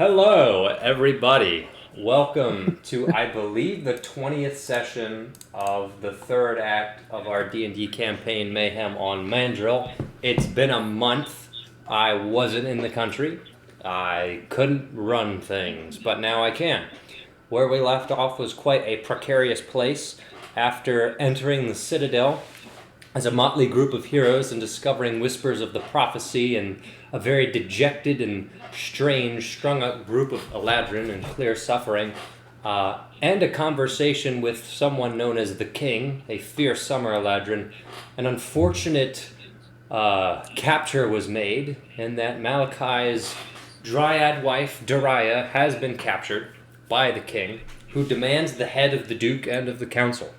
Hello, everybody. Welcome to, I believe, the 20th session of the third act of our D&D campaign, Mayhem on Mandril. It's been a month. I wasn't in the country. I couldn't run things, but now I can. Where we left off was quite a precarious place. After entering the Citadel as a motley group of heroes and discovering whispers of the prophecy and a very dejected and strange, strung-up group of Eladrin in clear suffering, and a conversation with someone known as the King, a fierce summer Eladrin, an unfortunate capture was made, in that Malachi's dryad wife, Dariah, has been captured by the King, who demands the head of the Duke and of the Council.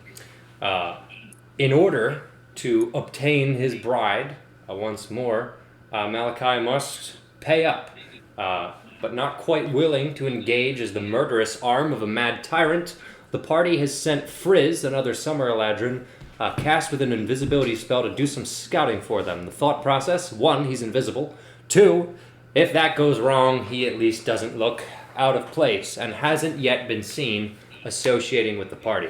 In order to obtain his bride, once more, Malachi must pay up, but not quite willing to engage as the murderous arm of a mad tyrant. The party has sent Frizz, another summer Eladrin, cast with an invisibility spell to do some scouting for them. The thought process: 1, he's invisible. 2, if that goes wrong, he at least doesn't look out of place and hasn't yet been seen associating with the party.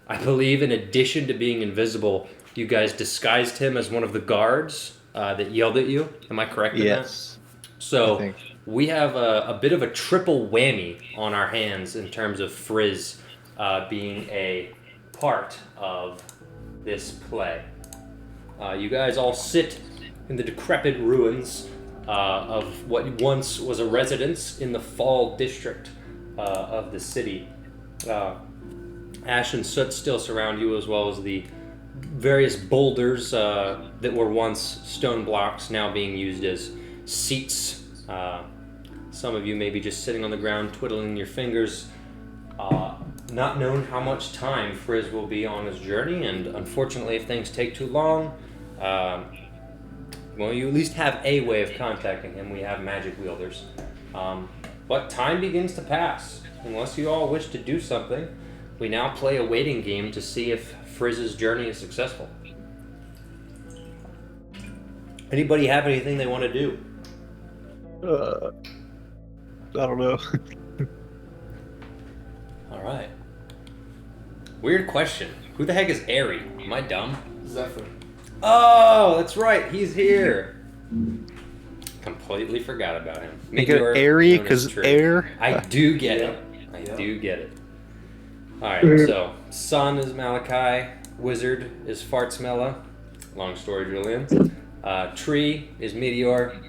I believe in addition to being invisible, you guys disguised him as one of the guards that yelled at you. Am I correct in that? Yes. So we have a bit of a triple whammy on our hands in terms of Frizz being a part of this play. You guys all sit in the decrepit ruins of what once was a residence in the Fall district of the city. Ash and soot still surround you, as well as the various boulders that were once stone blocks, now being used as seats. Some of you may be just sitting on the ground, twiddling your fingers, not knowing how much time Frizz will be on his journey, and unfortunately, if things take too long, well, you at least have a way of contacting him. We have magic wielders. But time begins to pass. Unless you all wish to do something, we now play a waiting game to see if Frizz's journey is successful. Anybody have anything they want to do? I don't know. Alright. Weird question. Who the heck is Airy? Am I dumb? Zephyr. Oh, that's right. He's here. Completely forgot about him. Think of airy because air. I do get it. I do get it. Alright, so Sun is Malachi, Wizard is Fartsmella, long story Julian, Tree is Meteor,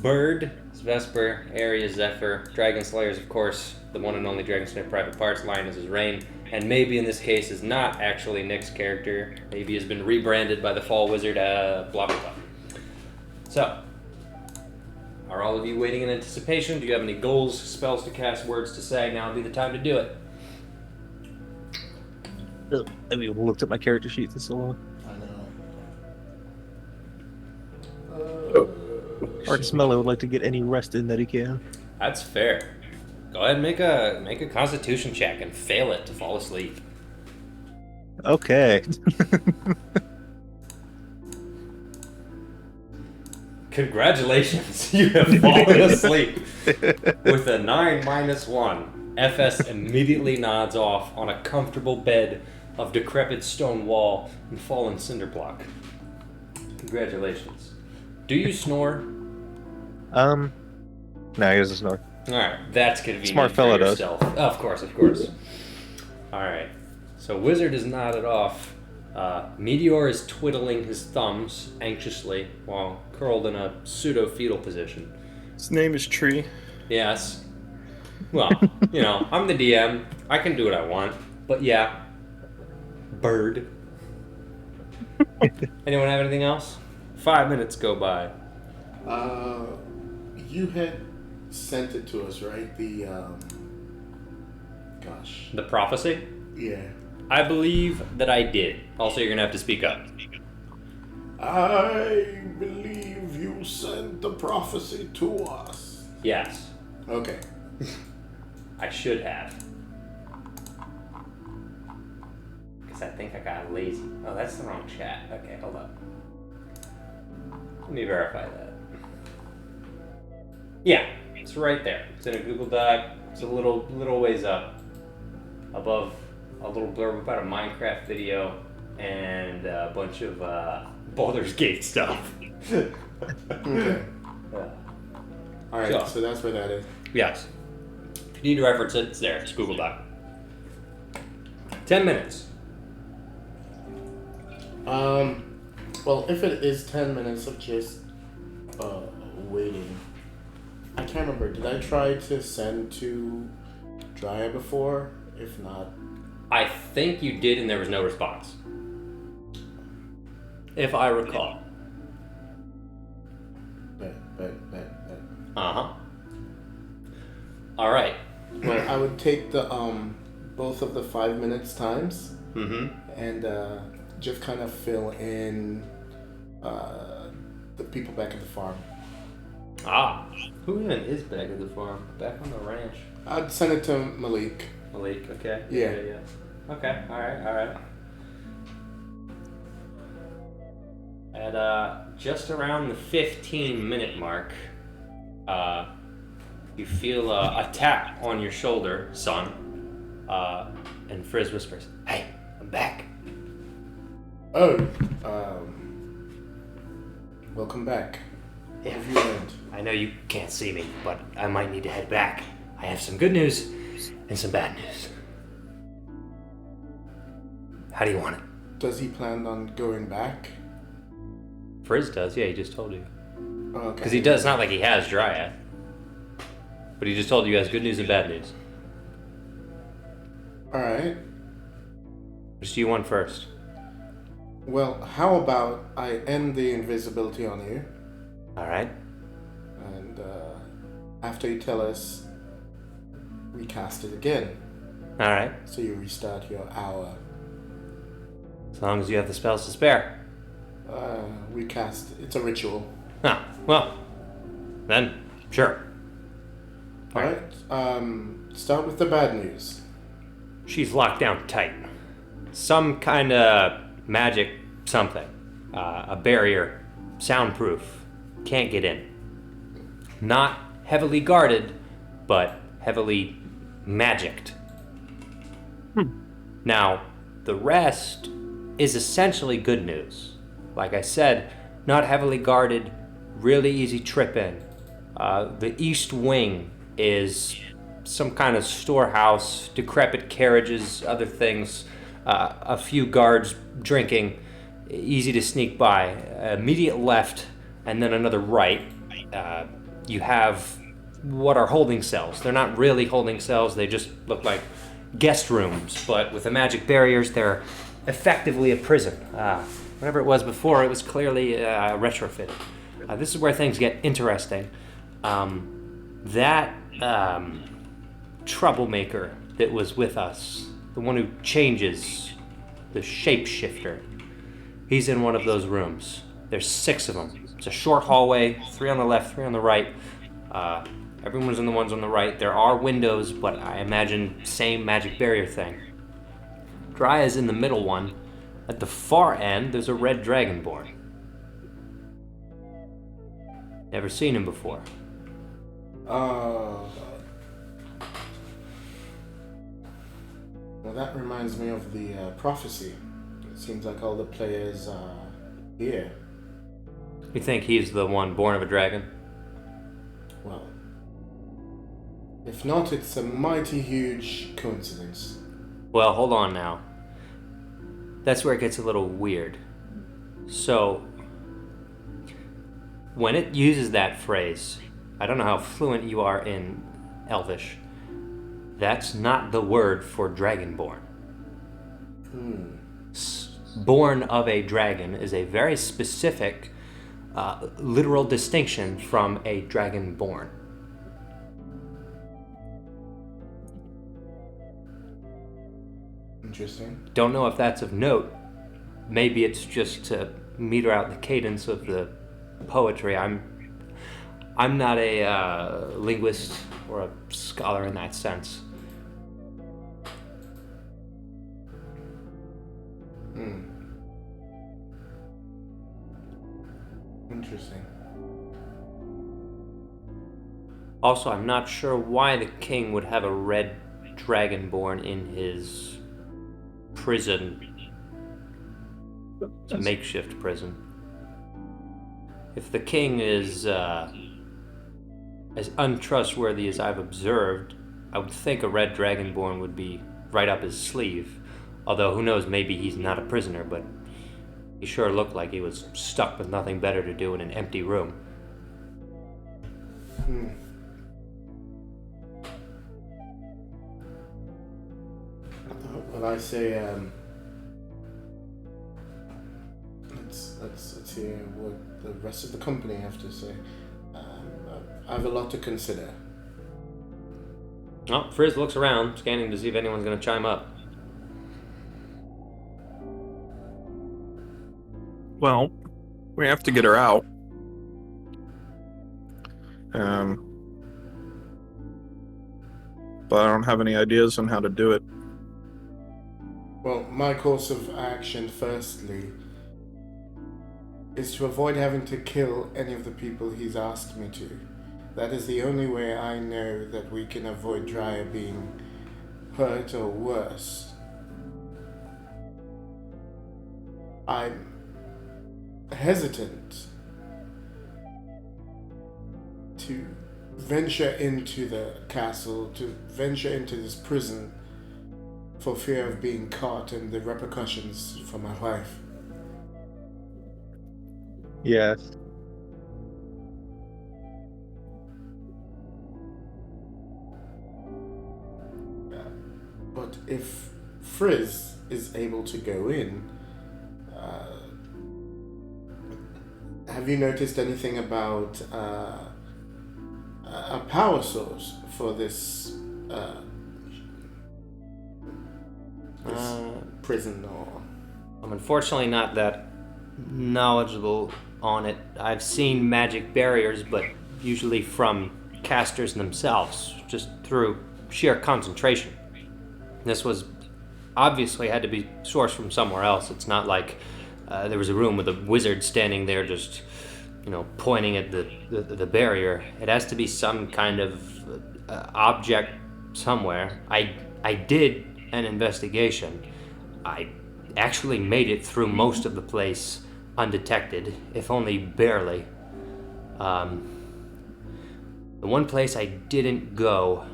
Bird is Vesper, Airy is Zephyr, Dragon Slayer is, of course, the one and only Dragon Slayer Private Parts, Lion is his Rain, and maybe in this case is not actually Nick's character, maybe has been rebranded by the Fall Wizard, blah blah blah. So, are all of you waiting in anticipation? Do you have any goals, spells to cast, words to say? Now would be the time to do it. I haven't looked at my character sheet for so long. I know. Fartsmella would like to get any rest in that he can. That's fair. Go ahead and make a Constitution check and fail it to fall asleep. Okay. Congratulations, you have fallen asleep with a 9 minus 1. FS immediately nods off on a comfortable bed of decrepit stone wall and fallen cinder block. Congratulations. Do you snore? No, he doesn't snore. Alright, that's convenient. Smart fella for yourself. Of course. Alright, so Wizard is nodded off. Meteor is twiddling his thumbs anxiously while curled in a pseudo-fetal position. His name is Tree. Yes. Well, I'm the DM. I can do what I want. But yeah. Bird. Anyone have anything else? 5 minutes go by. You had sent it to us, right? The The prophecy? Yeah. I believe that I did. Also, you're going to have to speak up. I believe you sent the prophecy to us. Yes. Okay. I should have. Because I think I got lazy. Oh, that's the wrong chat. Okay, hold up. Let me verify that. Yeah, It's right there. It's in a Google Doc. It's a little ways up, above a little blurb about a Minecraft video and a bunch of Baldur's Gate stuff. Okay. Yeah. All right. Sure. So that's where that is. Yes. If you need to reference it, it's there. It's Google Doc. 10 minutes. Well, if it is 10 minutes of just waiting, I can't remember. Did I try to send to Drya before? If not, I think you did, and there was no response. If I recall. bet. Uh-huh. All right. Well, I would take the both of the 5 minutes times Mm-hmm. and just kind of fill in the people back at the farm. Ah. Who even is back at the farm? Back on the ranch. I'd send it to Malik. Malik, okay. Yeah. Okay, alright. At just around the 15-minute mark, you feel a tap on your shoulder, son. And Frizz whispers, "Hey, I'm back." Oh, welcome back. What Yeah. have you learned? I know you can't see me, but I might need to head back. I have some good news and some bad news. How do you want it? Does he plan on going back? Frizz does, yeah, he just told you. Oh, okay. Because he does, not like he has Dryad. But he just told you guys good news and bad news. Alright. Which do you want first? Well, how about I end the invisibility on you, Alright. and after you tell us, recast it again. Alright. So you restart your hour. As long as you have the spells to spare. Recast. It's a ritual. Ah, well. Then, sure. Alright. Start with the bad news. She's locked down tight. Some kind of magic something. A barrier. Soundproof. Can't get in. Not heavily guarded, but heavily magicked. Now, the rest is essentially good news. Like I said, not heavily guarded, really easy trip in. The east wing is some kind of storehouse, decrepit carriages, other things, a few guards drinking, easy to sneak by. Immediate left, and then another right. You have what are holding cells. They're not really holding cells, they just look like guest rooms, but with the magic barriers, they're effectively a prison. Whatever it was before, it was clearly retrofitted. This is where things get interesting. That troublemaker that was with us, the one who changes, the shapeshifter, he's in one of those rooms. There's 6 of them. It's a short hallway, 3 on the left, 3 on the right. Everyone's in the ones on the right. There are windows, but I imagine same magic barrier thing. Dry is in the middle one. At the far end, there's a red dragonborn. Never seen him before. Well, that reminds me of the prophecy. It seems like all the players are here. You think he's the one born of a dragon? Well, if not, it's a mighty huge coincidence. Well, hold on now. That's where it gets a little weird. So, when it uses that phrase, I don't know how fluent you are in Elvish, that's not the word for dragonborn. Born of a dragon is a very specific, literal distinction from a dragonborn. Interesting. Don't know if that's of note. Maybe it's just to meter out the cadence of the poetry. I'm not a linguist or a scholar in that sense. Interesting. Also, I'm not sure why the king would have a red dragonborn in his prison. It's a makeshift prison. If the king is as untrustworthy as I've observed, I would think a red dragonborn would be right up his sleeve. Although, who knows, maybe he's not a prisoner, but he sure looked like he was stuck with nothing better to do in an empty room. Well, I say, let's hear what the rest of the company have to say. I have a lot to consider. Oh, Frizz looks around, scanning to see if anyone's going to chime up. Well, we have to get her out. But I don't have any ideas on how to do it. Well, my course of action, firstly, is to avoid having to kill any of the people he's asked me to. That is the only way I know that we can avoid Dryer being hurt or worse. I'm hesitant to venture into the castle, to venture into this prison for fear of being caught and the repercussions for my life. Yes. But if Frizz is able to go in, have you noticed anything about a power source for this prison? Or I'm unfortunately not that knowledgeable on it. I've seen magic barriers, but usually from casters themselves, just through sheer concentration. This was obviously had to be sourced from somewhere else. It's not like there was a room with a wizard standing there just, pointing at the barrier. It has to be some kind of object somewhere. I did an investigation. I actually made it through most of the place undetected, if only barely. The one place I didn't go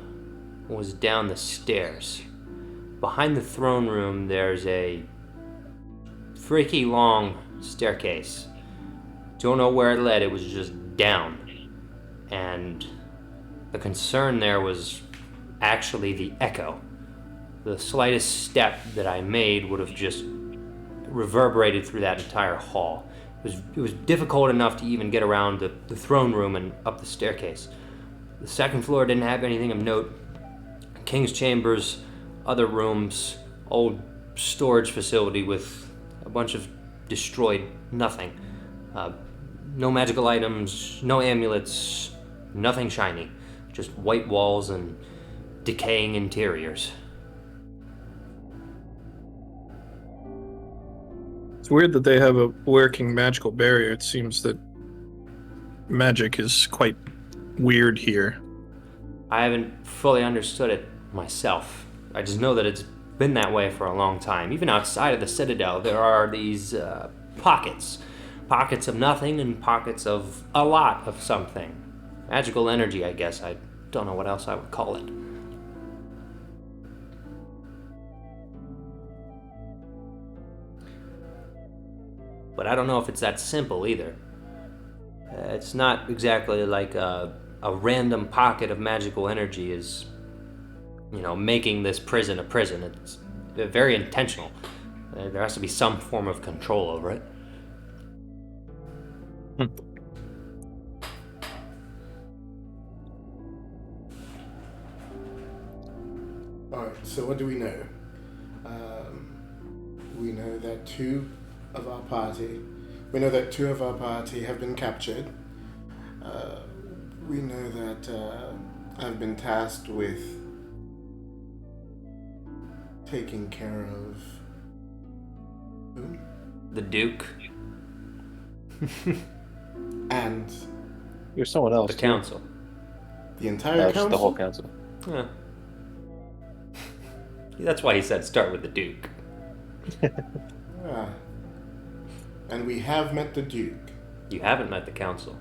was down the stairs. Behind the throne room, there's a freaky long staircase. Don't know where it led, it was just down. And the concern there was actually the echo. The slightest step that I made would have just reverberated through that entire hall. It was difficult enough to even get around the throne room and up the staircase. The second floor didn't have anything of note. King's chambers, other rooms, old storage facility with a bunch of destroyed nothing. No magical items, no amulets, nothing shiny. Just white walls and decaying interiors. It's weird that they have a working magical barrier. It seems that magic is quite weird here. I haven't fully understood it myself. I just know that it's been that way for a long time. Even outside of the Citadel, there are these pockets. Pockets of nothing and pockets of a lot of something. Magical energy, I guess. I don't know what else I would call it. But I don't know if it's that simple either. It's not exactly like a random pocket of magical energy is, making this prison a prison. It's very intentional. There has to be some form of control over it. Alright, so what do we know? We know that two of our party have been captured. We know that I've been tasked with taking care of whom? The Duke, And You're someone else. the too. Council. The entire That's council? the whole council. Yeah. That's why he said start with the Duke. Ah. And we have met the Duke. You haven't met the council.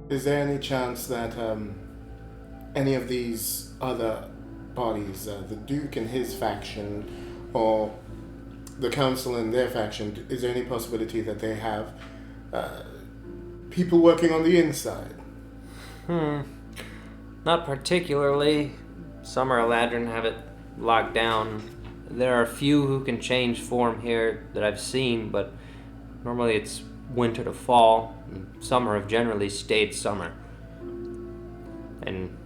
Is there any chance that any of these other bodies, the Duke and his faction, or the Council and their faction, is there any possibility that they have people working on the inside? Not particularly. Summer Eladrin have it locked down. There are a few who can change form here that I've seen, but normally it's winter to fall, and summer have generally stayed summer. And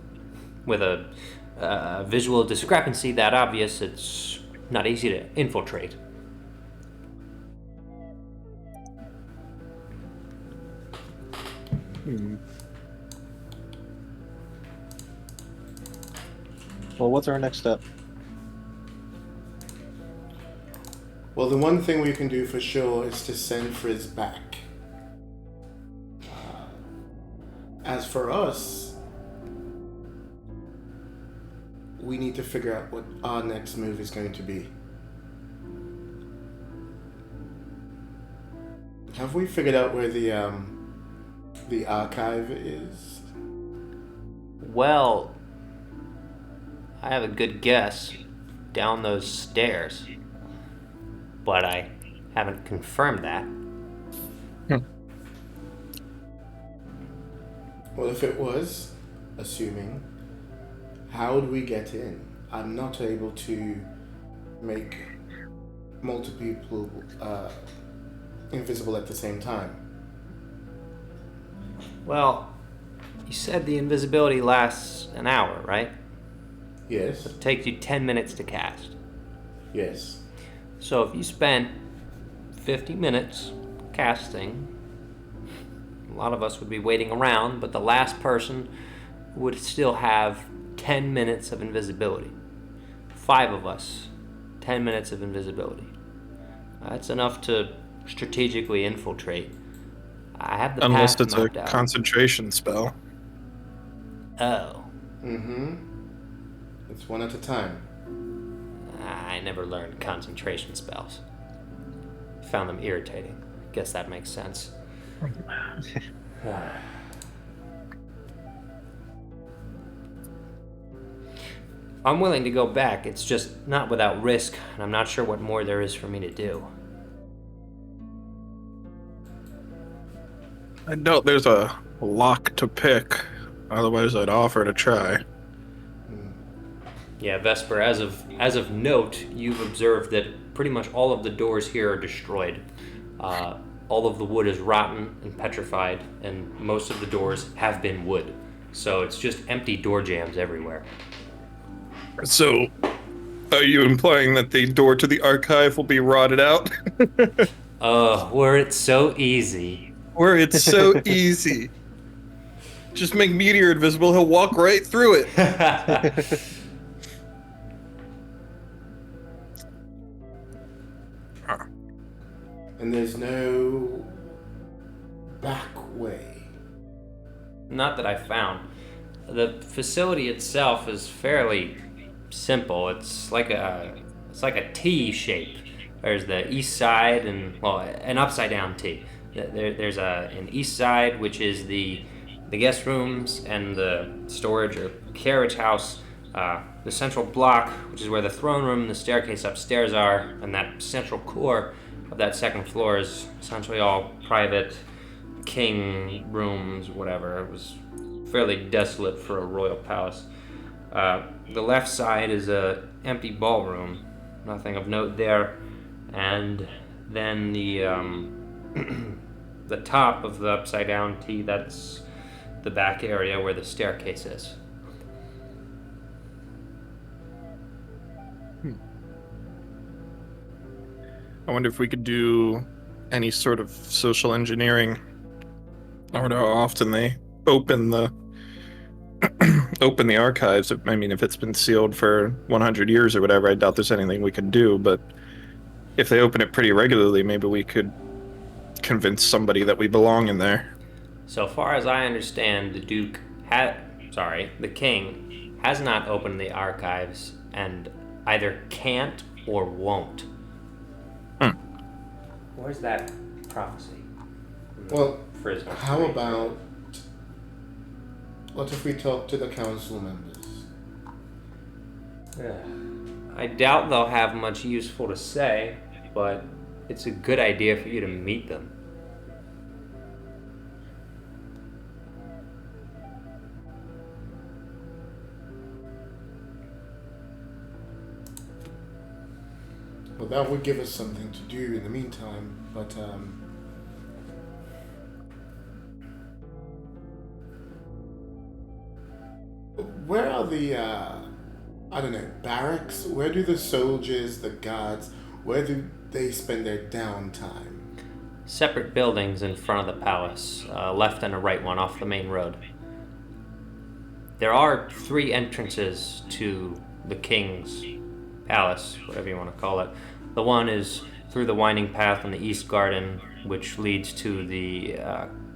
with a visual discrepancy that obvious, it's not easy to infiltrate. Well, what's our next step? Well, the one thing we can do for sure is to send Frizz back. As for us, we need to figure out what our next move is going to be. Have we figured out where the archive is? Well, I have a good guess down those stairs, but I haven't confirmed that. Well, if it was, assuming, how would we get in? I'm not able to make multiple people invisible at the same time. Well, you said the invisibility lasts an hour, right? Yes. It takes you 10 minutes to cast. Yes. So if you spent 50 minutes casting, a lot of us would be waiting around, but the last person would still have 10 minutes of invisibility. 5 of us, 10 minutes of invisibility. That's enough to strategically infiltrate. I have the Unless path it's a mapped out. concentration spell. Oh. Mm-hmm. It's one at a time. I never learned concentration spells. Found them irritating. Guess that makes sense. I'm willing to go back. It's just not without risk, and I'm not sure what more there is for me to do. I doubt there's a lock to pick. Otherwise, I'd offer to try. Yeah, Vesper, as of note, you've observed that pretty much all of the doors here are destroyed. All of the wood is rotten and petrified, and most of the doors have been wood. So it's just empty door jambs everywhere. So, are you implying that the door to the archive will be rotted out? Were it so easy. Where it's so easy. Just make Meteor invisible, he'll walk right through it. And there's no back way. Not that I found. The facility itself is fairly simple. It's like a T shape. There's the east side and, well, an upside down T. There's an east side, which is the guest rooms and the storage or carriage house. The central block, which is where the throne room and the staircase upstairs are, and that central core of that second floor is essentially all private king rooms, whatever. It was fairly desolate for a royal palace. The left side is a empty ballroom, nothing of note there, and then the the top of the upside down T, that's the back area where the staircase is. I wonder if we could do any sort of social engineering. I wonder how often they open the open the archives. I mean, if it's been sealed for 100 years or whatever, I doubt there's anything we can do, but if they open it pretty regularly, maybe we could convince somebody that we belong in there. So far as I understand, the king has not opened the archives and either can't or won't. Where's that prophecy? Well, Frisbee. how about... What if we talk to the council members? I doubt they'll have much useful to say, but it's a good idea for you to meet them. Well, that would give us something to do in the meantime, but, where are the, I don't know, barracks? Where do the soldiers, the guards, where do they spend their downtime? Separate buildings in front of the palace, left and a right one off the main road. There are 3 entrances to the king's palace, whatever you want to call it. The one is through the winding path in the east garden, which leads to the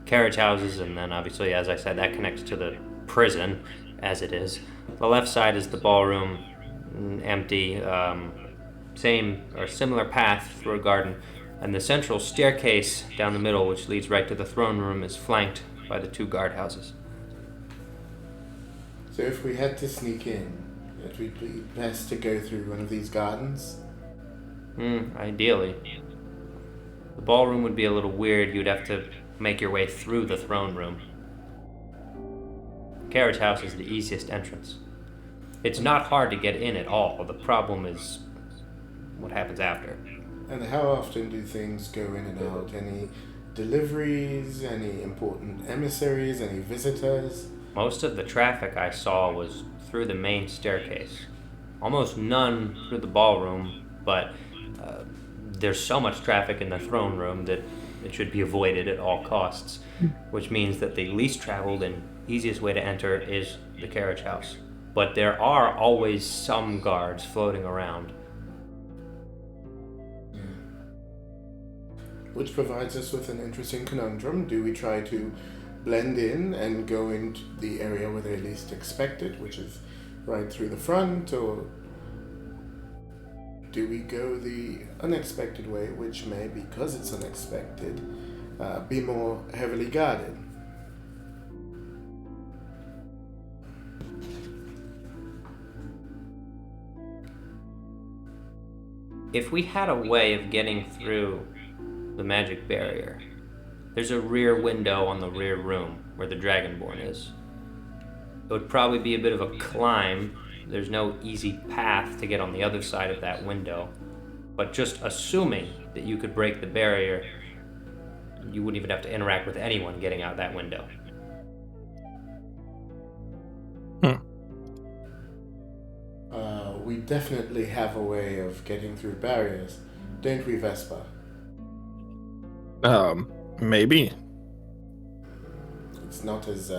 carriage houses, and then obviously, as I said, that connects to the prison, as it is. The left side is the ballroom, empty, same or similar path through a garden, and the central staircase down the middle, which leads right to the throne room, is flanked by the 2 guardhouses. So if we had to sneak in, it would be best to go through one of these gardens? Ideally. The ballroom would be a little weird. You'd have to make your way through the throne room. The carriage house is the easiest entrance. It's not hard to get in at all. The problem is what happens after. And how often do things go in and out? Any deliveries, any important emissaries, any visitors? Most of the traffic I saw was through the main staircase. Almost none through the ballroom, but there's so much traffic in the throne room that it should be avoided at all costs, which means that the least traveled and easiest way to enter is the carriage house. But there are always some guards floating around. Which provides us with an interesting conundrum. Do we try to blend in and go into the area where they least expect it, which is right through the front, or do we go the unexpected way, which may, because it's unexpected, be more heavily guarded? If we had a way of getting through the magic barrier, there's a rear window on the rear room where the Dragonborn is. It would probably be a bit of a climb. There's no easy path to get on the other side of that window. But just assuming that you could break the barrier, you wouldn't even have to interact with anyone getting out that window. We definitely have a way of getting through barriers, don't we, Vespa? Maybe. It's not as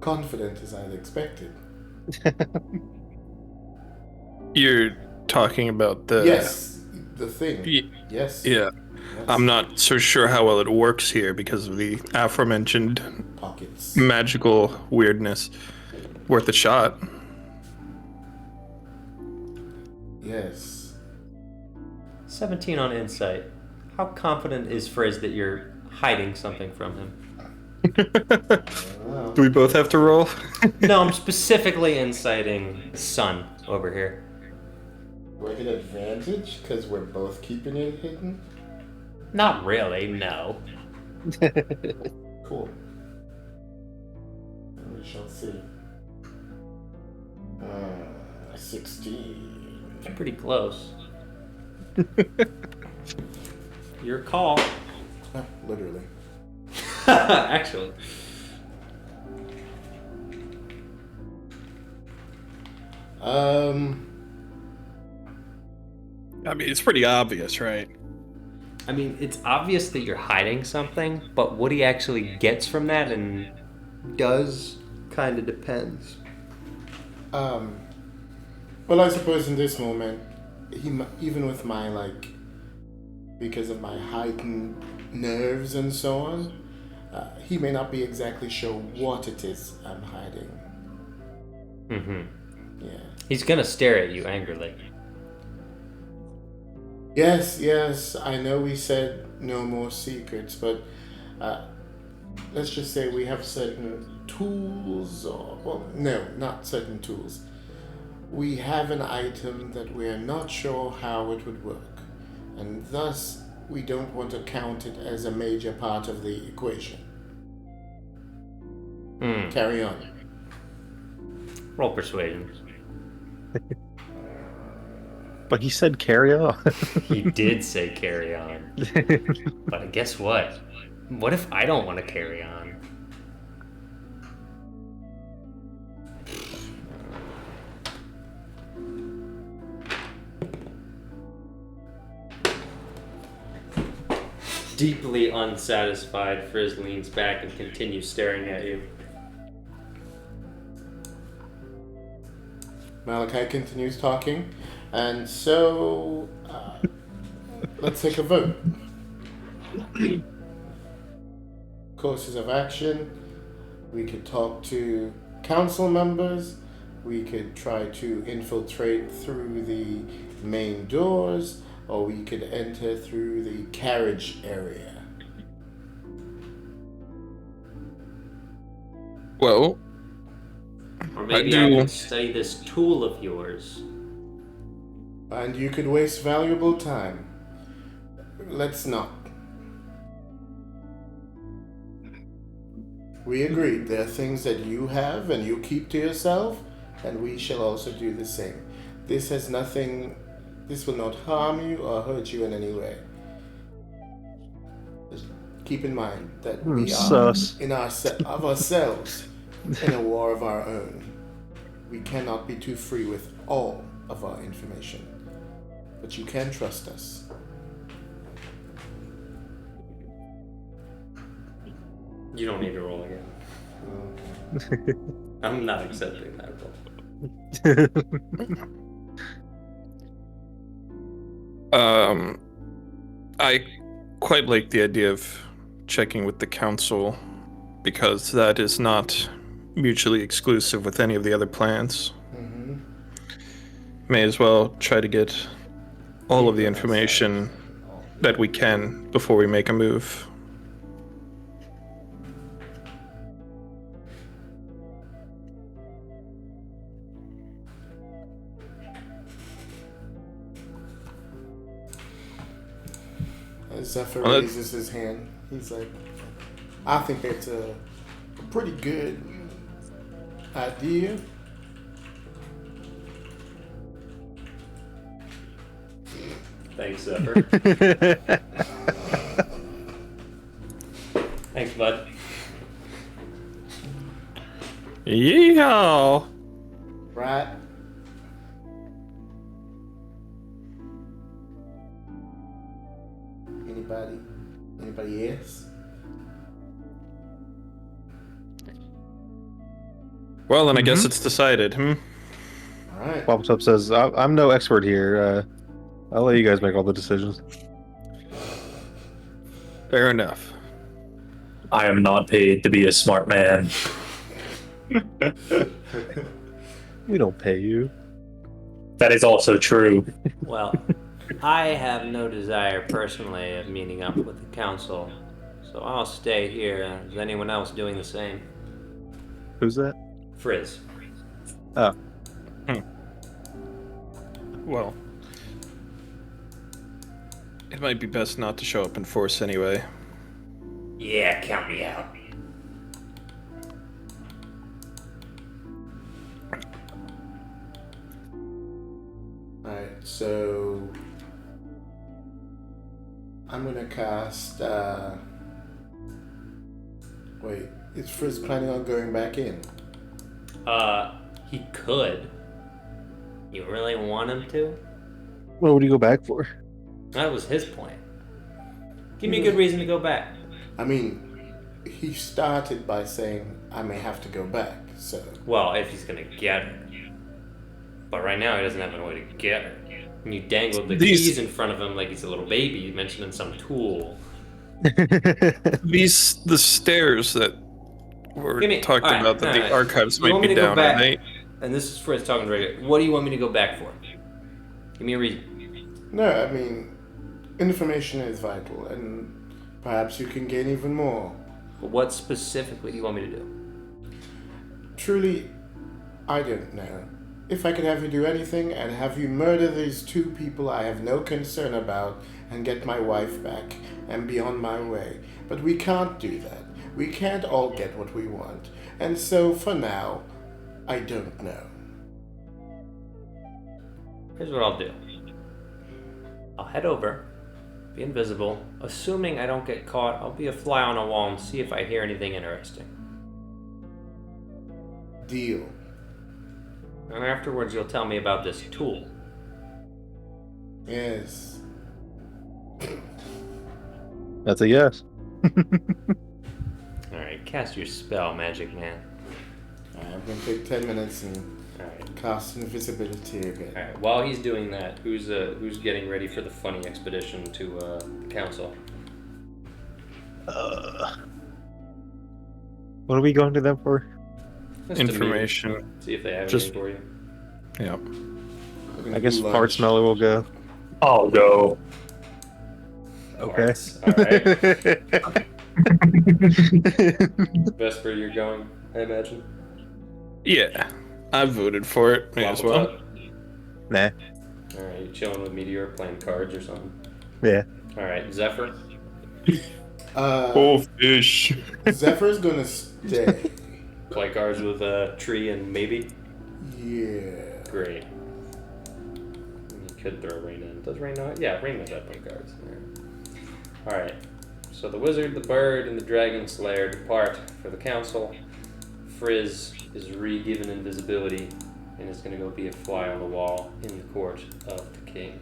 confident as I'd expected. You're talking about the... Yes, the thing. Yes. Yeah. Yes. I'm not so sure how well it works here because of the aforementioned Pockets. magical weirdness. Worth a shot. Yes. 17 on insight. How confident is Frizz that you're hiding something from him? Do we both have to roll? No, I'm specifically inciting Sun over here. We're at advantage because we're both keeping it hidden? Not really, no. Cool. We shall see. 16. Pretty close. Your call. Literally. Actually. I mean, it's pretty obvious, right? I mean, it's obvious that you're hiding something, but what he actually gets from that and does kind of depends. Well, I suppose in this moment, even with my, because of my heightened nerves and so on, he may not be exactly sure what it is I'm hiding. Mm-hmm. Yeah. He's gonna stare at you angrily. Yes, I know we said no more secrets, but let's just say we have certain tools, no, not certain tools. We have an item that we are not sure how it would work, and thus we don't want to count it as a major part of the equation. Carry on. Roll persuasion. But he said carry on. He did say carry on. But guess what? What if I don't want to carry on? Deeply unsatisfied, Frizz leans back and continues staring at you. Malachi continues talking, and so let's take a vote. Courses of action. We could talk to council members. We could try to infiltrate through the main doors, or we could enter through the carriage area. Well, Or maybe I can study this tool of yours. And you could waste valuable time. Let's not. We agreed. There are things that you have and you keep to yourself, and we shall also do the same. This has nothing. This will not harm you or hurt you in any way. Just keep in mind that we are of ourselves in a war of our own. We cannot be too free with all of our information. But you can trust us. You don't need to roll again. I'm not accepting that roll. I quite like the idea of checking with the council, because that is not mutually exclusive with any of the other plans. Mm-hmm. May as well try to get all of the information that we can before we make a move. As Zephyr raises his hand, he's like, I think that's a pretty good idea. Thanks, Zephyr. Thanks, bud. Yeehaw! Right? Anybody else? Well, then I guess it's decided, All right. Pops up says, I'm no expert here. I'll let you guys make all the decisions. Fair enough. I am not paid to be a smart man. We don't pay you. That is also true. Well, I have no desire personally of meeting up with the council, so I'll stay here. Is anyone else doing the same? Who's that? Frizz. Oh. Well, it might be best not to show up in force anyway. Yeah, count me out. Alright, so I'm gonna cast wait, is Frizz planning on going back in? He could. You really want him to? What would you go back for? That was his plan. Give me a good reason to go back. I mean, he started by saying I may have to go back, so Well, if he's gonna get her. But right now he doesn't have any way to get her. And you dangled the These- keys in front of him like he's a little baby, mentioning some tool. The stairs that were talked alright, about that the alright. archives You might want me be to go down. back? Are they? And this is Fritz talking right. What do you want me to go back for? Give me a reason. No, I mean, information is vital, and perhaps you can gain even more. But what specifically do you want me to do? Truly, I don't know. If I could have you do anything and have you murder these two people I have no concern about and get my wife back and be on my way. But we can't do that. We can't all get what we want. And so, for now, I don't know. Here's what I'll do. I'll head over, be invisible. Assuming I don't get caught, I'll be a fly on a wall and see if I hear anything interesting. Deal. And afterwards, you'll tell me about this tool. Yes. That's a yes. Alright, cast your spell, Magic Man. I'm going to take 10 minutes and Alright. cast invisibility again. Alright, while he's doing that, who's getting ready for the funny expedition to the council? What are we going to them for? Just to meet, Information. see if they have Just- anything for you. Yeah. We're gonna I guess do Fart lunch. Smeller will go. I'll go. Okay. Alright. Vesper, you're going, I imagine? Yeah. I voted for it. May as well. Nah. Alright, you chilling with Meteor, playing cards or something? Yeah. Alright, Zephyr? Oh, fish. Zephyr's gonna stay. Play cards with Tree and Maybe? Yeah. Great. You could throw Rain in. Does Rain know it? Yeah, Rain knows how to play cards. Alright. So the wizard, the bird, and the dragon slayer depart for the council. Frizz is re-given invisibility and is going to go be a fly on the wall in the court of the king.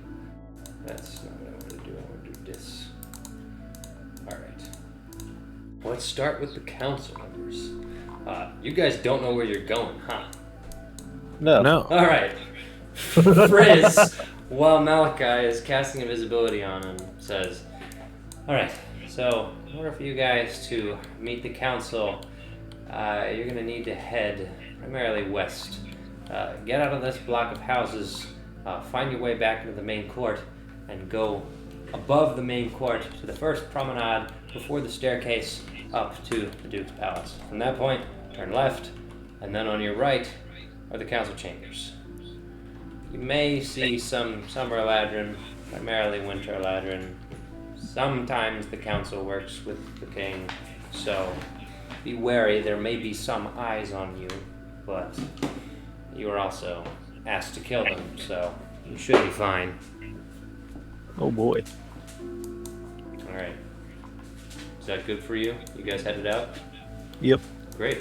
That's not what I want to do. I want to do this. Alright. Let's start with the council members. You guys don't know where you're going, huh? No. No. Alright. Frizz, while Malachi is casting invisibility on him, says, Alright, so in order for you guys to meet the council, you're going to need to head primarily west. Get out of this block of houses, find your way back into the main court, and go above the main court to the first promenade before the staircase up to the Duke's Palace. From that point, turn left, and then on your right are the council chambers. You may see some Summer Eladrin, primarily Winter Eladrin. Sometimes the council works with the king, so be wary. There may be some eyes on you, but you are also asked to kill them, so you should be fine. Oh boy. Alright. Is that good for you? You guys headed out? Yep. Great.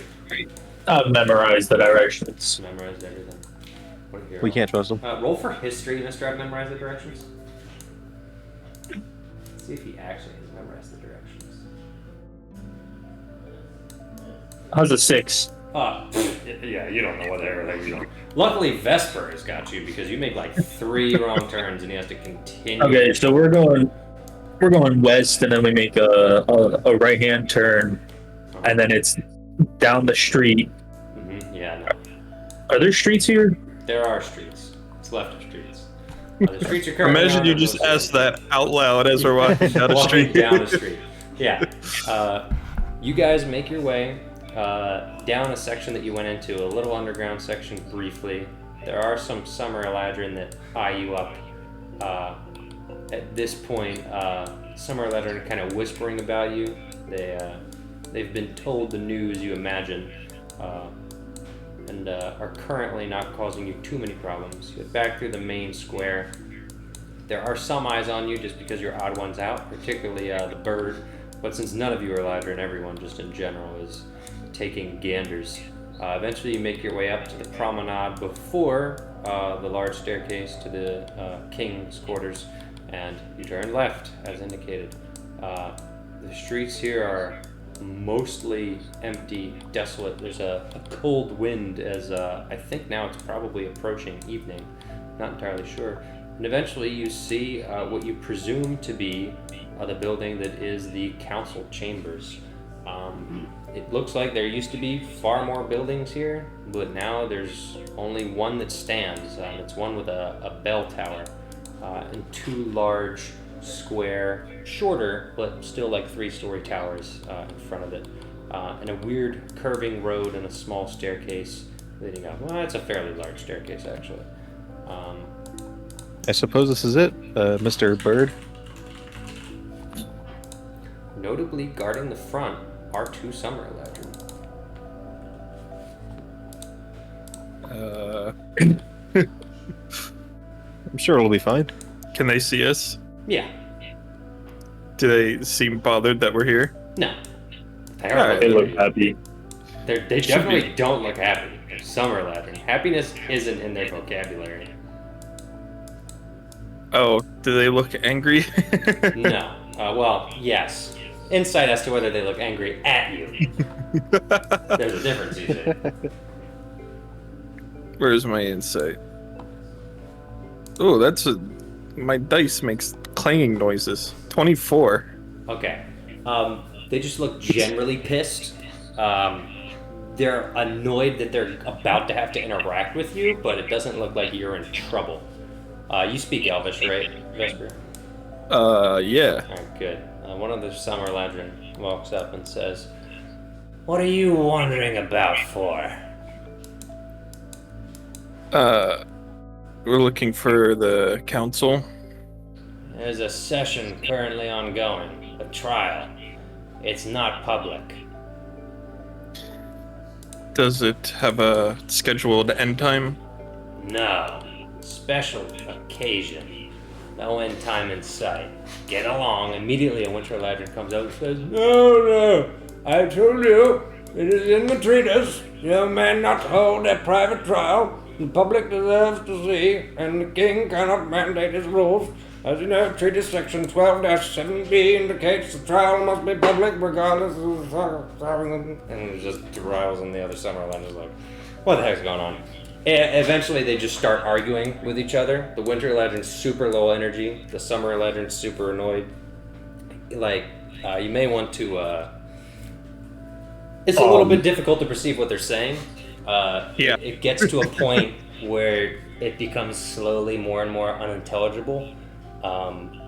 I've memorized the directions. Memorized everything. What a hero. We can't trust them. Roll for history, Mr. I've memorized the directions. See if he actually has memorized the directions. How's a 6? Yeah, you don't know what the hell they're doing. Luckily, Vesper has got you because you make like 3 wrong turns and he has to continue. Okay, so we're going west, and then we make a right hand turn, and then it's down the street. Yeah, no. Are there streets here? There are streets. It's left of streets. The streets are currently Imagine on you the just road. asked that out loud as we're walking down the Walking street. down the street. Yeah. You guys make your way down a section that you went into, a little underground section briefly. There are some Summer Eladrin that eye you up. At this point, Summer Eladrin are kind of whispering about you. They've been told the news you imagine, and are currently not causing you too many problems. You get back through the main square. There are some eyes on you just because you're odd ones out, particularly the bird. But since none of you are Eladrin, everyone just in general is taking ganders. Eventually you make your way up to the promenade before the large staircase to the king's quarters, and you turn left as indicated. The streets here are mostly empty, desolate. There's a cold wind as I think now it's probably approaching evening. Not entirely sure. And eventually you see what you presume to be the building that is the council chambers. It looks like there used to be far more buildings here, but now there's only one that stands. It's one with a bell tower and two large, square, shorter, but still like 3-story towers in front of it. And a weird curving road and a small staircase leading up. Well, it's a fairly large staircase, actually. I suppose this is it, Mr. Bird. Notably guarding the front are 2 summer lanterns. I'm sure it'll be fine. Can they see us? Yeah. Do they seem bothered that we're here? No. They Alright. They look happy. They definitely don't look happy. They're summer lantern. Happiness isn't in their vocabulary. Oh, do they look angry? No. Well, yes. Insight as to whether they look angry at you. There's a difference, you see. Where's my insight? Oh, my dice makes clanging noises. 24. Okay. They just look generally pissed. They're annoyed that they're about to have to interact with you, but it doesn't look like you're in trouble. You speak Elvish, right, Vesper? Yeah. Alright, good. One of the summer lantern walks up and says, "What are you wondering about for?" We're looking for the council. There's a session currently ongoing, a trial. It's not public. Does it have a scheduled end time? No. Special occasion. No end time in sight. Get along. Immediately a winter lantern comes out and says, "No, I told you, it is in the treatise. Young men not to hold a private trial. The public deserves to see, and the king cannot mandate his rules. As you know, treatise section 12-7b indicates the trial must be public regardless of the..." And it just derives on the other summer lanterns like, what the heck's going on? Eventually, they just start arguing with each other. The winter lantern's super low energy. The summer lantern's super annoyed. Like, you may want to. It's a little bit difficult to perceive what they're saying. Yeah. It gets to a point where it becomes slowly more and more unintelligible.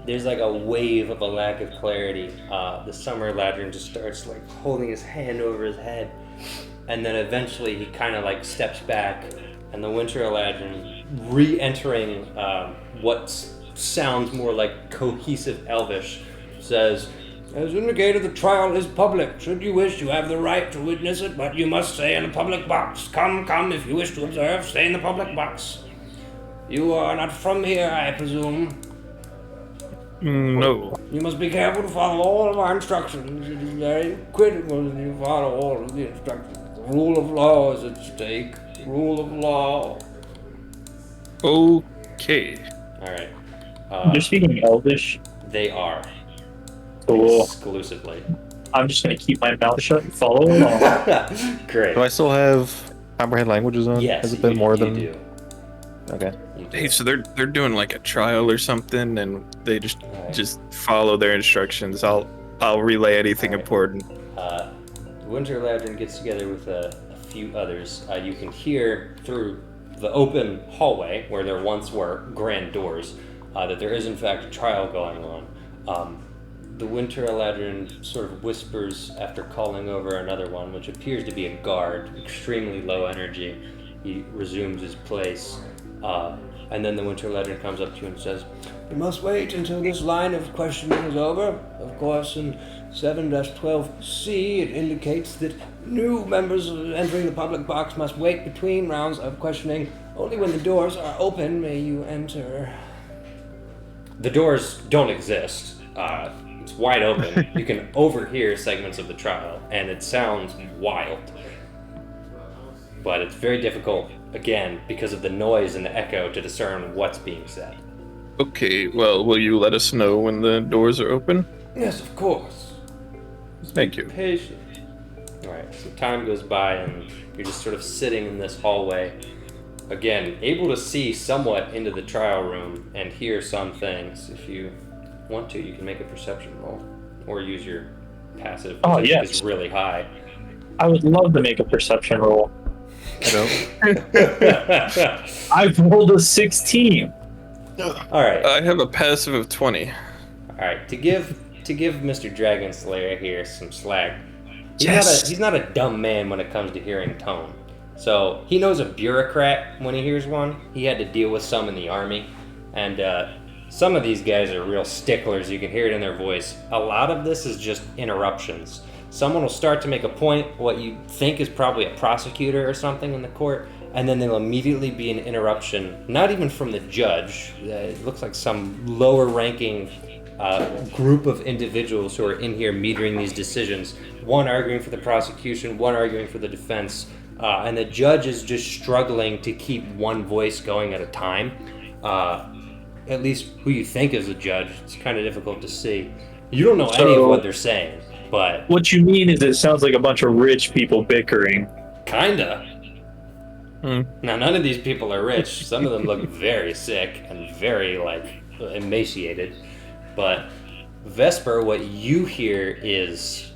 There's like a wave of a lack of clarity. The summer lantern just starts like holding his hand over his head, and then eventually he kind of like steps back. And the winter lantern, re-entering what sounds more like cohesive Elvish, says, "As indicated, the trial is public. Should you wish, you have the right to witness it, but you must stay in the public box. Come, if you wish to observe, stay in the public box. You are not from here, I presume. No. You must be careful to follow all of our instructions. It is very critical that you follow all of the instructions. The rule of law is at stake. Rule of law." Okay. Alright. They're speaking Elvish. They are. Cool. Exclusively. I'm just gonna keep my mouth shut and follow along. Great. Do I still have comprehend languages on? Yes, Has it been you, more you than? do. Okay. You do. Hey, so they're doing like a trial or something, and they just Right. follow their instructions. I'll relay anything Alright. important. Winter Lantern gets together with a few others. You can hear through the open hallway, where there once were grand doors, that there is in fact a trial going on. The Winter Lantern sort of whispers after calling over another one, which appears to be a guard, extremely low energy. He resumes his place, and then the Winter Lantern comes up to you and says, "You must wait until this line of questioning is over. Of course, in 7-12C, it indicates that new members entering the public box must wait between rounds of questioning. Only when the doors are open may you enter." The doors don't exist. It's wide open. You can overhear segments of the trial, and it sounds wild. But it's very difficult, again, because of the noise and the echo, to discern what's being said. Okay, well, will you let us know when the doors are open? Yes, of course. Thank you. Patient. Alright, so time goes by, and you're just sort of sitting in this hallway, again, able to see somewhat into the trial room and hear some things. If you want to, you can make a perception roll or use your passive, which Oh, I think yes. is really high. I would love to make a perception roll. I I've rolled a 16. All right. I have a passive of 20. All right, to give Mr. Dragon Slayer here some slack, Yes. he's not a dumb man when it comes to hearing tone. So he knows a bureaucrat when he hears one. He had to deal with some in the army, and some of these guys are real sticklers. You can hear it in their voice. A lot of this is just interruptions. Someone will start to make a point, what you think is probably a prosecutor or something in the court, and then there'll immediately be an interruption, not even from the judge. It looks like some lower-ranking group of individuals who are in here metering these decisions, one arguing for the prosecution, one arguing for the defense, and the judge is just struggling to keep one voice going at a time. At least who you think is a judge. It's kind of difficult to see. You don't know any of what they're saying, but... What you mean is it sounds like a bunch of rich people bickering. Kinda. Now, none of these people are rich. Some of them look very sick and very, emaciated. But Vesper, what you hear is,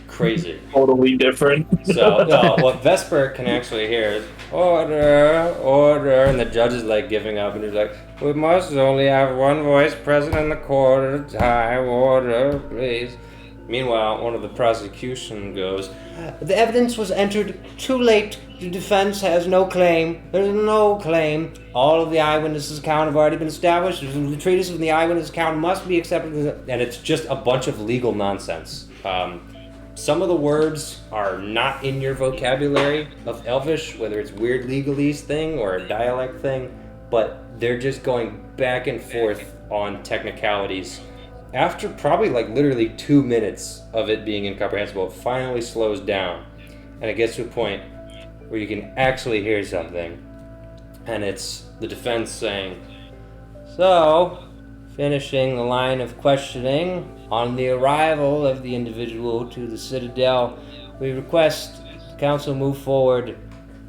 crazy. Totally different. So, what Vesper can actually hear is, order, order, and the judge is, giving up, and he's like, we must only have one voice present in the court at a time, order, please. Meanwhile, one of the prosecution goes, the evidence was entered too late. The defense has no claim. There's no claim. All of the eyewitnesses' account have already been established. The treatise of the eyewitness account must be accepted. And it's just a bunch of legal nonsense. Some of the words are not in your vocabulary of Elvish, whether it's weird legalese thing or a dialect thing, but they're just going back and forth on technicalities. After probably literally 2 minutes of it being incomprehensible, it finally slows down, and it gets to a point where you can actually hear something, and it's the defense saying, so, finishing the line of questioning, on the arrival of the individual to the Citadel, we request the counsel move forward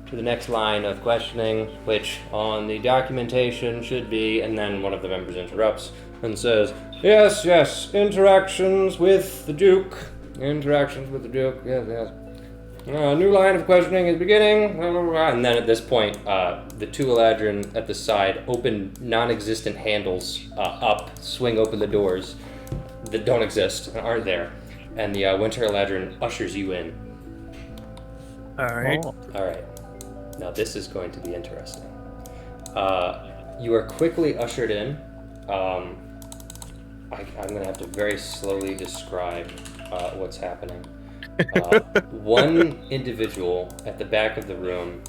to the next line of questioning, which on the documentation should be, and then one of the members interrupts and says, yes, interactions with the Duke, yes. New line of questioning is beginning, blah, blah, blah. And then at this point, the two Eladrin at the side open non-existent handles up, swing open the doors that don't exist and aren't there, and the Winter Eladrin ushers you in. Alright. Alright, now this is going to be interesting. You are quickly ushered in. I'm going to have to very slowly describe what's happening. One individual at the back of the room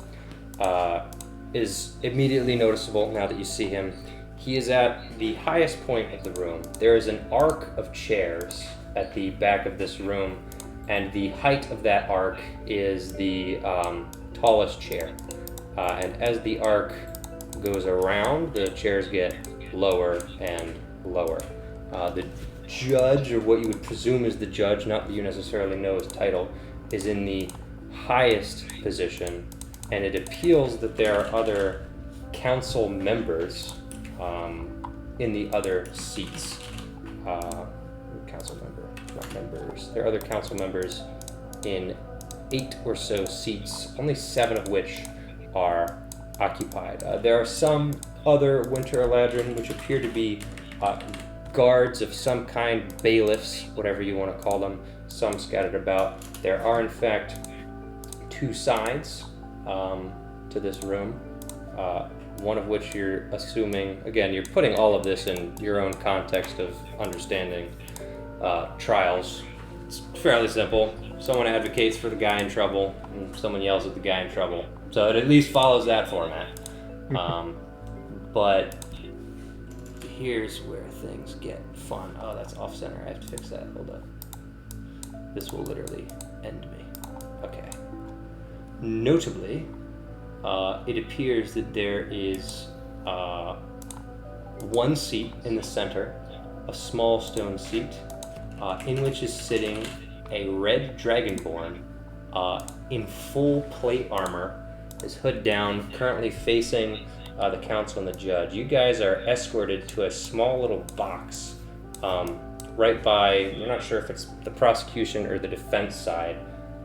is immediately noticeable now that you see him. He is at the highest point of the room. There is an arc of chairs at the back of this room, and the height of that arc is the tallest chair. And as the arc goes around, the chairs get lower and lower. The judge, or what you would presume is the judge, not that you necessarily know his title, is in the highest position, and it appeals that there are other council members in the other seats. Council member, not members. There are other council members in 8 or so seats, only 7 of which are occupied. There are some other Winter Eladrin which appear to be guards of some kind, bailiffs, whatever you want to call them, some scattered about. There are in fact 2 sides to this room, one of which you're assuming, again, you're putting all of this in your own context of understanding trials. It's fairly simple. Someone advocates for the guy in trouble, and someone yells at the guy in trouble. So it at least follows that format. But here's where things get fun. Oh, that's off center. I have to fix that. Hold up. This will literally end me. Okay. Notably, it appears that there is one seat in the center, a small stone seat, in which is sitting a red dragonborn in full plate armor his hood down, currently facing the council and the judge. You guys are escorted to a small little box right by, you're not sure if it's the prosecution or the defense side.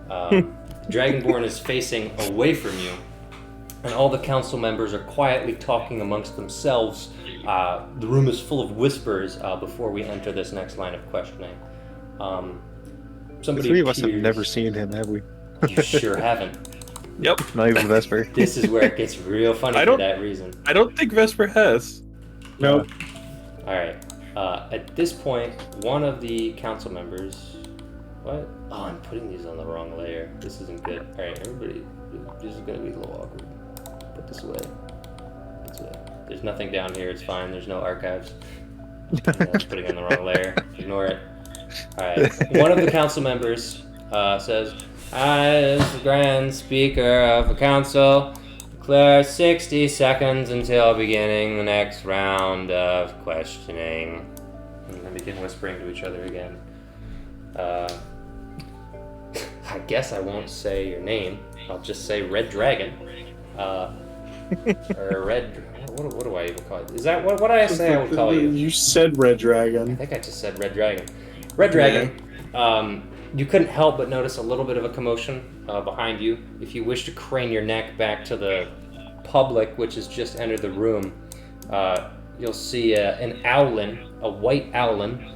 Dragonborn is facing away from you, and all the council members are quietly talking amongst themselves. The room is full of whispers before we enter this next line of questioning. The Somebody three of us have appears- never seen him, have we? You sure haven't. Yep. Not even Vesper. This is where it gets real funny I for don't- that reason. I don't think Vesper has. Nope. Alright. At this point, one of the council members... What? Oh, I'm putting these on the wrong layer. This isn't good. Alright, everybody. This is going to be a little awkward. Put this away. This away. There's nothing down here. It's fine. There's no archives. I was putting on the wrong layer. Ignore it. Alright. One of the council members says, as the Grand Speaker of the Council, declare 60 seconds until beginning the next round of questioning. And then begin whispering to each other again. I guess I won't say your name. I'll just say Red Dragon. Or Red... What do I even call it? Is that... What did I say I would call you? You said Red I Dragon. think I just said Red Dragon. Red Dragon, you couldn't help but notice a little bit of a commotion behind you. If you wish to crane your neck back to the public, which has just entered the room, you'll see an owlin, a white owlin,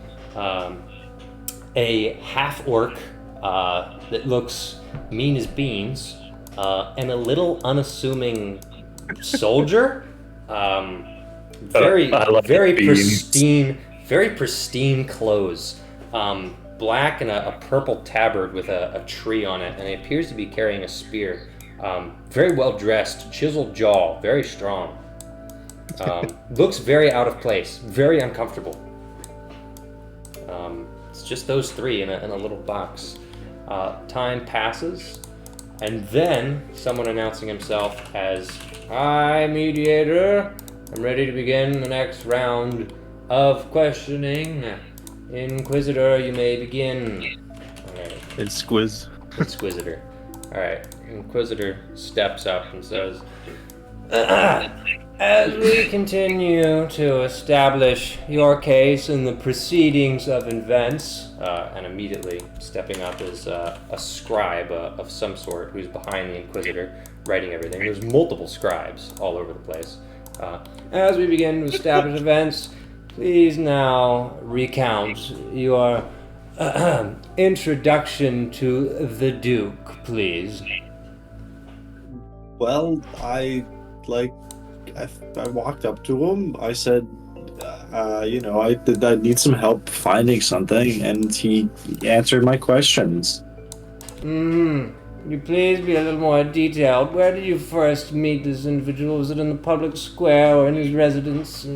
a half-orc that looks mean as beans, and a little unassuming soldier. Very I like beans. very pristine clothes. Black and a purple tabard with a tree on it, and he appears to be carrying a spear. Very well dressed, chiseled jaw, very strong. Looks very out of place, very uncomfortable. It's just those three in a little box. Time passes, and then someone announcing himself as, "Hi, mediator. I'm ready to begin the next round of questioning. Inquisitor, you may begin." Alright, It's Squiz. Inquisitor. Alright, Inquisitor steps up and says, as we continue to establish your case in the proceedings of events, and immediately stepping up is a scribe of some sort who's behind the Inquisitor, writing everything. There's multiple scribes all over the place. As we begin to establish events, please now recount your introduction to the Duke, please. Well, I walked up to him. I said, I need some help finding something, and he answered my questions. Would you please be a little more detailed? Where did you first meet this individual? Was it in the public square or in his residence?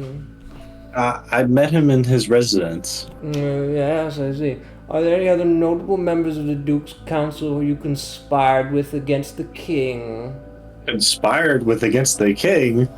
I met him in his residence. Yes, I see. Are there any other notable members of the Duke's Council who you conspired with against the king? Conspired with against the king?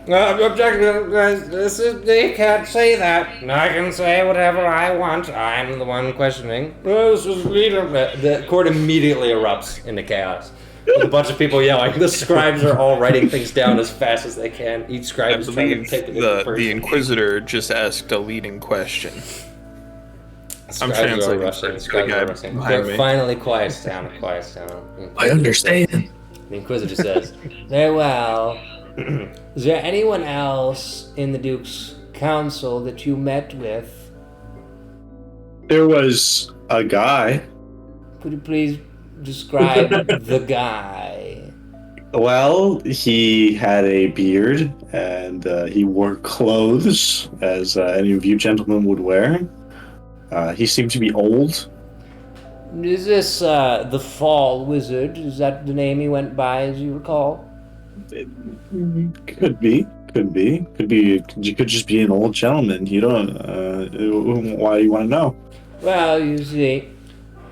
Objection, guys. They can't say that. I can say whatever I want. I'm the one questioning. This is leader. The court immediately erupts into chaos. With a bunch of people yelling. The scribes are all writing things down as fast as they can. Each scribe I is trying to believe take the the Inquisitor just asked a leading question. I'm Scribes are translating rushing. for Scribes the guy are rushing. behind They're me. finally quiet down. Quiet down. I understand. The Inquisitor says, "Very well. Is there anyone else in the Duke's Council that you met with? There was a guy. Could you please describe the guy?" Well, he had a beard, and he wore clothes, as any of you gentlemen would wear. He seemed to be old. Is this the Fall Wizard? Is that the name he went by, as you recall? Could be. You could just be an old gentleman. You don't. Why do you want to know? Well, you see,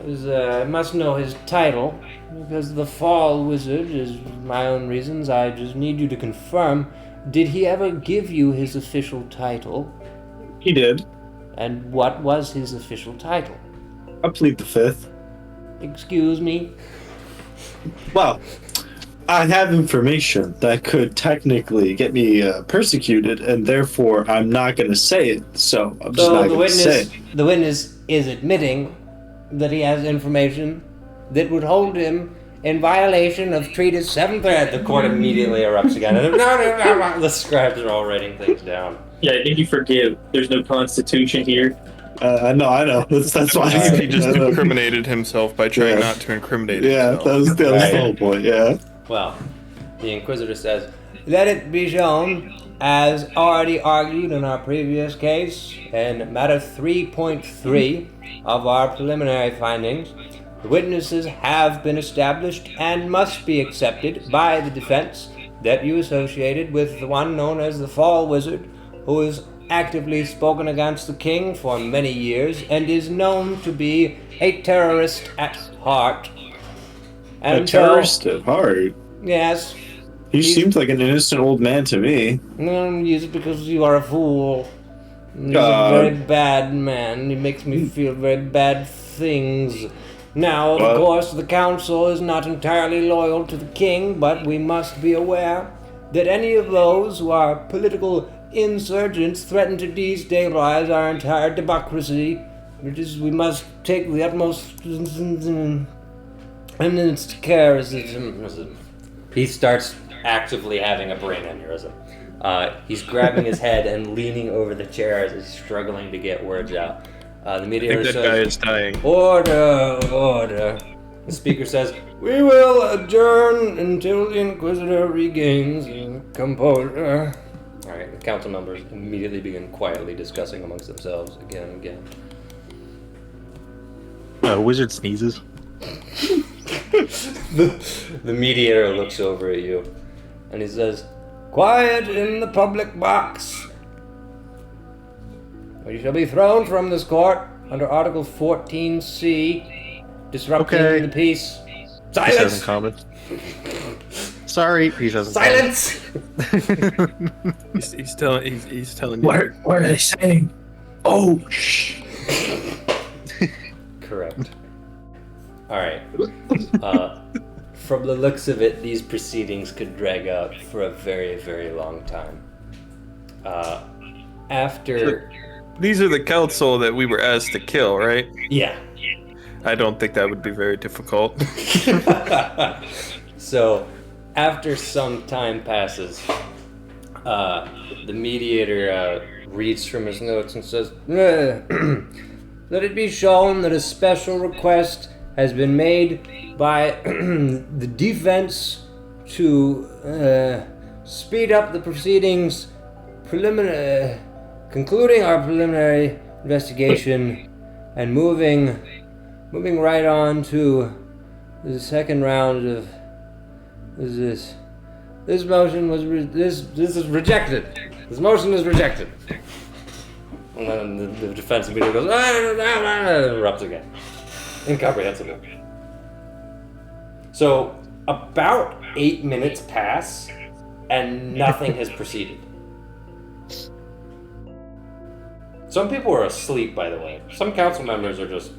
I must know his title, because the Fall Wizard is my own reasons. I just need you to confirm. Did he ever give you his official title? He did. And what was his official title? I plead the fifth. Excuse me? Well, I have information that could technically get me persecuted, and therefore I'm not going to say it. So I'm just So not going to say it. the witness is admitting that he has information that would hold him in violation of Treatise 7th. The court immediately erupts again. No. The scribes are all writing things down. Yeah, I think you forgive. There's no constitution here. I know. That's why He just incriminated himself by trying Yeah. not to incriminate Yeah, himself. that was the whole point. Yeah. Well, the Inquisitor says, let it be shown, as already argued in our previous case, in matter 3.3 of our preliminary findings, the witnesses have been established and must be accepted by the defense that you associated with the one known as the Fall Wizard, who has actively spoken against the king for many years and is known to be a terrorist at heart. A terrorist at heart. Yes. He seems like an innocent old man to me. It's because you are a fool. He's a very bad man. He makes me feel very bad things. Now, of course, the council is not entirely loyal to the king, but we must be aware that any of those who are political insurgents threaten to destabilize our entire democracy. We must take the utmost care. He starts actively having a brain aneurysm. He's grabbing his head and leaning over the chair as he's struggling to get words out. The I think mediator that guy is dying. Order. The speaker says, we will adjourn until the Inquisitor regains composure. Alright, the council members immediately begin quietly discussing amongst themselves again and again. Wizard sneezes. The mediator looks over at you and he says, quiet in the public box. You shall be thrown from this court under Article 14C, disrupting the peace. He hasn't Silence! comment. Sorry, he doesn't. Silence! He's telling you. What are they saying? Oh, shh. Correct. Alright. From the looks of it, these proceedings could drag out for a very, very long time. After... These are the council that we were asked to kill, right? Yeah. I don't think that would be very difficult. So, after some time passes, the mediator reads from his notes and says, let it be shown that a special request has been made by the defense to speed up the proceedings, concluding our preliminary investigation and moving right on to the second round of this motion was this is rejected. This motion is rejected. And then the defense immediately goes erupts again. Incomprehensible. So about 8 minutes pass and nothing has proceeded. Some people are asleep, by the way. Some council members are just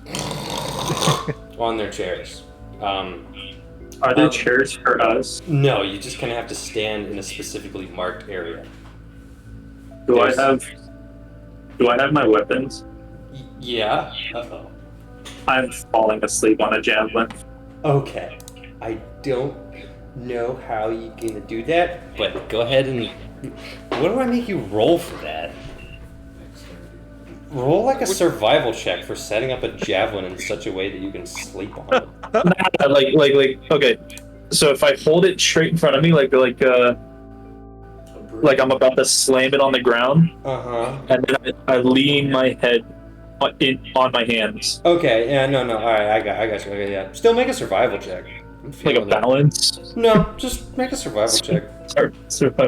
on their chairs. Are there chairs for us? No, you just kind of have to stand in a specifically marked area. Do I have my weapons? Yeah. Uh-oh. I'm falling asleep on a javelin. Okay. I don't know how you're gonna do that, but go ahead and... What do I make you roll for that? Roll like a survival check for setting up a javelin in such a way that you can sleep on it. like okay. So if I hold it straight in front of me, like I'm about to slam it on the ground, and then I lean my head on my hands. Okay, yeah, no, all right, I got you. Okay, yeah. Still make a survival check. Like a balance? No, just make a survival check. In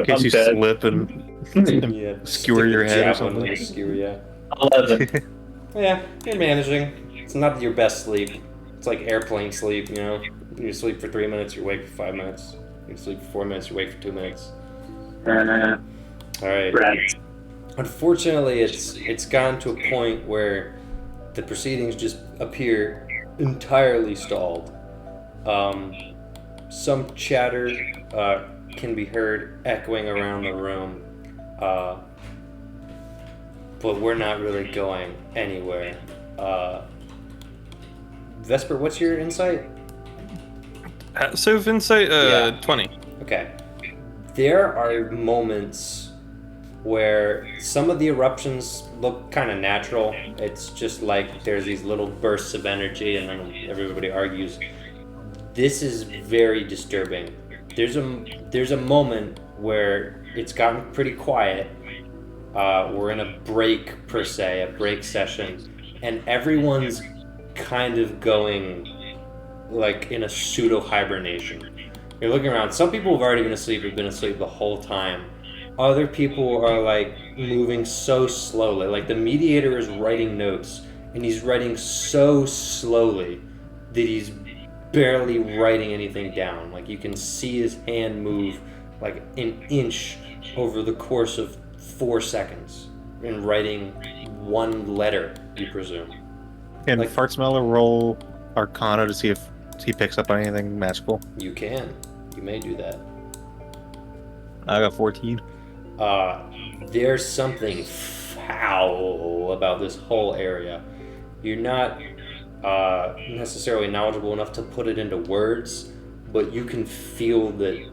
case you slip and Yeah, skewer stick your a head or javelin something. in your skewer, yeah. 11. Yeah, you're managing. It's not your best sleep. It's like airplane sleep, you know? You sleep for 3 minutes, you wake for 5 minutes. You sleep for 4 minutes, you wake for 2 minutes. Alright. Right. Unfortunately, it's gotten to a point where the proceedings just appear entirely stalled. some chatter can be heard echoing around the room, but we're not really going anywhere. Vesper, what's your insight? Passive insight, Yeah. 20. Okay. There are moments where some of the eruptions look kind of natural. It's just like there's these little bursts of energy and then everybody argues. This is very disturbing. There's a moment where it's gotten pretty quiet. We're in a break per se, a break session, and everyone's kind of going like in a pseudo hibernation. You're looking around. Some people have already been asleep, have been asleep the whole time. Other people are like moving so slowly. Like the mediator is writing notes, and he's writing so slowly that he's barely writing anything down. Like you can see his hand move like an inch over the course of 4 seconds in writing one letter, you presume. Can Like- Fart Smeller roll Arcana to see if he picks up on anything magical? You can. You may do that. I got 14. There's something foul about this whole area. You're not necessarily knowledgeable enough to put it into words, but you can feel that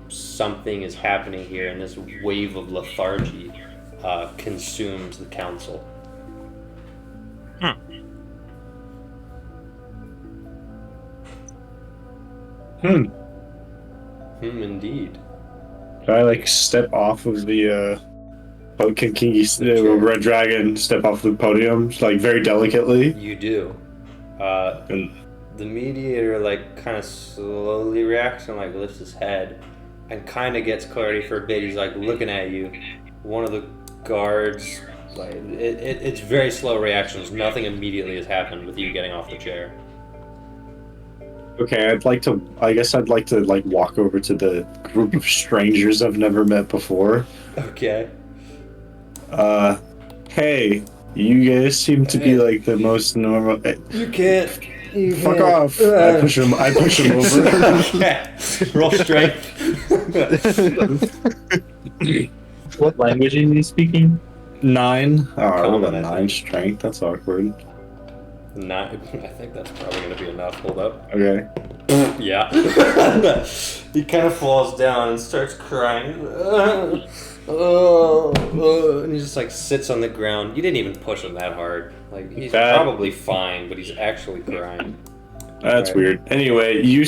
something is happening here, and this wave of lethargy consumes the council. Indeed. Can I like step off of the can Red Dragon step off the podium like very delicately? You do. And The mediator like kind of slowly reacts and like lifts his head and kind of gets clarity for a bit. He's like looking at you. One of the guards, like it's very slow reactions. Nothing immediately has happened with you getting off the chair. okay, I guess I'd like to like walk over to the group of strangers I've never met before. Okay. Hey, you guys seem to be like the most normal. You can't. Fuck off! I push him over. Okay. Roll strength. What language is he speaking? 9. Oh, I rolled a Common, I 9 think. strength. That's awkward. Not. I think that's probably gonna be enough. Hold up. Okay. Yeah. He kind of falls down and starts crying. And he just like sits on the ground. You didn't even push him that hard. Like he's That- probably fine, but he's actually crying. That's Right. weird. Anyway, you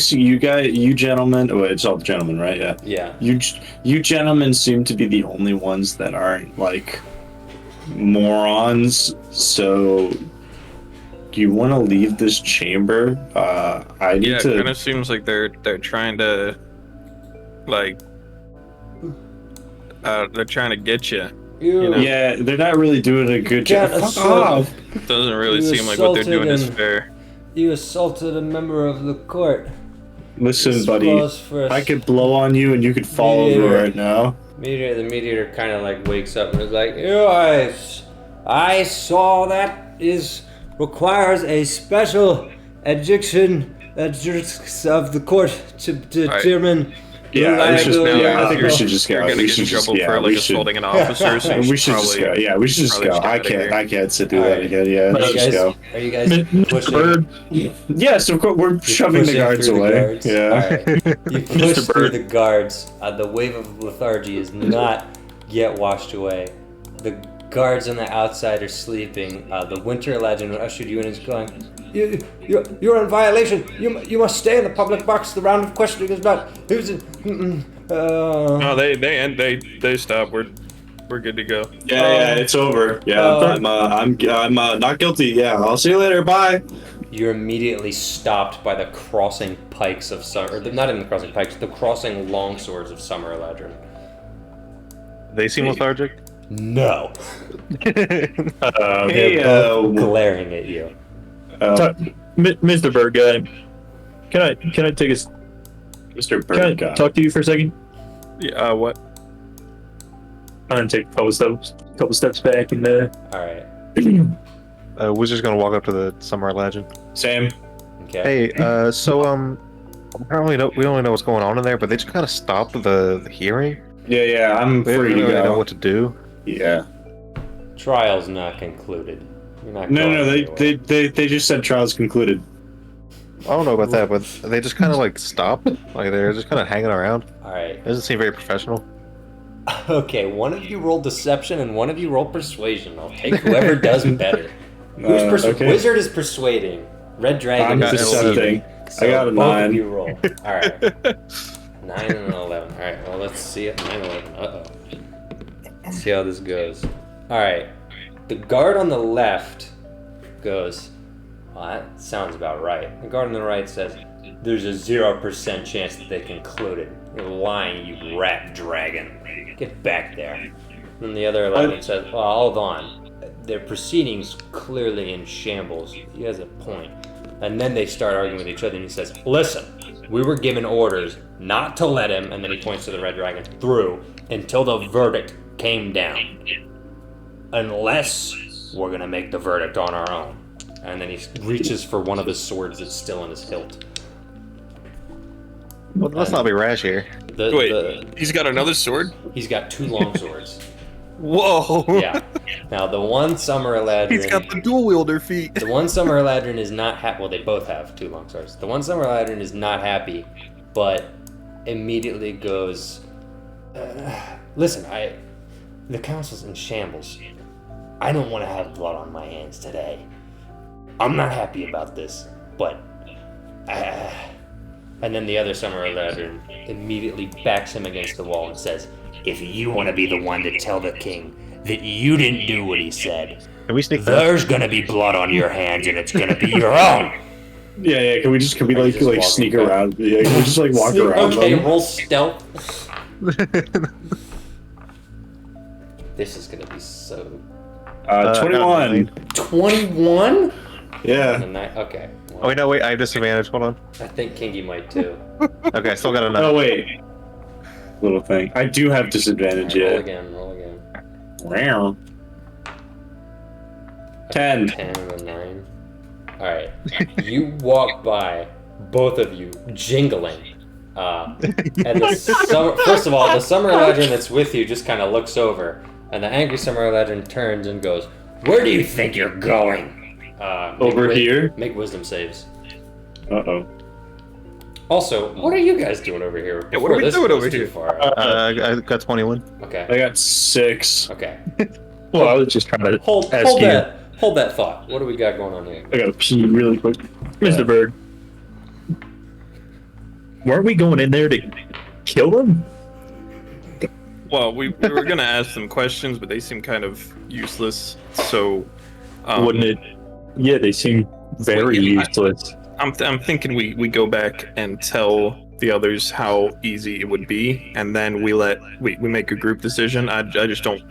gentlemen. Oh, it's all the gentlemen, right? Yeah. Yeah. You gentlemen seem to be the only ones that aren't like morons. So, do you want to leave this chamber? I need Yeah, it to. kind of seems like they're trying to, like, they're trying to get you. You, know. Yeah, they're not really doing a good job. Can't Fuck assault- off. Doesn't really You seem like what they're assaulted doing is him. fair. you assaulted a member of the court. Listen, This buddy. calls for a I could blow on you and you could fall over Mediator. right now. The mediator kind of like wakes up and is like, I saw that requires a special adjudication of the court to determine Yeah, I think we You're- should just go. You're gonna We get should in just- trouble yeah, for we like should- assaulting an officer. So We should just go. Yeah, we should just probably go. just get I out of here. can't sit through All that right. again. Yeah, let's just go. Are you guys Mr. pushing? Bird, Yes, of course. We're shoving the pushing guards through the away. guards? Yeah. Alright. You push Mr. through Bird. the guards. The wave of lethargy is not yet washed away. The guards on the outside are sleeping. The winter legend ushered you in and is going, You're in violation. You must stay in the public box. The round of questioning is not. No, they stop. We're good to go. Yeah, it's over. Yeah, I'm not guilty. Yeah, I'll see you later. Bye. You're immediately stopped by the crossing pikes of summer. Or not even the crossing pikes. The crossing longswords of Summer Eladrin. They seem lethargic. No. Hey, They're both glaring at you. Mr. Bird guy, can I take a Mr. can I Bird guy. talk to you for a second? Yeah. What? I'm gonna take a couple steps back and All right. Wizard's gonna walk up to the Summer Legend. Same. Okay. Hey, so We don't really know what's going on in there, but they just kind of stopped the hearing. Yeah, I'm We don't free to really know go. what to do. Yeah. Trial's not concluded. You're not No, going anywhere. they just said trials concluded. I don't know about that, but they just kind of like stopped. Like they're just kind of hanging around. All right. It doesn't seem very professional. Okay, one of you roll deception and one of you roll persuasion. I'll take whoever does better. Okay. Wizard is persuading. Red Dragon I'm is decepting. deceiving. I got a both 9. of you roll. All right. 9 and an 11. All right. Well, let's see it. 9 and 11. Let's see how this goes. All right. The guard on the left goes, well, that sounds about right. The guard on the right says, there's a 0% chance that they concluded. You're lying, you rat dragon. Get back there. And the other 11 says, well, hold on. Their proceedings clearly in shambles. He has a point. And then they start arguing with each other, and he says, listen, we were given orders not to let him, and then he points to the red dragon, through until the verdict came down. Unless we're gonna make the verdict on our own. And then he reaches for one of his swords that's still in his hilt. Well, let's not be rash here. He's got another sword? He's got 2 long swords. Whoa! Yeah. Now the one Summer Eladrin. He's got the dual wielder feet. The one Summer Eladrin is not happy. Well, they both have 2 long swords. The one Summer Eladrin is not happy, but immediately goes, listen, the council's in shambles. I don't want to have blood on my hands today. I'm not happy about this, but and then the other Summer Eladrin immediately backs him against the wall and says, if you want to be the one to tell the king that you didn't do what he said, Can we sneak there's gonna be blood on your hands and it's gonna be your own. Yeah. Can we just like walk sneak back? around? Yeah, can we just like walk around Okay, them? roll stealth. This is gonna be so... 21. 21? Yeah. Okay. Well, Oh wait, no, wait. I have disadvantage. Hold on. I think Kingy might too. Okay, I still got a 9. Oh wait. Little thing. I do have disadvantage. Roll Yeah. again, roll again. Wow. 10. 10 and a 9. Alright. You walk by, both of you, jingling. And first of all, the Summer Eladrin that's with you just kind of looks over, and the angry Summer Eladrin turns and goes, where do you think you're going? Over here? Make wisdom saves. Uh-oh. Also, what are you guys doing over here? Yeah, what are we Before this doing goes over too here? far? I got 21. Okay. I got 6. Okay. Well, I was just trying to Hold ask you, that thought. What do we got going on here? I gotta pee really quick. Mr. Bird. Weren't we going in there to kill him? Well, we were gonna ask them questions, but they seem kind of useless. So, Wouldn't it? Yeah, they seem very yeah, useless. I'm thinking we go back and tell the others how easy it would be, and then we make a group decision. I just don't,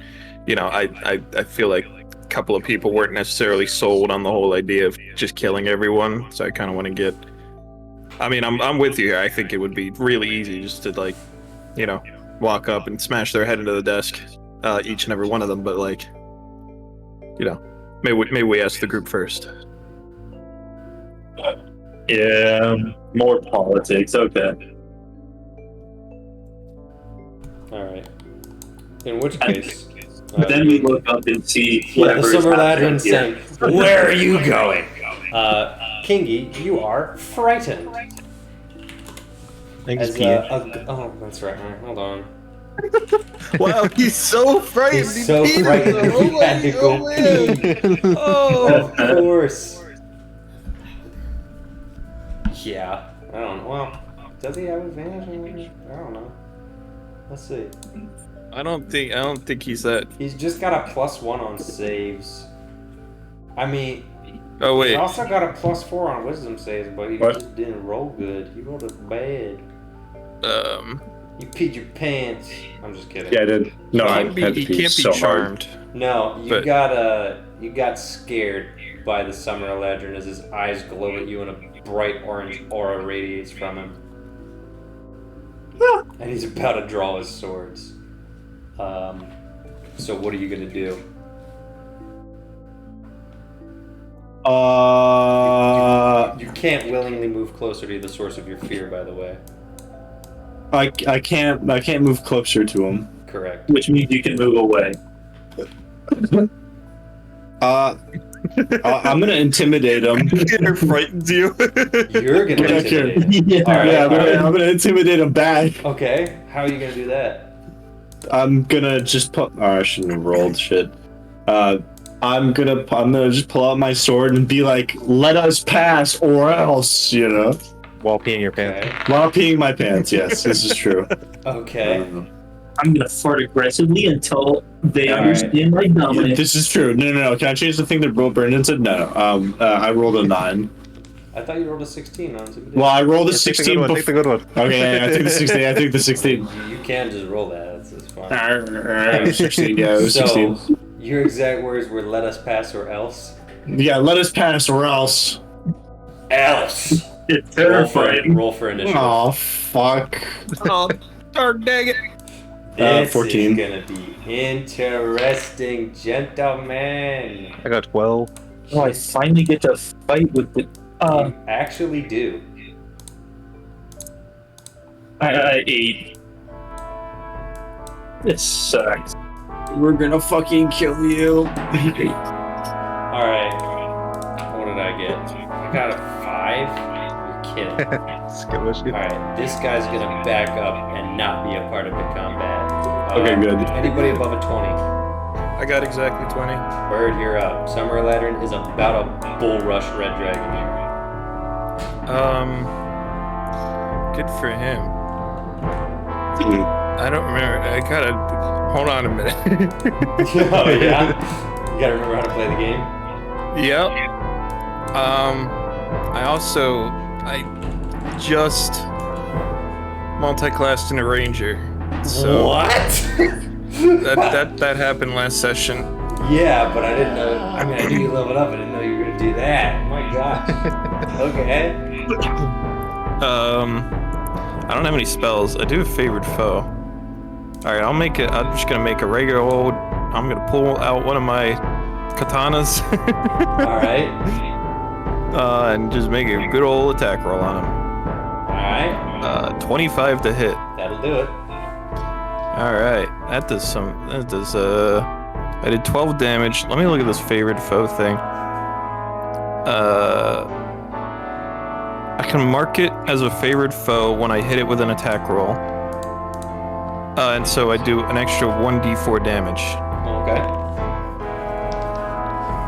I feel like a couple of people weren't necessarily sold on the whole idea of just killing everyone. So I kind of want to get. I mean, I'm with you here. I think it would be really easy just to walk up and smash their head into the desk, each and every one of them. But maybe we ask the group first. Yeah, more politics. Okay. Alright. In which case... But then we look up and see the whatever is Summer happening Ladrin here. saying, where are you going? Kingy, you are frightened. Thanks, As, Pete. oh, that's right. Hold on. Wow, he's so frightened. He's so frightened he had to go pee. Oh, Of course. Yeah. I don't know. Well, does he have advantage? I don't know. Let's see. I don't think he's that. He's just got a +1 on saves. I mean, Oh he wait, also got a +4 on wisdom saves, but he What? just didn't roll good. He rolled it bad. You peed your pants. I'm just kidding. Yeah, I did. No, I had to he pee can't be so hard. charmed. No, But- you got scared by the Summer Eladrin as his eyes glow at you and a bright orange aura radiates from him. And he's about to draw his swords. So what are you gonna do? You can't willingly move closer to the source of your fear, by the way. I can't move closer to him. Correct. Which means you can move away. I'm gonna intimidate him. It frightens you. You're gonna intimidate him. Yeah. All right, all right. I'm gonna intimidate him back. Okay, how are you gonna do that? I'm gonna just put. Oh, I shouldn't have rolled shit. I'm gonna just pull out my sword and be like, "Let us pass, or else," you know. While peeing your pants. Okay. While peeing my pants. Yes, this is true. Okay. I'm gonna fart aggressively until they All understand my dominance. This is true. No. Can I change the thing that Brendan said? No. I rolled a 9. I thought you rolled a 16 on intimidation. Well, I rolled a Take 16. the good one. Okay, I took the 16. I took the 16. You can just roll that. It's fine. 16. Yeah, it was 16. So, your exact words were "let us pass" or "else." Yeah, let us pass, or else. Else. It's terrifying. Roll for initiative. Oh fuck. Oh, darn dang it. This 14. is gonna be interesting, gentlemen. I got 12. Oh, I finally get to fight with the. You actually do. I 8. This sucks. We're gonna fucking kill you. Alright. What did I get? I got a 5? You're kidding. Alright, this guy's gonna back up and not be a part of the combat. Okay, good. Anybody above a 20? I got exactly 20. Bird, you're up. Summer Ladron is about a bull rush red dragon here. Good for him. I don't remember. I gotta hold on a minute. Oh, yeah? You gotta remember how to play the game? Yep. I just multi-classed in a ranger. So What? that happened last session. Yeah, but I didn't know. I mean, I knew you leveled up. I didn't know you were gonna do that. My gosh. Okay. I don't have any spells. I do have favored foe. Alright, I'm just gonna make a regular old. I'm gonna pull out one of my katanas. Alright. And just make a good old attack roll on him. Alright. 25 to hit. That'll do it. Alright, I did 12 damage. Let me look at this favored foe thing. I can mark it as a favored foe when I hit it with an attack roll. And so I do an extra 1d4 damage. Okay.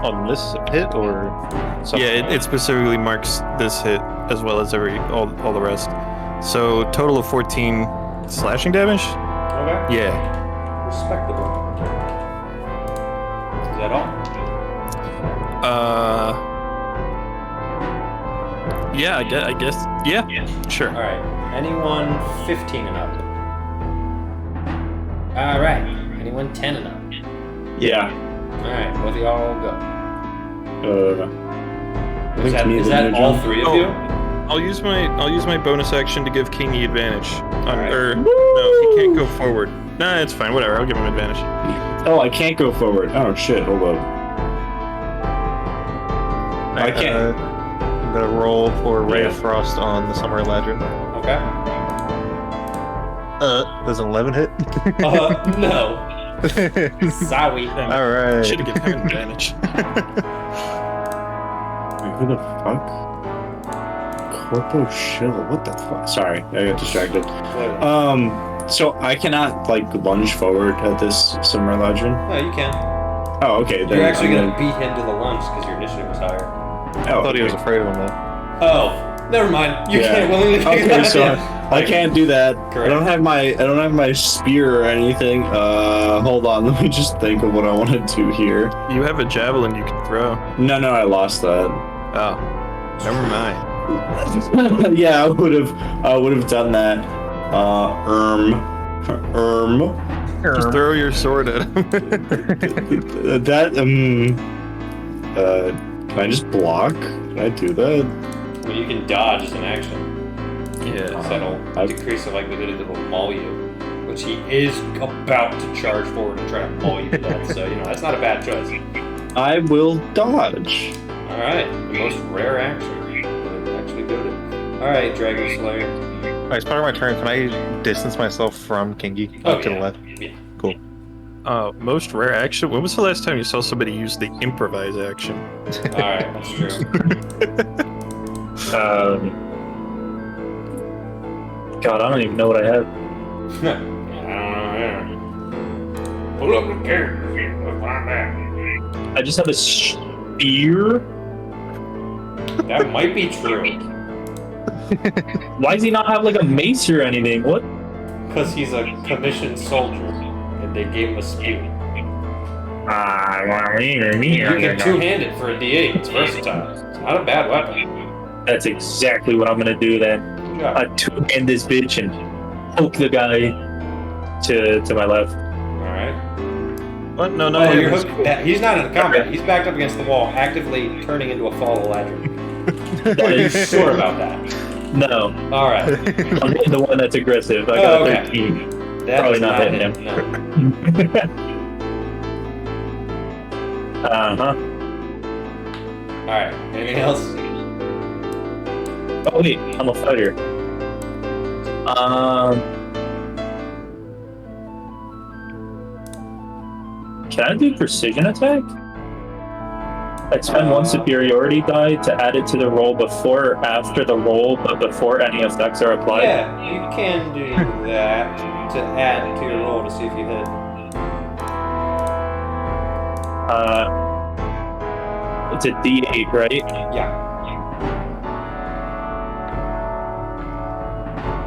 On this hit or something? Yeah, it specifically marks this hit as well as all the rest. So total of 14 slashing damage? Okay. Yeah. Respectable. Is that all? Yeah, I guess. Yeah, sure. Alright. Anyone 15 and up? Alright. Anyone 10 and up? Yeah. Alright, both of y'all go. Is that all three of you? I'll use my bonus action to give King the advantage. Alright. Or no, he can't go forward. Nah, it's fine. Whatever. I'll give him advantage. Oh, I can't go forward. Oh shit, hold up. I can't. I'm gonna roll for Ray of Yeah. Frost on the Summer Ladron. Okay. Does an 11 hit? No. Sorry. Alright. Should have given him advantage. Wait, who the fuck? Corpo Shill. What the fuck? Sorry, I got distracted. So I cannot like lunge forward at this Summer Legend. No, you can. Oh, okay. Then You're actually I'm gonna beat him to the lunge because your initiative was higher. I thought he was afraid of him though. Oh, never mind. You Yeah. can't willingly pick it Okay, up. so Yeah. I can't do that. Correct. I don't have my spear or anything. Hold on. Let me just think of what I want to do here. You have a javelin you can throw. No, I lost that. Oh, never mind. Yeah, I would have done that. Just throw your sword at him. Can I just block? Can I do that? Well, you can dodge as an action. Yeah. So that'll decrease the likelihood that he'll maul you, which he is about to charge forward and try to maul you to death. So that's not a bad choice. I will dodge. Alright, the most rare action. But actually good. Alright, Dragon Slayer. As part of my turn, can I distance myself from Kingy Oh, to the yeah. left? Yeah. Cool. Most rare action. When was the last time you saw somebody use the improvise action? Alright, that's true. God, I don't even know what I have. Pull up the character. We'll find out. I just have a spear. That might be true. Why does he not have like a mace or anything? What? Because he's a commissioned soldier. And they gave him a spear. You can two-hand it for a D8. It's versatile. It's not a bad weapon. That's exactly what I'm gonna do then. Good job. I two-hand this bitch and poke the guy to my left. Alright. What? No, no. Oh, you're hooked. He's not in the combat. He's backed up against the wall, actively turning into a fall of ladder. Are you sure about that? No, Alright. I'm hitting the one that's aggressive. I got a 13. That Probably is not hitting him. No. Uh-huh. Alright. Anything else? Oh wait, I'm a fighter. Can I do precision attack? I spend one superiority die to add it to the roll before or after the roll, but before any effects are applied. Yeah, you can do that to add to your roll to see if you hit. It's a D8, right? Yeah.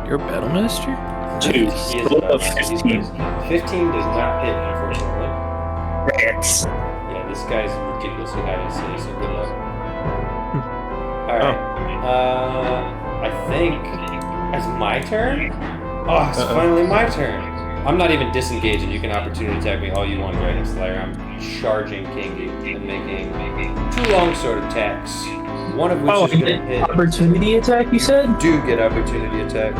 You're a battle master? 2. He is Roll about- of 15. 15 does not hit, unfortunately. Rats. Yeah, this guy's ridiculously high AC, so good luck. Alright. I think it's my turn? Oh, it's finally my turn. I'm not even disengaging. You can opportunity attack me all you want, Dragon Slayer. I'm charging Kingy and making 2 longsword attacks. One of which is going to hit. Opportunity attack, you said? Do get opportunity attack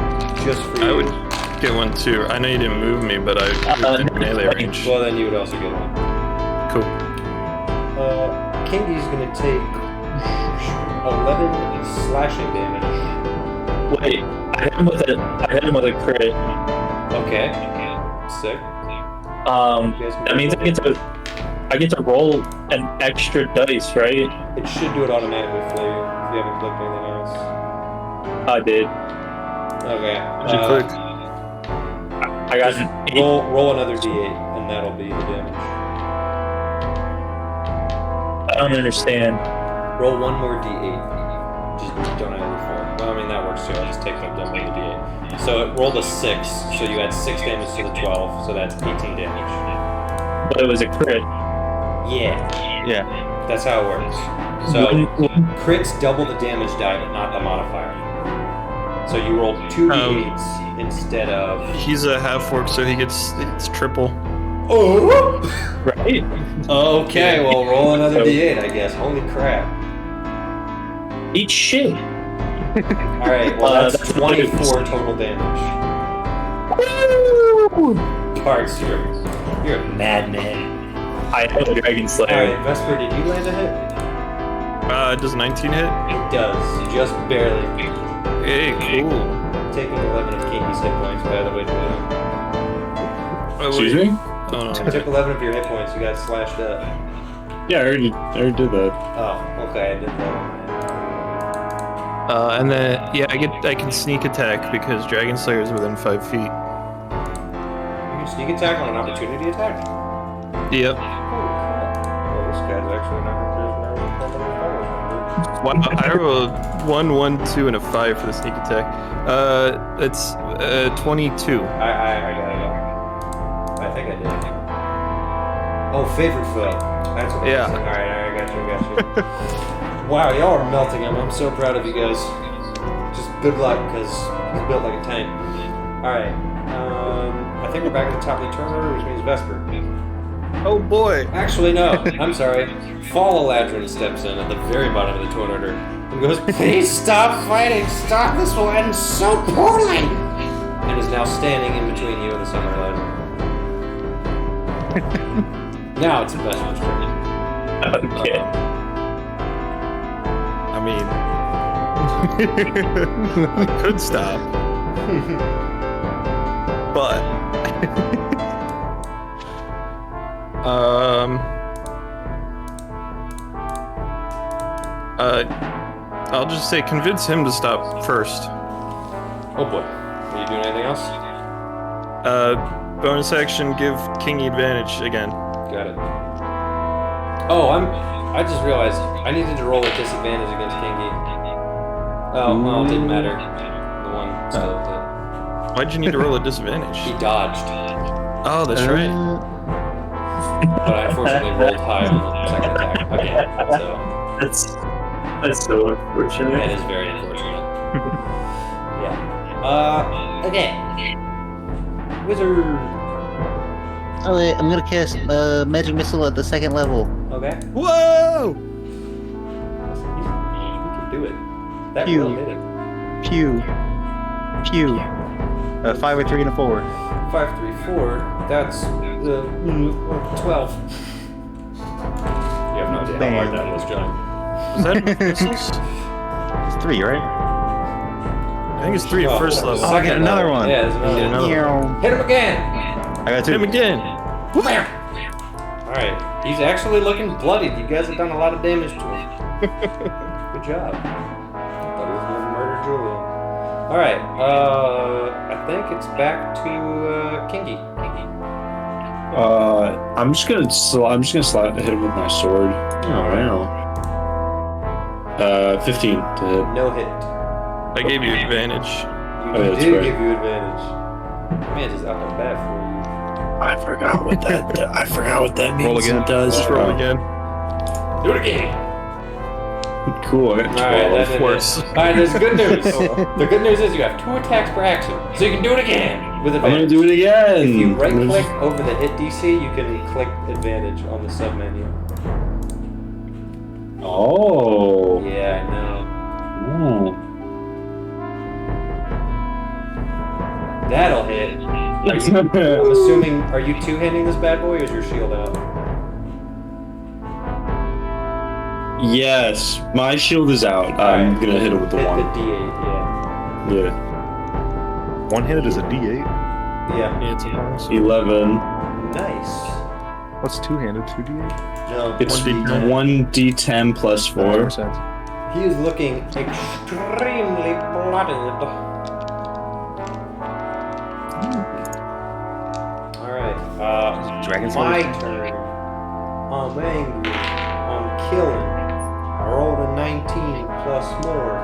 just for you. I would get one too. I know you didn't move me, but I moved in melee range. Well, then you would also get one. Cool. Kingy's going to take 11 slashing damage. Wait, I hit him with a crit. Okay. Sick. That means I get to roll an extra dice, right? It should do it automatically for you if you haven't clicked anything else. I did. Okay. Did you click? I got Just an 8. roll another d8, and that'll be the damage. I don't understand. Roll one more d8. Just don't add any 4. Well, I mean, that works too. I'll just take that down by the d8. So it rolled a 6, so you add 6 damage to the 12, so that's 18 damage. But it was a crit. Yeah. Yeah. That's how it works. So crits double the damage die, but not the modifier. So you roll 2 d8s instead of... He's a half orc, so it's triple. Oh! Right? Okay, well, roll another d8, I guess. Holy crap. Eat shit. Alright, well, that's that's 24 total damage. Parks, you're a madman. I have a Dragon Slayer. Alright, Vesper, did you land a hit? Does 19 hit? It does, just barely. Hey, cool. Taking 11 of Kinky's hit points, by the way. Excuse me? Oh, I no. took 11 of your hit points, you got slashed up. Yeah, I already did that. Oh, okay, I did that. And then, yeah, I can sneak attack because Dragon Slayer is within 5 feet. You can sneak attack on an opportunity attack? Yep. Holy crap. Well, this guy's actually not going to Wow, I rolled 1, 1, 2, and a 5 for the sneak attack. That's 22. I got it all. I think I did. Oh, favorite foe. That's what Yeah. Alright, I got you. Wow, y'all are melting him. I'm so proud of you guys. Just good luck, because he's built like a tank. Alright. I think we're back at the top of the turn order, which means Vesper. Oh boy. Actually, no. I'm sorry. Falaladrin steps in at the very bottom of the turn order and goes, "Please stop fighting! Stop! This will end so poorly!" And is now standing in between you and the Summer Ladrin. Now it's Vesper's turn. Okay. mean, I could stop, but I'll just say convince him to stop first. Oh boy. Are you doing anything else? Bonus action, give Kingy advantage again. Got it. Oh, I just realized I needed to roll a disadvantage against Kingy. Oh, well, it didn't matter. The one still hit. Why'd you need to roll a disadvantage? He dodged. Oh, that's right. But I unfortunately rolled high on the second attack again. So That's so unfortunate. that is very unfortunate. Yeah. Okay. Wizard. Alright, I'm gonna cast magic missile at the second level. Okay. Whoa! You can do it. That Pew. will hit him. Pew. Pew. 5, a 3, and a 4. 5, 3, 4. That's 12. You have no idea how hard that was, John. Is that missiles? It's 3, right? I think it's 3 at first level. Oh, I got another one. Yeah, there's another one. Meow. Hit him again! I got 2. Hit him again. Alright, he's actually looking bloodied. You guys have done a lot of damage to him. Good job. Thought he was gonna murder Julian. Alright, I think it's back to Kingy. I'm just gonna hit him with my sword. Oh, wow. 15 to hit. No hit. I gave you advantage. You Oh, yeah, that's did right. give you advantage. Man, just up and bad for you. I forgot what that means. Roll again. It does. Just roll again. Do it again! Cool. I got 12. Alright, that Of course. Alright, there's good news. The good news is you have 2 attacks per action, so you can do it again with I'm gonna advantage. do it again. If you right click over the hit DC, you can click advantage on the sub menu. Oh. Yeah, I know. Ooh. That'll hit. I'm assuming, are you two-handing this bad boy or is your shield out? Yes, my shield is out. I'm gonna hit it with the hit one. the D8, Yeah. One-handed is a D8. yeah. Yeah, it's a bonus. 11. Nice. What's two-handed? 2D8? No, It's 1d10. 1d10 plus 4. Sense. he is looking extremely blooded. Alright, Dragon's my Lair. turn. I'm angry. I'm killing. I rolled a 19 plus more.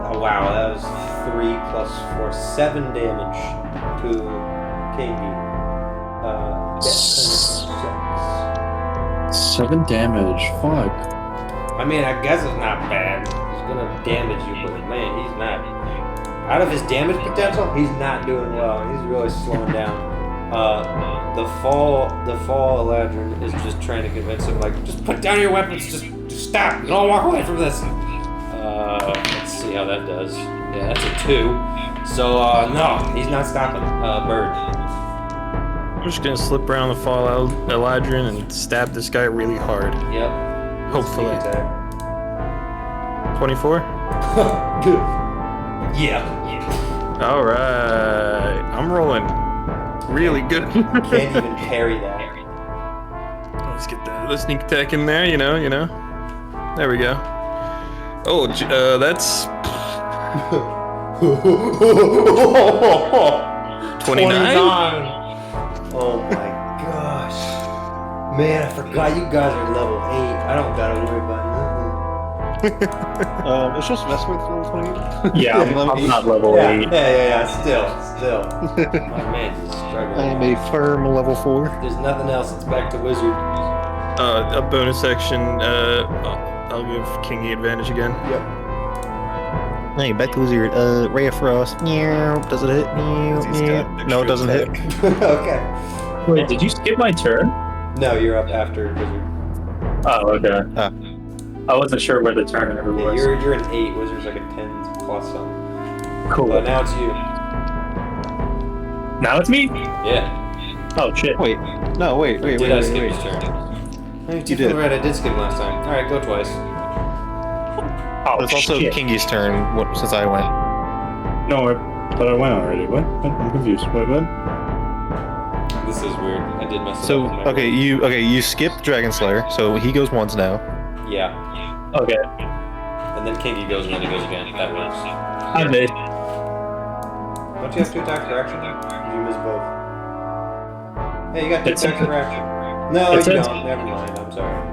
Oh, wow, that was 3 plus 4, 7 damage to Kingy. Death penalty 7 damage. Fuck. 6. I mean, I guess it's not bad. He's gonna damage you, but man, he's not. Out of his damage potential, he's not doing well. He's really slowing down. The fall Eladrin is just trying to convince him, like, just put down your weapons, just stop, don't walk away from this. Let's see how that does. Yeah, that's a 2. So, no, he's not stopping. Bird. I'm just gonna slip around the Fallout Eladrin and stab this guy really hard. Yep. Hopefully. Sneak attack. 24? Yeah. Alright. I'm rolling really good. Can't even parry that. Let's get the sneak attack in there, you know. There we go. Oh, that's 29? Oh my gosh. Man, I forgot you guys are level 8. I don't gotta worry about It's just mess with level 20. Yeah, I'm not level nothing. 8. Yeah. Still. My man is I struggling. am a firm level 4. There's nothing else. It's back to wizard. A bonus action, I'll give Kingy advantage again. Yep. Hey, back to Wizard. Ray of Frost. Meow. Does it hit? Meow. He's got Meow. No, it doesn't hit. Okay. Wait, did you skip my turn? No, you're up after wizard. Oh, okay. Ah. I wasn't sure where the turn ever Yeah, was. you're an 8. Wizard's like a 10 plus something. Cool. But now it's you. Now it's me? Yeah. Oh, shit. Wait. No, wait. Did I skip his turn? Oh, you did. Right, I did skip last time. Alright, go twice. Oh, It's also shit. Kingy's turn since I went. No, but I went already. What? I'm confused. Wait, what? This is weird. I did mess it So up. with my okay, you skip Dragon Slayer, so he goes once now. roll. Yeah. Okay. And then Kingy goes and then he goes again. That works. I made. Don't you have 2 attacks per action? You miss both. Hey, you got 2 It's- attacks per action. No, you it's- don't. Never mind. I'm sorry.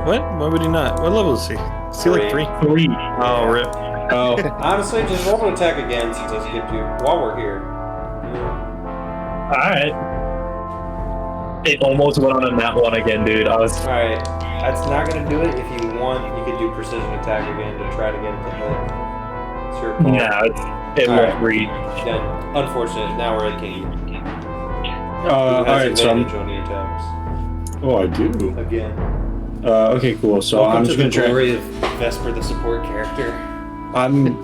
What? Why would he not? What level is he? Is he like 3? 3. Oh, rip. Oh, Honestly, just roll to attack again since I skipped you while we're here. Alright. It almost went on a nat 1 again, dude. I was. Alright. That's not gonna do it. If you want, you could do precision attack again to try to get it to hit. It's your call. Nah, it Alright. won't read. Then, unfortunate. Now we're at Kingy. alright, so I'm. advantage on your attacks. Oh, I do. Again. Okay, cool. So Welcome I'm to just the gonna try. glory of Vesper, the support character. I'm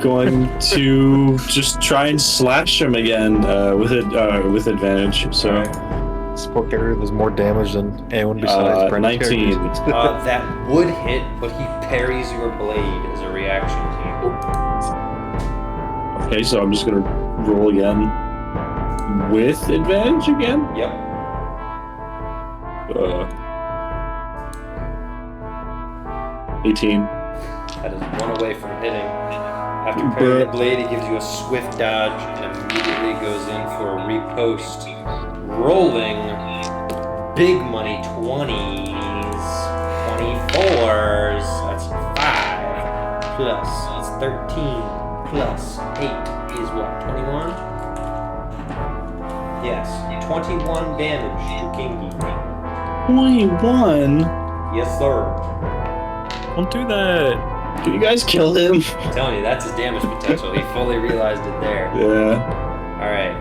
going to just try and slash him again with advantage. So Support character does more damage than anyone besides Brendan's 19. characters. That would hit, but he parries your blade as a reaction. Okay, so I'm just gonna roll again with advantage again. Yep. 18. That is 1 away from hitting. After parrying the blade, he gives you a swift dodge and immediately goes in for a repost. Rolling big money 20s, 24s. That's 5 plus. That's 13 plus 8 is what? 21? Yes, 21 damage to Kingy. 21. Yes, sir. Don't do that. Can you guys kill him? I'm telling you, that's his damage potential. He fully realized it there. Yeah. Alright.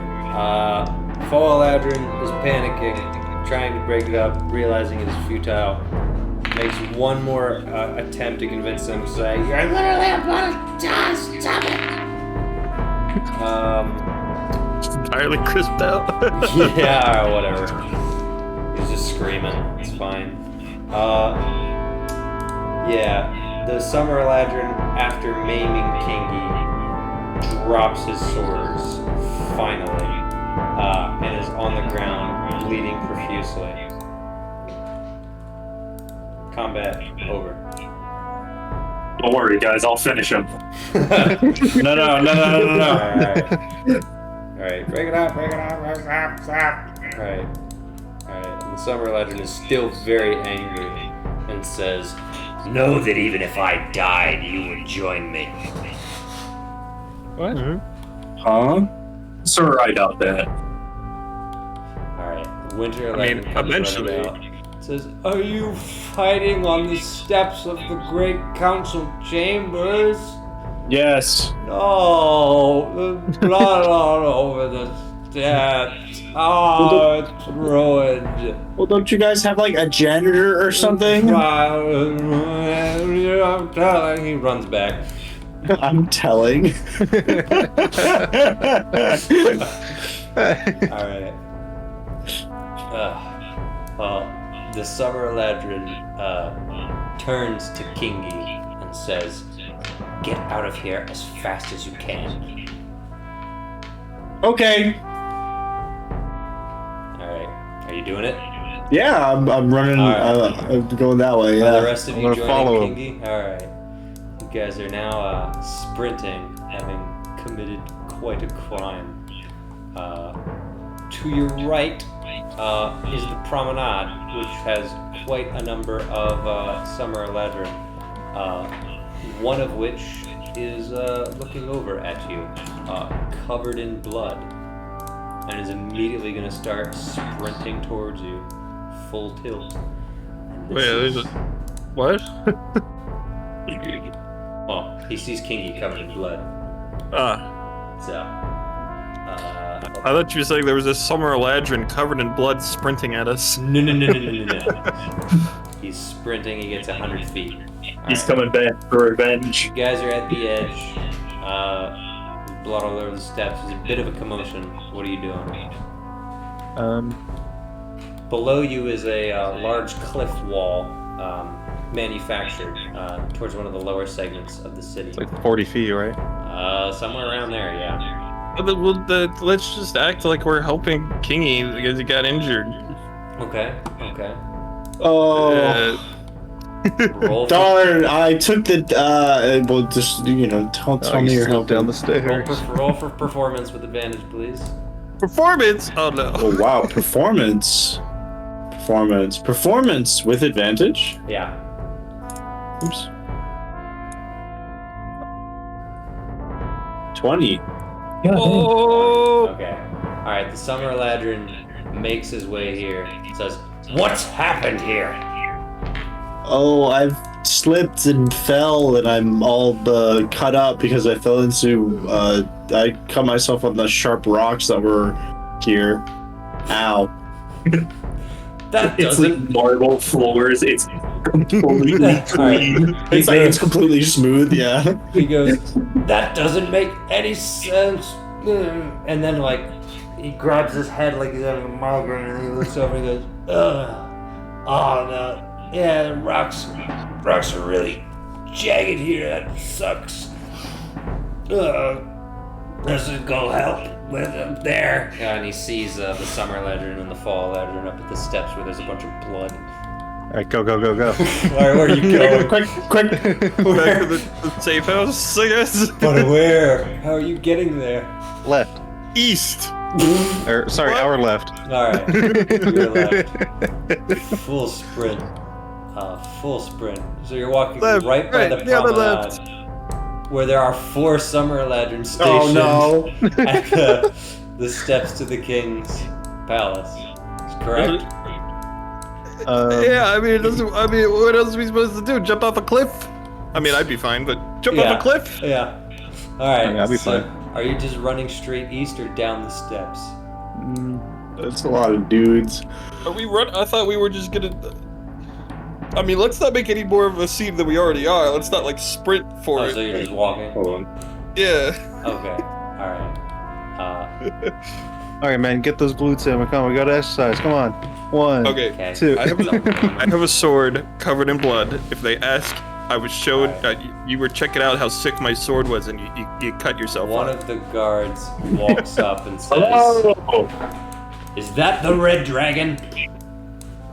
Fall Eladrin is panicking, trying to break it up, realizing it is futile. Makes one more attempt to convince them to say, "You're literally about to die, stop it!" It's entirely crisped out. Yeah, or whatever. He's just screaming. It's fine. Yeah. The Summer Eladrin, after maiming Kingy, drops his swords, finally, and is on the ground, bleeding profusely. Combat over. Don't worry, guys. I'll finish him. No. Alright, break it up, stop. Alright. And the Summer Eladrin is still very angry and says, "Know that even if I died, you would join me." What? Huh? Sir, I doubt that. Alright, Winter I mean, Eladrin comes eventually. running out. Says, "Are you fighting on the steps of the Great Council Chambers?" Yes. No, there's blood all over the steps. Oh, it's ruined. Well, don't you guys have like a janitor or something? I'm telling. He runs back. I'm telling. Alright. The Summer Eladrin turns to Kingy and says, "Get out of here as fast as you can." Okay. Alright. Are you doing it? Yeah, I'm running. Alright. I'm going that way. Are Yeah. the rest of I'm you gonna follow joining Kingy? Alright. You guys are now sprinting, having committed quite a crime. To your right is the promenade, which has quite a number of Summer Eladrin, one of which is looking over at you, covered in blood, and is immediately going to start sprinting towards you, full tilt. And Wait, this there's is- a. What? Oh, he sees Kingy covered in blood. So, I thought you were saying there was a Summer Eladrin covered in blood sprinting at us. no. He's sprinting, he gets 100 feet. He's Alright. coming back for revenge. You guys are at the edge. There's blood all over the steps. There's a bit of a commotion. What are you doing? Um, Below you is a large cliff wall, manufactured towards one of the lower segments of the city. It's like 40 feet, right? Somewhere around there, yeah. Let's just act like we're helping Kingy because he got injured. Okay. Oh, Roll for, darn! I took the. Well, just tell me you you're slipped helping. down the stairs. roll for performance with advantage, please. Performance? Oh no. Oh wow, performance with advantage. Yeah. Oops. 20. Yeah, Oh! Okay. All right. The Summer Ladrin makes his way here. Says, "What's happened here?" Oh, I've slipped and fell, and I'm all cut up because I fell into. I cut myself on the sharp rocks that were here. Ow. That it's like doesn't. marble floors. It's completely clean. It's completely smooth. Yeah. He goes, "That doesn't make any sense." And then, like, he grabs his head like he's having a migraine, and he looks over and goes, "Ugh, oh no, yeah, the rocks are really jagged here. That sucks. Let's go help with him there." Yeah, and he sees the Summer Ladrin and the Fall Ladrin up at the steps where there's a bunch of blood. All right, go. All right, where are you going? Quick! Back to the safe house, I guess. But where? How are you getting there? Left. East. Sorry, What? our left. All right, your left. Full sprint. Full sprint. So you're walking Left, right by right, the the other promenade, where there are 4 Summer Ladrin stationed Oh no! at the steps to the king's palace. Is correct? Yeah, I mean, what else are we supposed to do? Jump off a cliff? I mean, I'd be fine, but jump off a cliff? Yeah. All right. Yeah, I'll be so fine. Are you just running straight east or down the steps? That's a lot of dudes. Are we run? I thought we were just gonna. I mean, let's not make any more of a scene than we already are. Let's not like sprint for Oh, it. so you're just walking? Hold on. Yeah. Okay. All right. All right, man, get those glutes in. Come on, we gotta exercise. Come on. 1, Okay. Okay. 2. I have a sword covered in blood. If they ask, I was showed. You were checking out how sick my sword was, and you cut yourself One off. of the guards walks up and says, Hello. "Is that the red dragon?"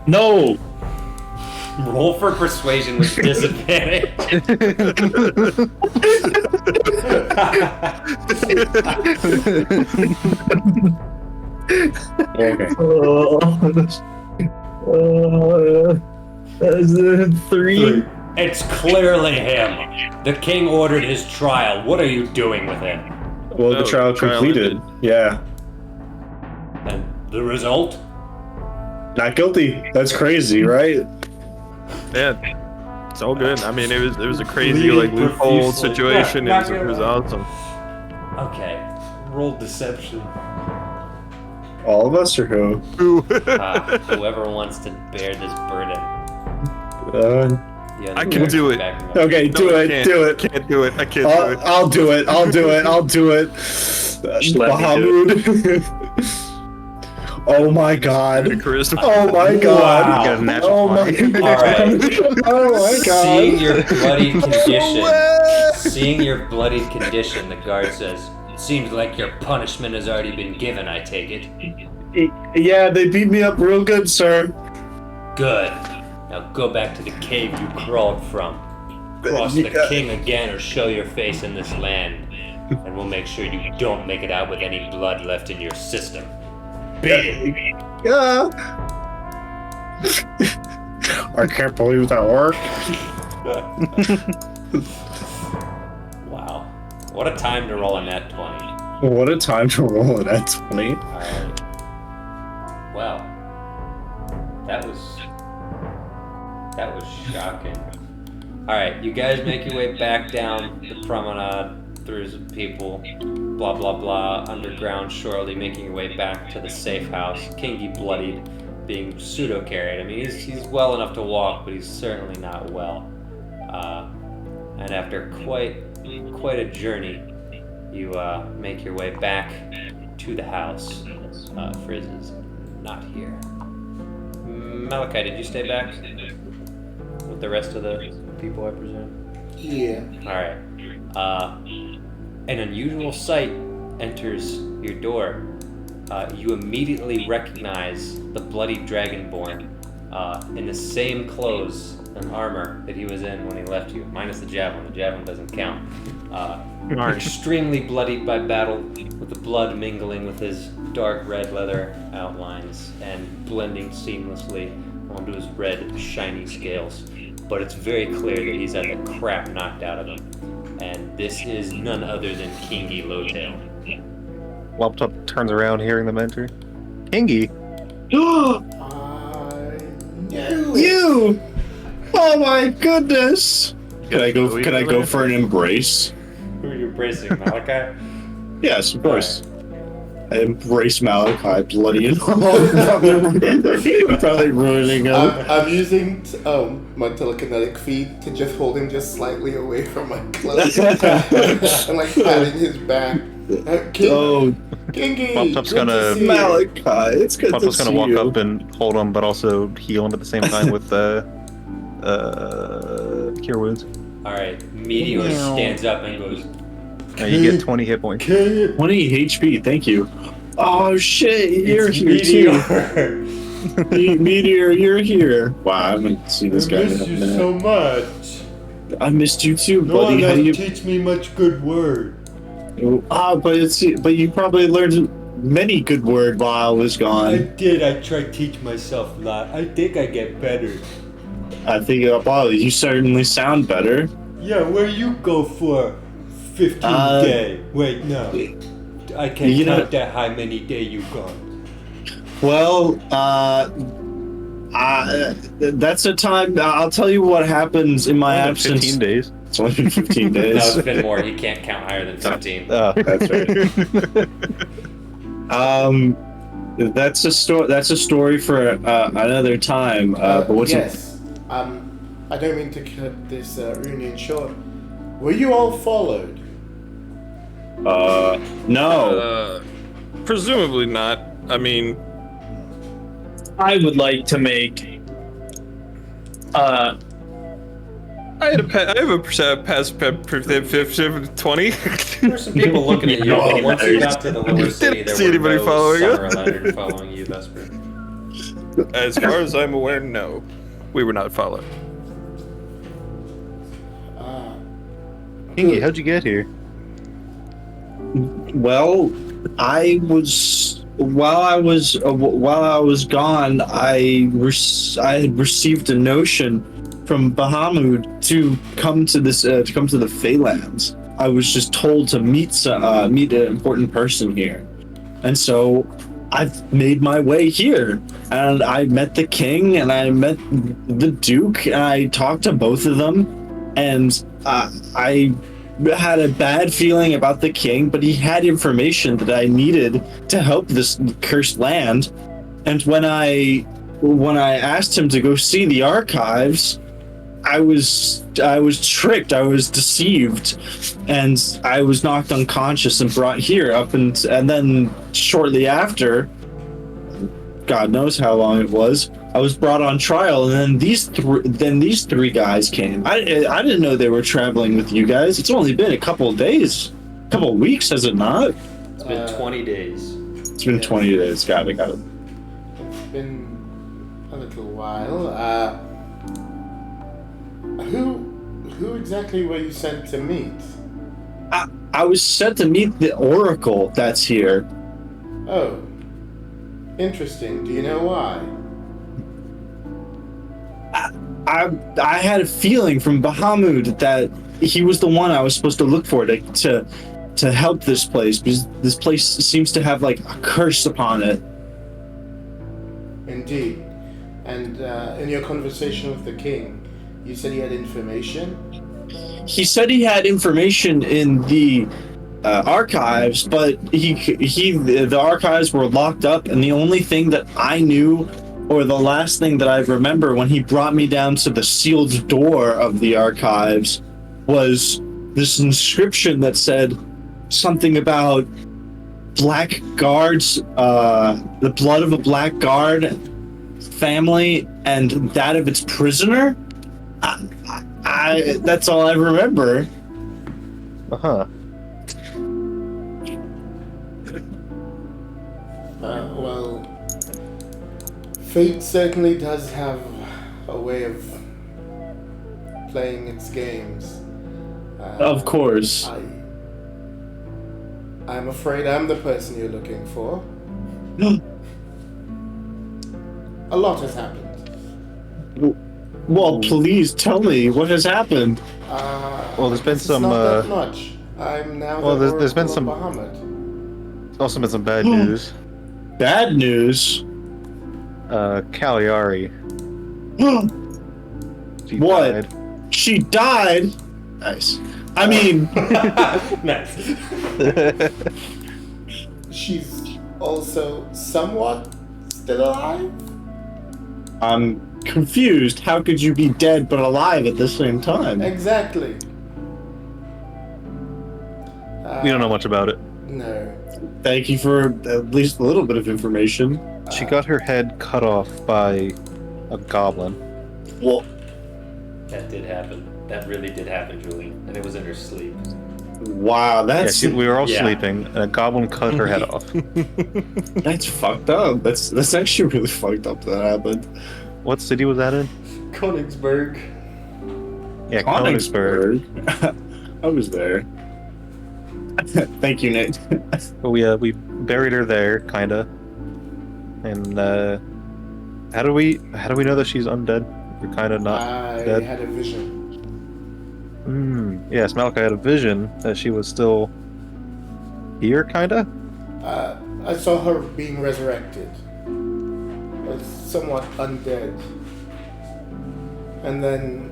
No. Roll for persuasion with disadvantage. Okay. That's a 3. It's clearly him. The king ordered his trial. What are you doing with him? Well, the No, trial trial completed. ended. Yeah. And the result? Not guilty. That's crazy, right? Yeah. It's all good. I mean, it was a crazy Bleeding like loophole profusely. situation. Yeah, It was awesome. Okay. Roll deception. All of us or who? Whoever wants to bear this burden. Uh, The I can do it. backing up. okay, No, do I it. can't. Do it. Can't do it. I can't do it. I'll do it. I'll do it. I'll do it. Just let me do Bahamut. Oh my god. Charisma. Oh my god. Wow. You got a natural Oh my 20. god. Alright. Oh my god. Seeing your bloodied condition, way! seeing your bloodied condition, the guard says, "It seems like your punishment has already been given, I take it." Yeah, they beat me up real good, sir. Good. Now go back to the cave you crawled from. Cross the king again or show your face in this land, and we'll make sure you don't make it out with any blood left in your system. Beat it. Yeah. I can't believe that worked. Wow. What a time to roll a nat 20. What a time to roll it at 20. Alright. Well. That was shocking. Alright, you guys make your way back down the promenade through some people, blah blah blah, underground shortly, making your way back to the safe house. Kingy bloodied, being pseudo-carried. I mean, he's well enough to walk, but he's certainly not well. And after quite a journey, you make your way back to the house. Frizz is not here. Malachi, did you stay back? with the rest of the people, I presume? Yeah. Alright. An unusual sight enters your door. You immediately recognize the bloody Dragonborn in the same clothes and armor that he was in when he left you, minus the javelin. The javelin doesn't count. Extremely bloodied by battle, with the blood mingling with his dark red leather outlines and blending seamlessly onto his red, shiny scales. But it's very clear that he's had the crap knocked out of him. And this is none other than Kingy Lowtail. Wobtop turns around hearing them enter. Kingy! I knew it. You! Oh my goodness! Can I go for an embrace? Who are you embracing, Malachi? Yes, of course. I embrace Malachi, bloody and all. Probably ruining him. I'm using my telekinetic feed to just hold him just slightly away from my clothes. I'm like patting his back. Kingy, Wobtop's gonna Malachi, it's good to Wobtop's see gonna walk you. up and hold him, but also heal him at the same time with cure wounds. Alright, Meteor stands up and goes, You get 20 hit points. 20 HP, thank you. Oh shit, you're here too. Meteor, you're here. Wow, I haven't seen this guy in a minute. so much. I missed you too, No buddy. one How else you? teach me much good word. But you probably learned many good word while I was I gone. did. I tried to teach myself a lot. I think I get better. I think you certainly sound better. Yeah, where you go for 15 day? Wait, no. I can't You know- count that how many day you gone. Well, that's a time. I'll tell you what happens in my absence. 15 days. It's only been 15 no, days. it's been more. He can't count higher than 15. That's right. That's a story. That's a story for another time. But what's yes. I don't mean to cut this reunion short. Were you all followed? No. Presumably not. I mean, I would like to make I have a pass 20. There's some people looking at you, but once you got to the lower city, there see were anybody no following us. summer lantern following you, Vesper. As far as I'm aware, no, we were not followed. Kingy, how'd you get here? Well, while I was gone, I had received a notion from Bahamut to come to the Feylands. I was just told to meet an important person here, and so I've made my way here. And I met the king, and I met the duke, and I talked to both of them, and I had a bad feeling about the king, but he had information that I needed to help this cursed land. And when I asked him to go see the archives, I was tricked, I was deceived, and I was knocked unconscious and brought here and then shortly after, God knows how long it was, I was brought on trial, and then these three guys came. I didn't know they were traveling with you guys. It's only been a couple of days, a couple of weeks, has it not? It's been 20 days. It's been 20 days. Got it. It's been a little while. Who exactly were you sent to meet? I was sent to meet the Oracle that's here. Oh, interesting. Do you know why? I had a feeling from Bahamut that he was the one I was supposed to look for to help this place, because this place seems to have like a curse upon it. Indeed. And in your conversation with the king, you said he had information? He said he had information in the archives, but the archives were locked up, and the only thing that I knew, or the last thing that I remember when he brought me down to the sealed door of the archives, was this inscription that said something about black guards, the blood of a black guard family and that of its prisoner. That's all I remember. Uh-huh. Well, fate certainly does have a way of playing its games. Of course. I'm afraid I'm the person you're looking for. A lot has happened. Well, please tell me what has happened. Well, there's been It's some. not that much. I'm now well, the there's been Oracle some- of Bahamut. Also been some bad news. Bad news. Cagliari. She What? died. She died. Nice. I mean, Nice. She's also somewhat still alive? I'm confused. How could you be dead but alive at the same time? Exactly. We don't know much about it. No. Thank you for at least a little bit of information. She got her head cut off by a goblin. Well, That did happen. That really did happen, Julie. And it was in her sleep. wow, that's We were all Yeah. sleeping, and a goblin cut her head off. that's fucked up. That's actually really fucked up that happened. What city was that in? Königsberg. Yeah, Königsberg. I was there. Thank you, Nate. But we buried her there, kinda. And how do we know that she's undead? We're kinda not I dead. had a vision. Yes, Malachi had a vision that she was still here, kinda. I saw her being resurrected. Somewhat undead. And then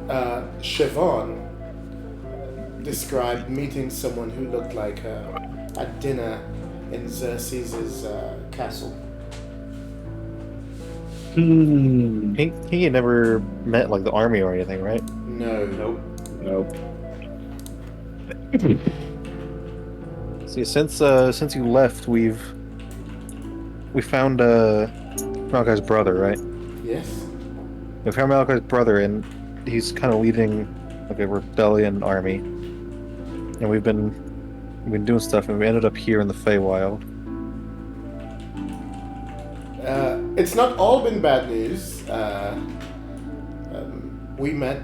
Siobhan described meeting someone who looked like her at dinner in Xerxes' castle. He had never met like the army or anything, right? No. Nope. Nope. See, since you left, we found Malachi's brother, right? Yes? We found Malachi's brother, and he's kind of leading like a rebellion army. And we've been doing stuff, and we ended up here in the Feywild. It's not all been bad news. We met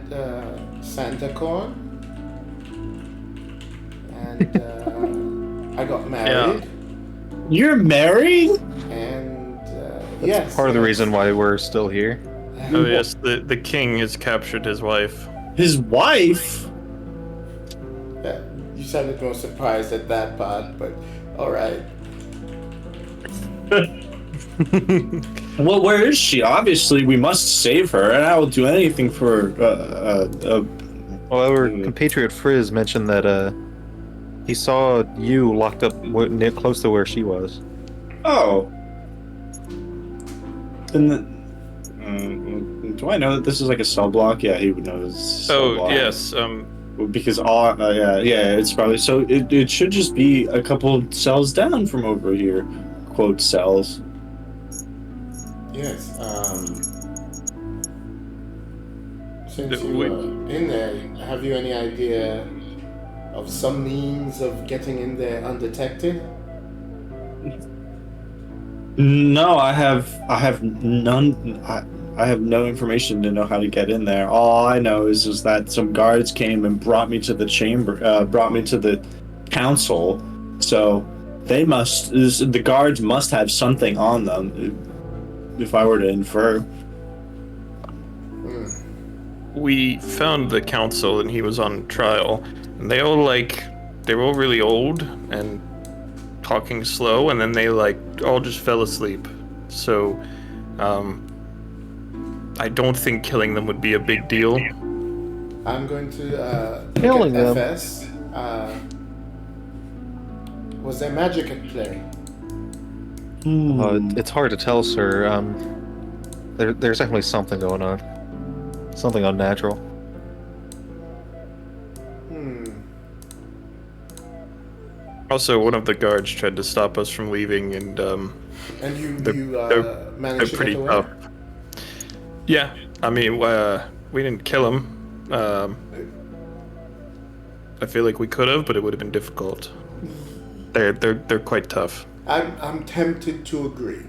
Santa Corn, and I got married. You're married? And That's yes, part of the reason why we're still here. Oh yes, the king has captured his wife. His wife? You sounded more surprised at that part, but all right. Well, where is she? Obviously, we must save her, and I will do anything for. Well, our compatriot Frizz mentioned that he saw you locked up near close to where she was. Oh. Then do I know that this is like a cell block? Yeah, he would know this. Is a cell block. Yes. Because it's probably so. It should just be a couple cells down from over here. Quote cells. Yes. Since you are in there, have you any idea of some means of getting in there undetected? No, I have none. I have no information to know how to get in there. All I know is that some guards came and brought me to the chamber, brought me to the council. So they must. The guards must have something on them. If I were to infer. We found the council and he was on trial, and they were all really old and talking slow, and then they all just fell asleep. So I don't think killing them would be a big deal. I'm going to Killing look at them. FS. Was there magic at play? It's hard to tell, sir. There's definitely something going on. Something unnatural. Also, one of the guards tried to stop us from leaving, and And you they're managed to pretty get away? tough. Yeah, I mean, we didn't kill him. I feel like we could have, but it would have been difficult. They're quite tough. I'm tempted to agree.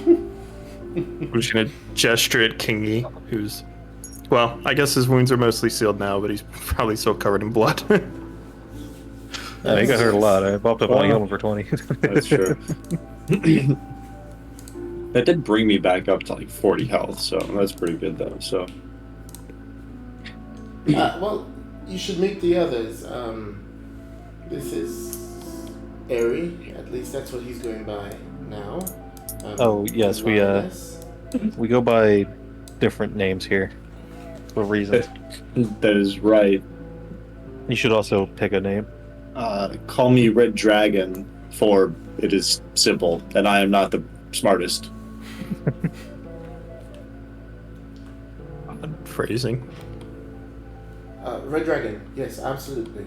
I'm just gonna gesture at Kingy, who's, well, I guess his wounds are mostly sealed now, but he's probably still covered in blood. He got hurt a lot. I popped up on a healing for 20. That's true. That did bring me back up to like 40 health, so that's pretty good though. So. Well, you should meet the others. This is Airy. At least that's what he's going by now. Oh yes, we go by different names here for reasons. That is right. You should also pick a name. Call me Red Dragon, for it is simple, and I am not the smartest. Odd phrasing. Red Dragon. Yes, absolutely.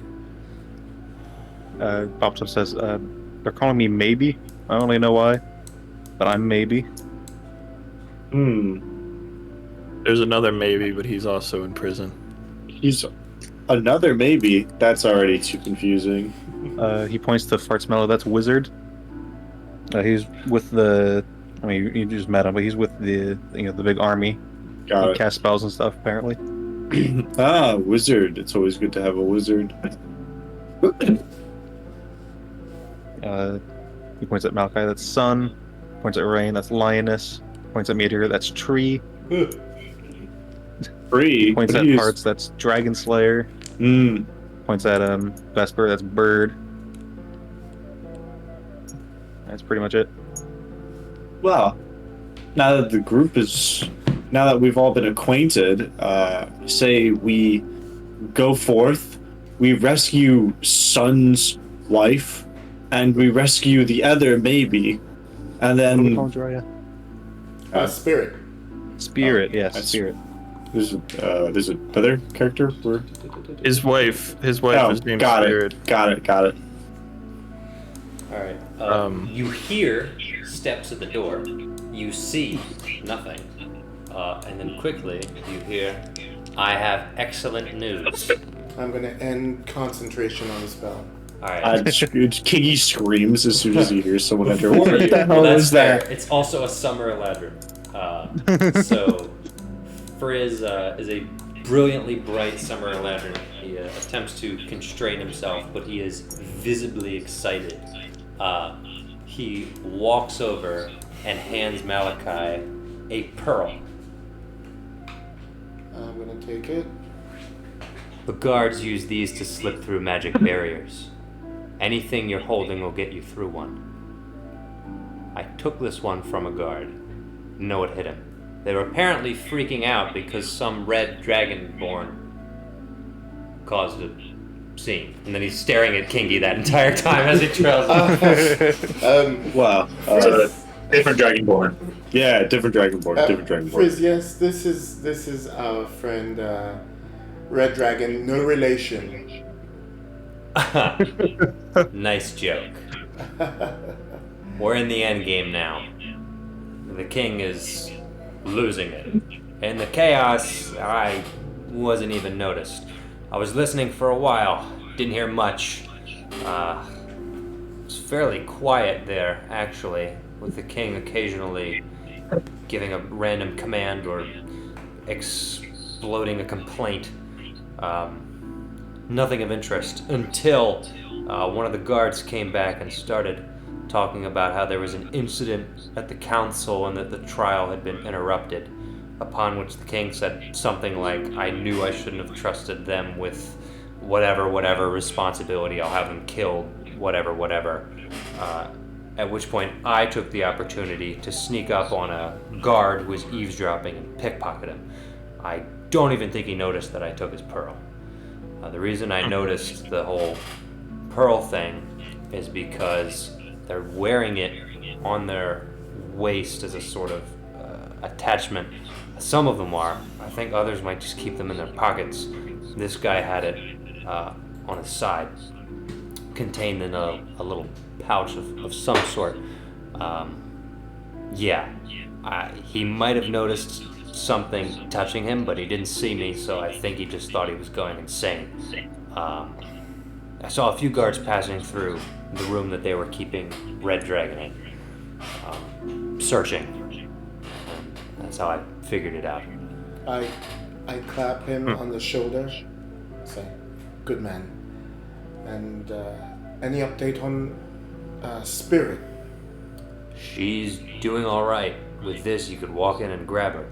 Pops up says, they're calling me Maybe. I don't really know why, but I'm Maybe. There's another maybe, but he's also in prison. He's another maybe. That's already too confusing. He points to Fartsmellow. That's Wizard. He's with the. I mean, you just met him, but he's with the the big army. Got He it. casts spells and stuff. Apparently. Wizard. It's always good to have a wizard. He points at Malachi. That's Sun. Points at Rain. That's Lioness. Points at Meteor. That's Tree. Free. Points at Hearts. That's Dragon Slayer. Points at Vesper. That's Bird. That's pretty much it. Well, now that the group is, now that we've all been acquainted, say we go forth, we rescue Sun's wife, and we rescue the other maybe, and then Spirit. Spirit, yes, that's- Spirit. there's another character. Where... His wife is named got Spirit. it. Got it. All right. You hear steps at the door. You see nothing. And then quickly you hear, "I have excellent news." I'm gonna end concentration on the spell. All right. Kiggy screams as soon as he hears someone enter. Before What you- the hell that's is that? fair. It's also a summer Eladrin. So Frizz is a brilliantly bright summer Eladrin. He attempts to constrain himself, but he is visibly excited. He walks over and hands Malachi a pearl. I'm gonna take it. The guards use these to slip through magic barriers. Anything you're holding will get you through one. I took this one from a guard. No, it hit him. They were apparently freaking out because some red dragonborn caused a scene. And then he's staring at Kingy that entire time as he trails off. Wow. Different Dragonborn. Yeah, different Dragonborn. Frizz, yes, this is our friend Red Dragon. No relation. Nice joke. We're in the end game now. The king is losing it. In the chaos, I wasn't even noticed. I was listening for a while, didn't hear much. It was fairly quiet there, actually, with the king occasionally giving a random command or exploding a complaint. Nothing of interest until one of the guards came back and started talking about how there was an incident at the council and that the trial had been interrupted, upon which the king said something like, "I knew I shouldn't have trusted them with whatever responsibility, I'll have them killed, whatever. At which point I took the opportunity to sneak up on a guard who was eavesdropping and pickpocket him. I don't even think he noticed that I took his pearl. The reason I noticed the whole pearl thing is because they're wearing it on their waist as a sort of attachment. Some of them are. I think others might just keep them in their pockets. This guy had it on his side, contained in a little pouch of some sort. He might have noticed something touching him, but he didn't see me, so I think he just thought he was going insane. I saw a few guards passing through the room that they were keeping Red Dragon in, searching. And that's how I figured it out. I clap him on the shoulder, say, "Good man." And any update on Spirit? She's doing all right. With this, you could walk in and grab her.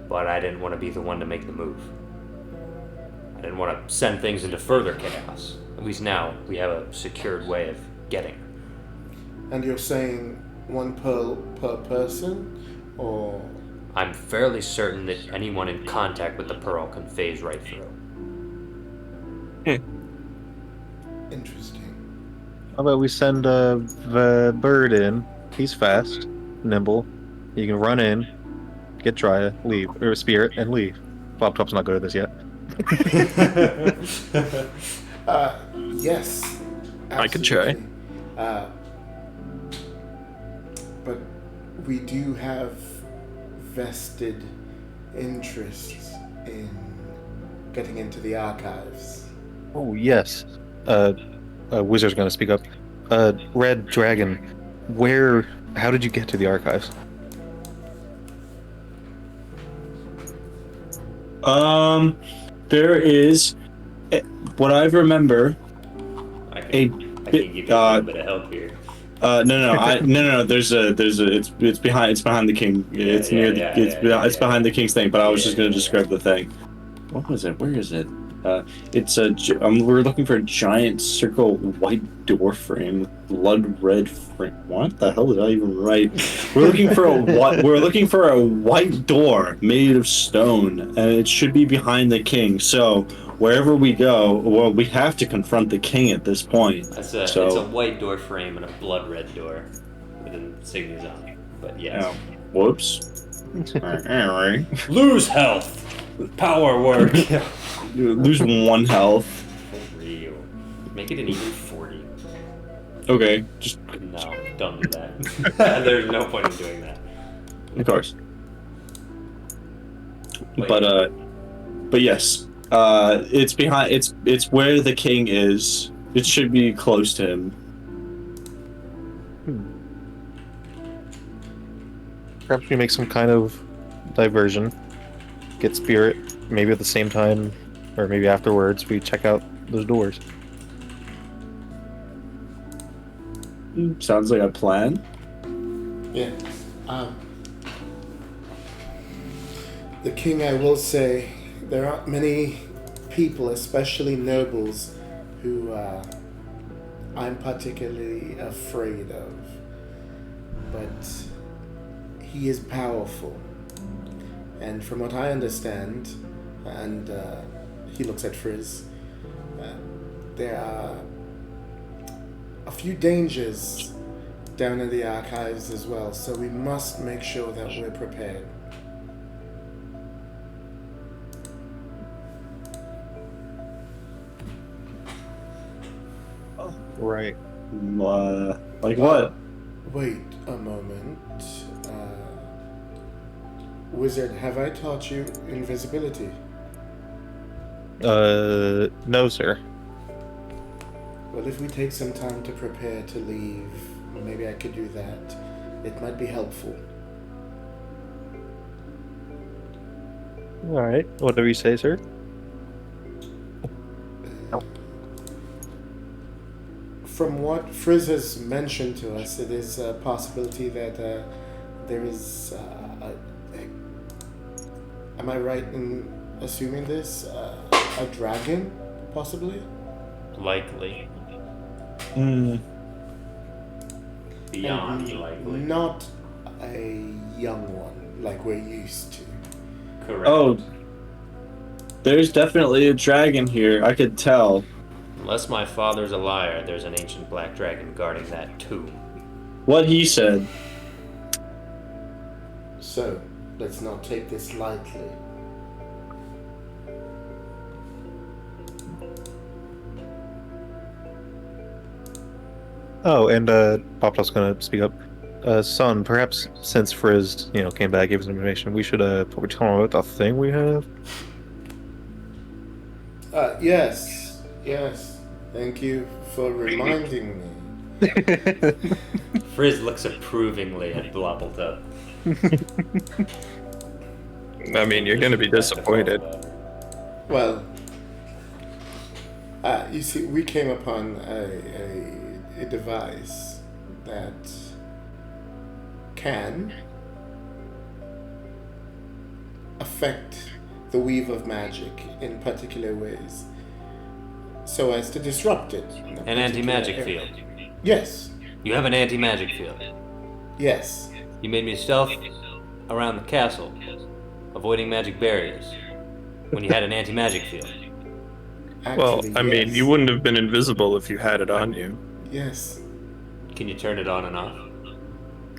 But I didn't want to be the one to make the move. I didn't want to send things into further chaos. At least now, we have a secured way of getting her. And you're saying 1 pearl per person, or? I'm fairly certain that anyone in contact with the pearl can phase right through. Interesting. How about we send the bird in? He's fast, nimble. You can run in, get Dryad, leave, or Spirit, and leave. Bob Top's not good at this yet. Yes. I could try. But we do have vested interests in getting into the archives. Oh yes. Wizard's gonna speak up. Red Dragon, how did you get to the archives? There is, what I remember, I can give you a little bit of help here. no. There's a. It's behind the king. It's it's behind the king's thing. But I was just gonna describe the thing. What was it? Where is it? We're looking for a giant circle white door frame with blood red frame. What the hell did I even write? We're looking for a white door made of stone, and it should be behind the king. So wherever we go, well, we have to confront the king at this point. It's a white door frame and a blood red door with insignias on it. But yes. Oh, whoops. Anyway. Lose health with power work. You lose 1 health. For real. Make it an even 40. Okay, just No, don't do that. There's no point in doing that. of course. Wait. But yes, it's behind. It's where the king is. It should be close to him. Perhaps we make some kind of diversion. Get Spirit, maybe at the same time, or maybe afterwards, we check out those doors. Sounds like a plan. Yeah. The king, I will say, there aren't many people, especially nobles, who I'm particularly afraid of. But he is powerful. And from what I understand, and he looks at Frizz, there are a few dangers down in the archives as well, so we must make sure that we're prepared. Right. Like what? Wait a moment. Wizard, have I taught you invisibility? No, sir. Well, if we take some time to prepare to leave, maybe I could do that. It might be helpful. Alright, whatever you say, sir. From what Frizz has mentioned to us, it is a possibility that there is am I right in assuming this? A dragon, possibly? Likely. Beyond likely. Not a young one, like we're used to. Correct. Oh, there's definitely a dragon here. I could tell. Unless my father's a liar, there's an ancient black dragon guarding that tomb. What he said. So, let's not take this lightly. Oh, and Poptop's gonna speak up. son, perhaps since Frizz, came back, gave us information, we should probably tell him about the thing we have. Yes. Thank you for reminding me. Frizz looks approvingly at Blobbletop. I mean, you're gonna be disappointed. Well, you see, we came upon a device that can affect the weave of magic in particular ways, so as to disrupt it. An anti-magic field. Yes. You have an anti-magic field. Yes. You made me stealth around the castle, avoiding magic barriers, when you had an anti-magic field. Well, Actually, I mean, yes. you wouldn't have been invisible if you had it on you. Yes. Can you turn it on and off?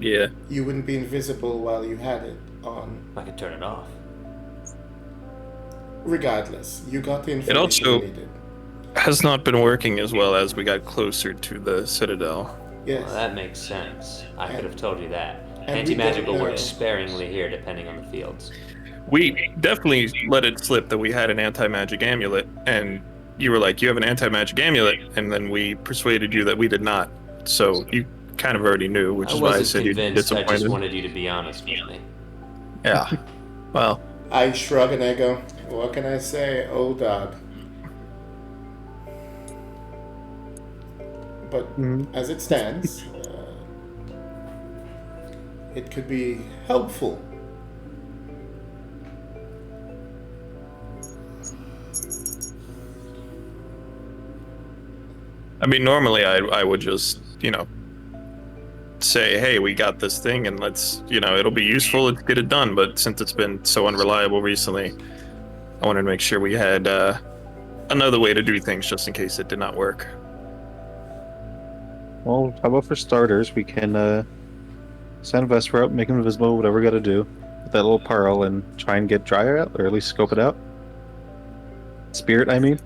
Yeah. You wouldn't be invisible while you had it on. I could turn it off. Regardless, you got the information also- you needed. Has not been working as well as we got closer to the Citadel. Yes. Well, that makes sense. I could have told you that. And we Anti-magic don't will work know. sparingly here, depending on the fields. We definitely let it slip that we had an anti-magic amulet, and you were like, you have an anti-magic amulet, and then we persuaded you that we did not. So you kind of already knew, which I is why I wasn't said you'd be convinced. I just disappointed. wanted you to be honest with me. Yeah. Well, I shrug and I go, what can I say, old dog? But as it stands, it could be helpful. I mean, normally I would just, say, hey, we got this thing and let's, it'll be useful, let's get it done. But since it's been so unreliable recently, I wanted to make sure we had another way to do things just in case it did not work. Well, how about for starters, we can send Vesper out, make him invisible, whatever we gotta do with that little pearl, and try and get Dryer out, or at least scope it out. Spirit, I mean.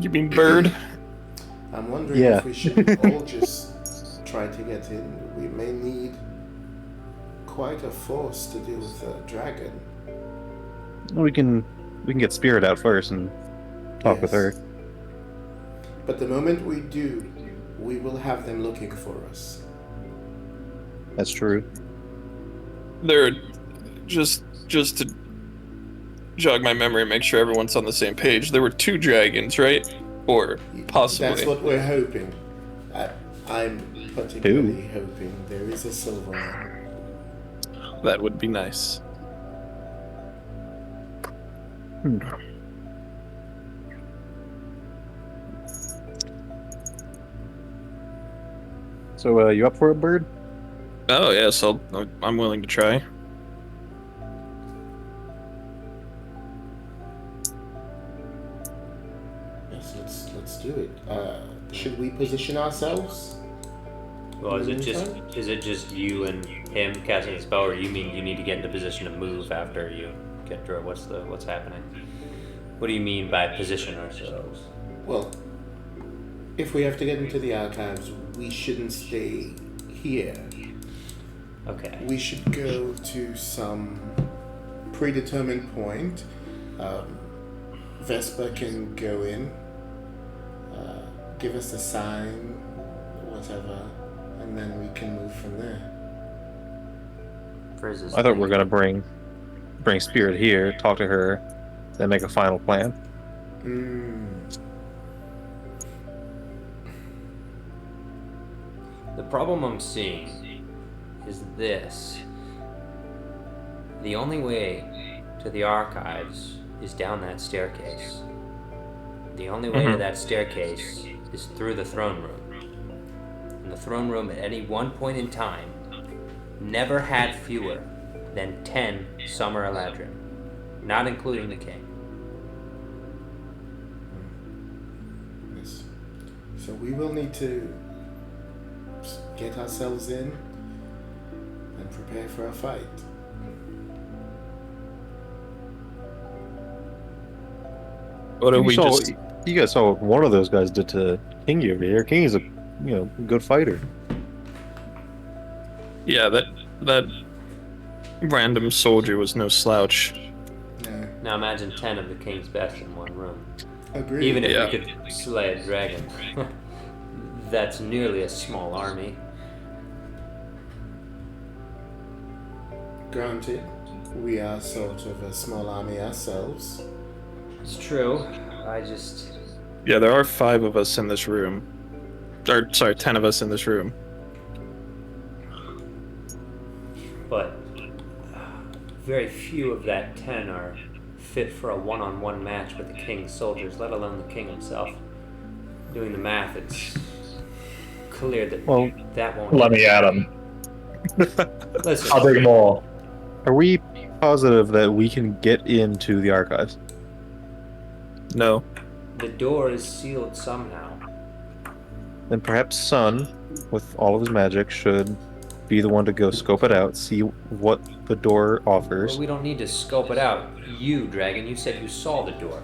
You mean bird? I'm wondering Yeah. if we should all just try to get in. We may need quite a force to deal with the dragon. We can get Spirit out first and talk with her. Yes. But the moment we do, we will have them looking for us. That's true. There, just to jog my memory and make sure everyone's on the same page, there were 2 dragons, right? Or possibly. That's what we're hoping. I'm particularly hoping there is a silver one. That would be nice. So, you up for it, Bird? Oh yes, I'm willing to try. Yes, let's do it. Should we position ourselves? Well, is it just you and him casting the spell, or you mean you need to get into position to move after you get through? What's happening? What do you mean by position ourselves? Well, if we have to get into the archives, we shouldn't stay here. Okay. We should go to some predetermined point. Vespa can go in, give us a sign, whatever, and then we can move from there. Frizz is I thought we were gonna bring Spirit here, talk to her, then make a final plan. The problem I'm seeing is this. The only way to the archives is down that staircase. The only way to that staircase is through the throne room. And the throne room at any one point in time never had fewer than 10 Summer Eladrin, not including the king. Yes. So we will need to get ourselves in and prepare for a fight. What if we just? You guys saw what one of those guys did to Kingy over here. Kingy's a good fighter. Yeah, that random soldier was no slouch. No. Now imagine 10 of the king's best in one room. Agreed. Even if Yeah. we could slay a dragon. That's nearly a small army. Granted, we are sort of a small army ourselves. It's true. I just... Yeah, there are 5 of us in this room. Or, sorry, 10 of us in this room. But very few of that 10 are fit for a one-on-one match with the king's soldiers, let alone the king himself. Doing the math, it's clear that Well, that won't... Let me at him. Listen, I'll bring them all. Are we positive that we can get into the archives? No. the door is sealed somehow. Then perhaps Sun, with all of his magic, should be the one to go scope it out, see what the door offers. But we don't need to scope it out. You, Dragon, you said you saw the door.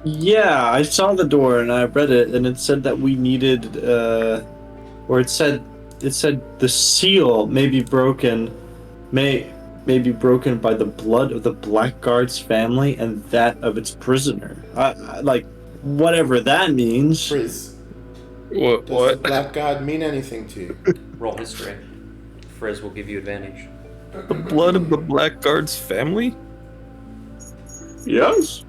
Yeah, I saw the door and I read it, and it said that we needed, or it said the seal may be broken, may be broken by the blood of the Blackguard's family and that of its prisoner. I like whatever that means. Frizz, What? does the Blackguard mean anything to you? Roll history. Frizz will give you advantage. The blood of the Blackguard's family? Yes.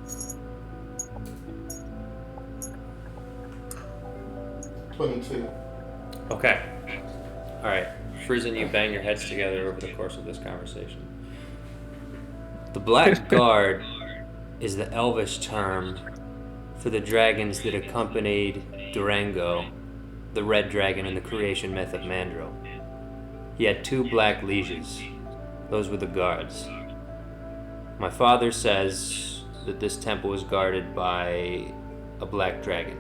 22. Okay. Alright. Frizz and you bang your heads together over the course of this conversation. The Black Guard is the Elvish term for the dragons that accompanied Durango, the red dragon in the creation myth of Mandril. He had 2 black lieges. Those were the guards. My father says that this temple was guarded by a black dragon,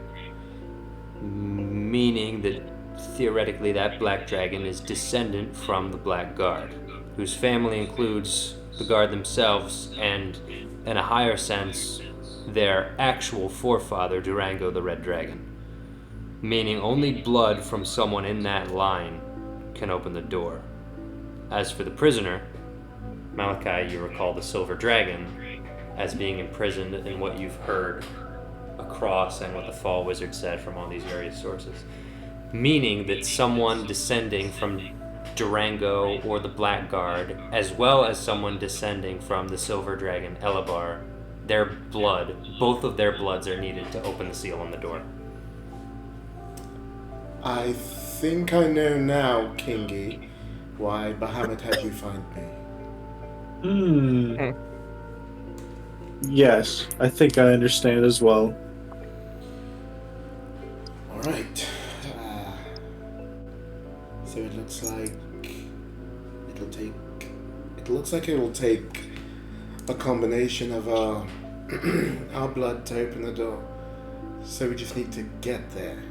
meaning that theoretically that black dragon is descendant from the Black Guard, whose family includes the guard themselves and, in a higher sense, their actual forefather, Durango the Red Dragon. Meaning only blood from someone in that line can open the door. As for the prisoner, Malachi, you recall the Silver Dragon as being imprisoned in what you've heard across and what the Fall Wizard said from all these various sources. Meaning that someone descending from Durango or the Blackguard, as well as someone descending from the Silver Dragon, Elebar, their blood, both of their bloods are needed to open the seal on the door. I think I know now, Kingy, why Bahamut had you find me. Yes, I think I understand as well. Alright. So it looks like it'll take a combination of our our blood to open the door. So we just need to get there.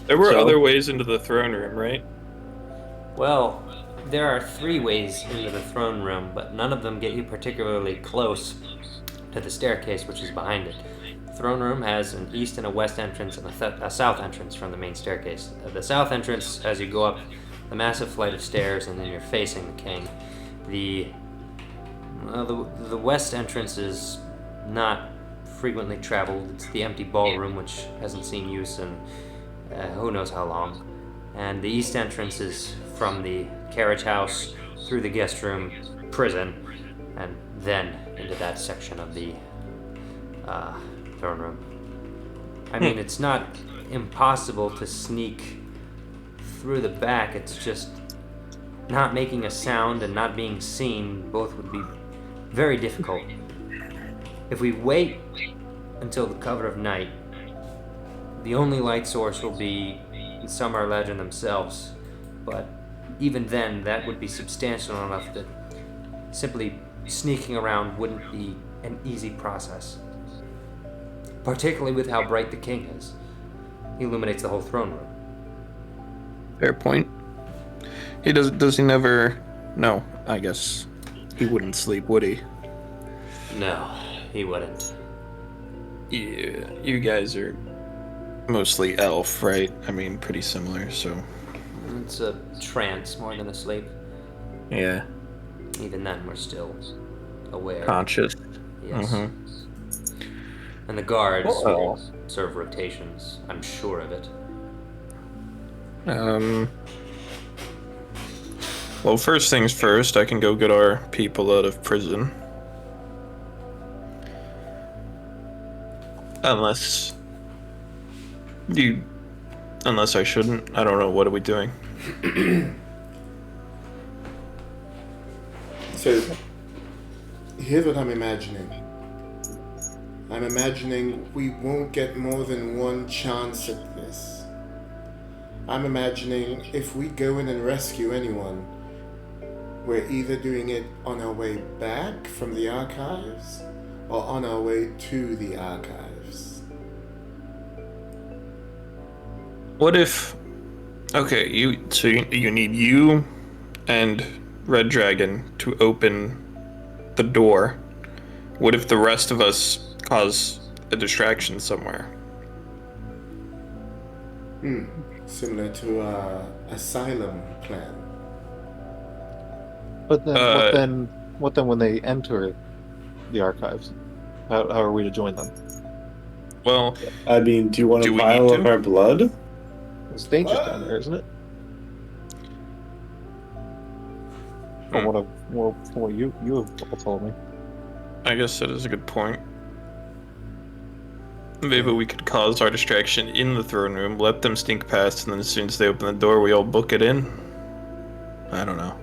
There were So- other ways into the throne room, right? Well, there are 3 ways into the throne room, but none of them get you particularly close to the staircase which is behind it. The throne room has an east and a west entrance and a south entrance from the main staircase. The south entrance, as you go up the massive flight of stairs and then you're facing the king. The west entrance is not frequently traveled. It's the empty ballroom which hasn't seen use in who knows how long. And the east entrance is from the carriage house through the guest room, prison, and then into that section of the throne room. I mean, it's not impossible to sneak through the back, it's just not making a sound and not being seen both would be very difficult. If we wait until the cover of night, the only light source will be the Summer Legend themselves, but even then that would be substantial enough that simply sneaking around wouldn't be an easy process. Particularly with how bright the king is. He illuminates the whole throne room. Fair point. He does he never... No, I guess he wouldn't sleep, would he? No, he wouldn't. Yeah, you guys are mostly elf, right? I mean, pretty similar, so... It's a trance more than a sleep. Yeah. Even then, we're still aware. Conscious. Yes. And the guards will serve rotations. I'm sure of it. Well, first things first, I can go get our people out of prison. Unless I shouldn't. I don't know. What are we doing? So, here's what I'm imagining. I'm imagining we won't get more than one chance at this. I'm imagining if we go in and rescue anyone, we're either doing it on our way back from the archives or on our way to the archives. What if? Okay, you need you and Red Dragon to open the door. What if the rest of us cause a distraction somewhere? Similar to our asylum plan. But then, what then when they enter the archives? How are we to join them? Well, I mean, do you want Do a we pile need of to? our blood? It's dangerous down there, isn't it? From what you have all told me. I guess that is a good point. Maybe we could cause our distraction in the throne room, let them sneak past, and then as soon as they open the door, we all book it in. I don't know.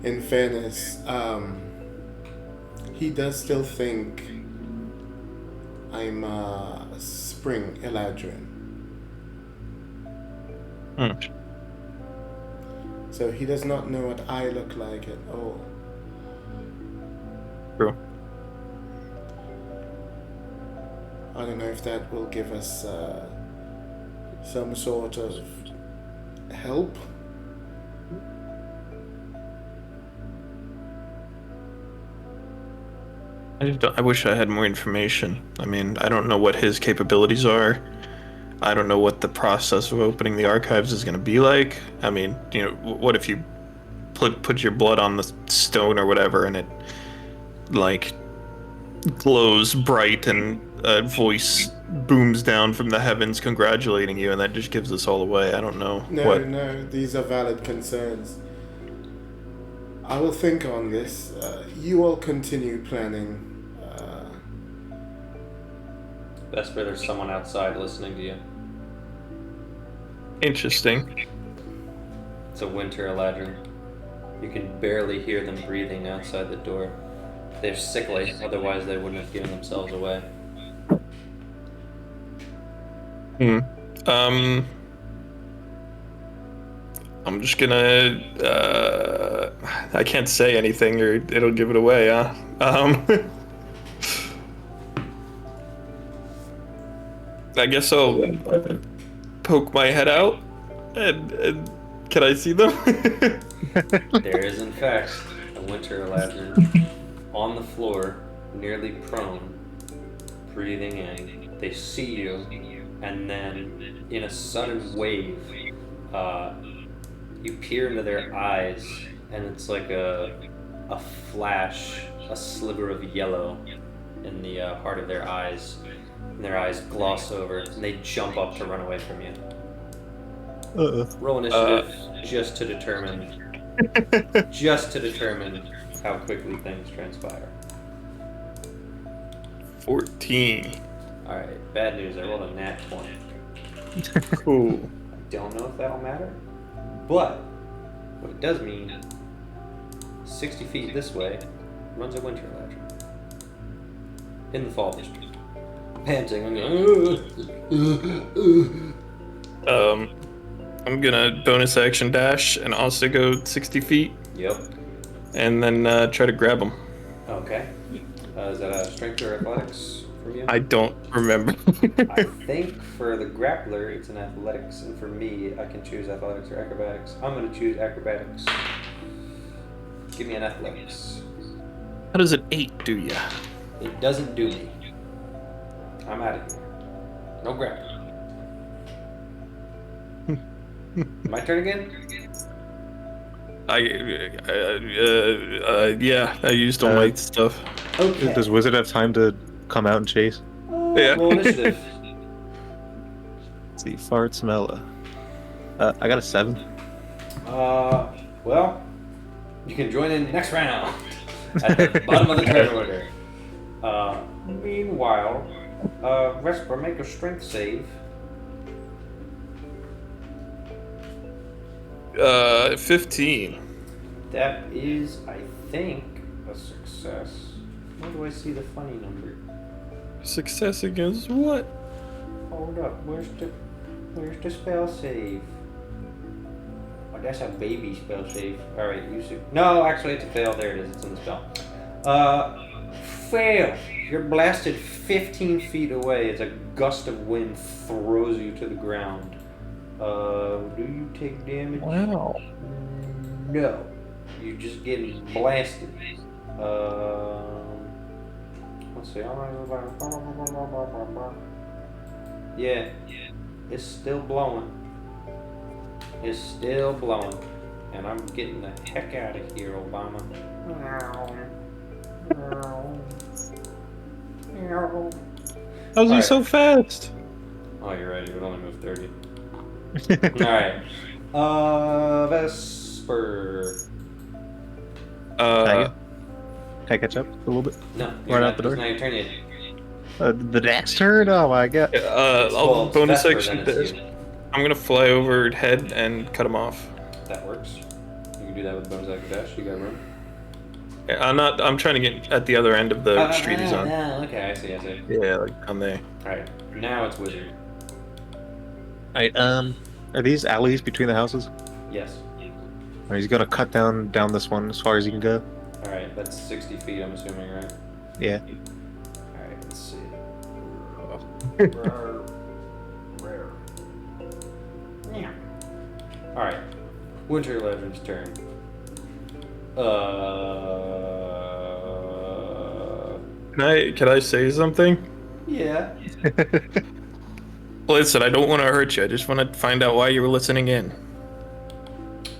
In fairness, he does still think I'm Spring Eladrin. So he does not know what I look like at all. True. I don't know if that will give us some sort of help. I wish I had more information. I mean, I don't know what his capabilities are. I don't know what the process of opening the archives is going to be like. I mean, what if you put your blood on the stone or whatever and it, like, glows bright and a voice booms down from the heavens congratulating you and that just gives us all away. I don't know. No, these are valid concerns. I will think on this. You all continue planning. Best where there's someone outside listening to you. Interesting. It's a winter Eladrin. You can barely hear them breathing outside the door. They're sickly, otherwise they wouldn't have given themselves away. I'm just gonna I can't say anything or it'll give it away, huh? I guess I'll poke my head out and can I see them? There is in fact a winter Eladrin on the floor, nearly prone, breathing in. They see you, and then in a sudden wave, you peer into their eyes, and it's like a flash, a sliver of yellow in the heart of their eyes. And their eyes gloss over, and they jump up to run away from you. Roll initiative just to determine how quickly things transpire. 14. Alright, bad news, I rolled a nat 20. Cool. Don't know if that'll matter, but what it does mean, 60 feet this way runs a winter Eladrin. In the fall district. Panting, I'm gonna bonus action dash and also go 60 feet. Yep. And then try to grab him. Okay. Is that a strength or athletics from you? I don't remember. I think for the grappler, it's an athletics, and for me, I can choose athletics or acrobatics. I'm going to choose acrobatics. Give me an athletics. How does an 8 do ya? It doesn't do me. I'm out of here. No grappler. My turn again? Yeah, I used all my stuff. Okay. Does Wizard have time to come out and chase? Yeah. Roll initiative. Let's see, fart smell. I got a 7. Well, you can join in next round at the bottom of the turn order. Meanwhile, Vesper, make a strength save. 15. That is, I think, a success. Where do I see the funny number? Success against what? Hold up, where's the spell save? Oh, that's a baby spell save. Alright, use it. No, actually it's a fail. There it is, it's in the spell. Fail! You're blasted 15 feet away as a gust of wind throws you to the ground. Do you take damage? Wow. No. You're just getting blasted. Let's see. Yeah. It's still blowing. It's still blowing. And I'm getting the heck out of here, Obama. How's he Alright. so fast? Oh, you're right. You would only move 30. Alright. Vesper. Can I catch up a little bit? No. Right out the door? It's not your turn yet. The next turn? Oh my god. I'll It's bonus Vesper, action. then it's you. I'm gonna fly overhead and cut him off. That works. You can do that with bonus action dash. You got room. Yeah, I'm trying to get at the other end of the street he's on. Okay, I see. Yeah, like on there. Alright. Now it's wizard. Alright, are these alleys between the houses? Yes. Or he's gonna cut down this one as far as he can go? Alright, that's 60 feet, I'm assuming, right? Yeah. Alright, let's see. Rare. Yeah. Alright. Winter Legend's turn. Can I say something? Yeah. Listen, I don't want to hurt you. I just want to find out why you were listening in.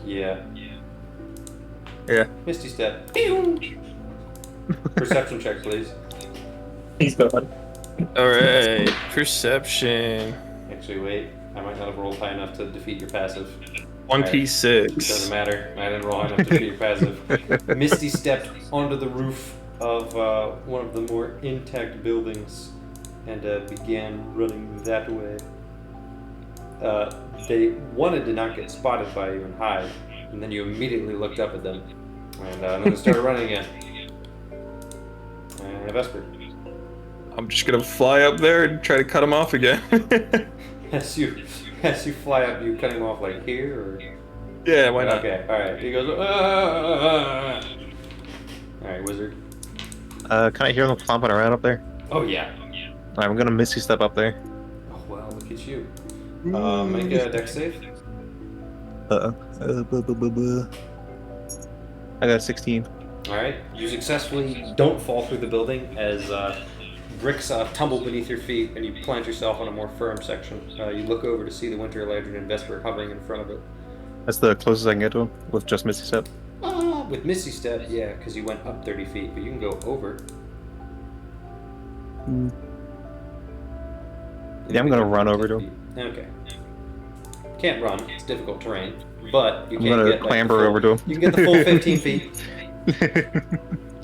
Yeah. Yeah. Misty Step. Perception check, please. Please go ahead. All right. Perception. Actually, wait. I might not have rolled high enough to defeat your passive. 1d6. Doesn't matter. I didn't roll high enough to defeat your passive. Misty stepped onto the roof of one of the more intact buildings and began running that way. They wanted to not get spotted by you and hide, and then you immediately looked up at them, and then they started running again. Vesper. I'm just gonna fly up there and try to cut him off again. As you fly up, you cut him off like here, or? Yeah, why not? Okay, alright. He goes, Alright, wizard. Can I hear them stomping around up there? Oh, yeah. Alright, I'm gonna Misty Step up there. Oh, well, look at you. Make a dex save. I got 16. Alright, you successfully don't fall through the building as bricks tumble beneath your feet and you plant yourself on a more firm section. You look over to see the Winter Lantern and Vesper hovering in front of it. That's the closest I can get to him with just Misty Step. With Misty Step, yeah, because you went up 30 feet, but you can go over. Yeah, I'm gonna run over to him. Okay. Can't run, it's difficult terrain, but you I'm can gonna get like, clamber the full, over to him. You can get the full 15 feet.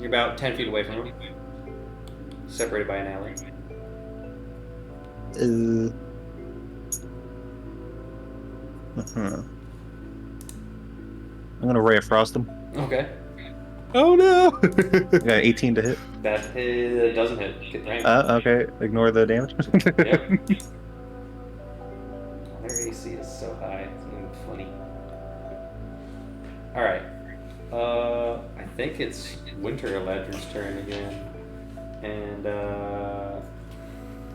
You're about 10 feet away from him. Separated by an alley. I'm gonna Ray of Frost him. Okay. Oh no! I got 18 to hit. That doesn't hit. Get range. Okay. Ignore the damage. Yep. Their AC is so high. It's even funny. Alright. I think it's Winter Lantern's turn again. And,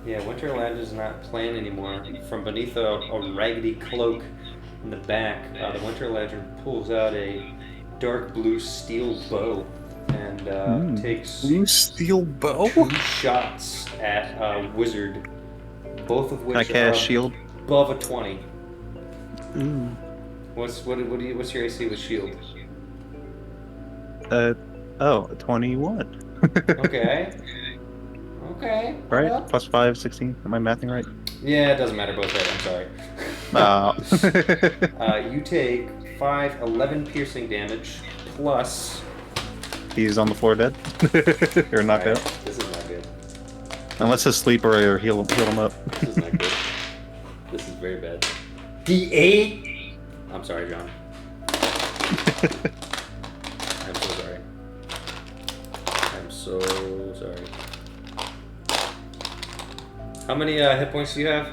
yeah, Winter Lantern's not playing anymore. From beneath a raggedy cloak in the back, the Winter Lantern pulls out a dark blue steel bow and takes Blue steel bow? 2 shots at Wizard, both of Can I which are cast shield? above a 20. What's your AC with shield? 21. Okay. Okay. Right? Well. Plus 5, 16. Am I mathing right? Yeah, it doesn't matter both ways. I'm sorry. Oh. You take 11 piercing damage plus. He's on the floor dead? Or knocked Alright, out? this is not good. Unless his sleeper or heal him up. This is not good. This is very bad. D8. I'm sorry, John. I'm so sorry. I'm so sorry. How many hit points do you have?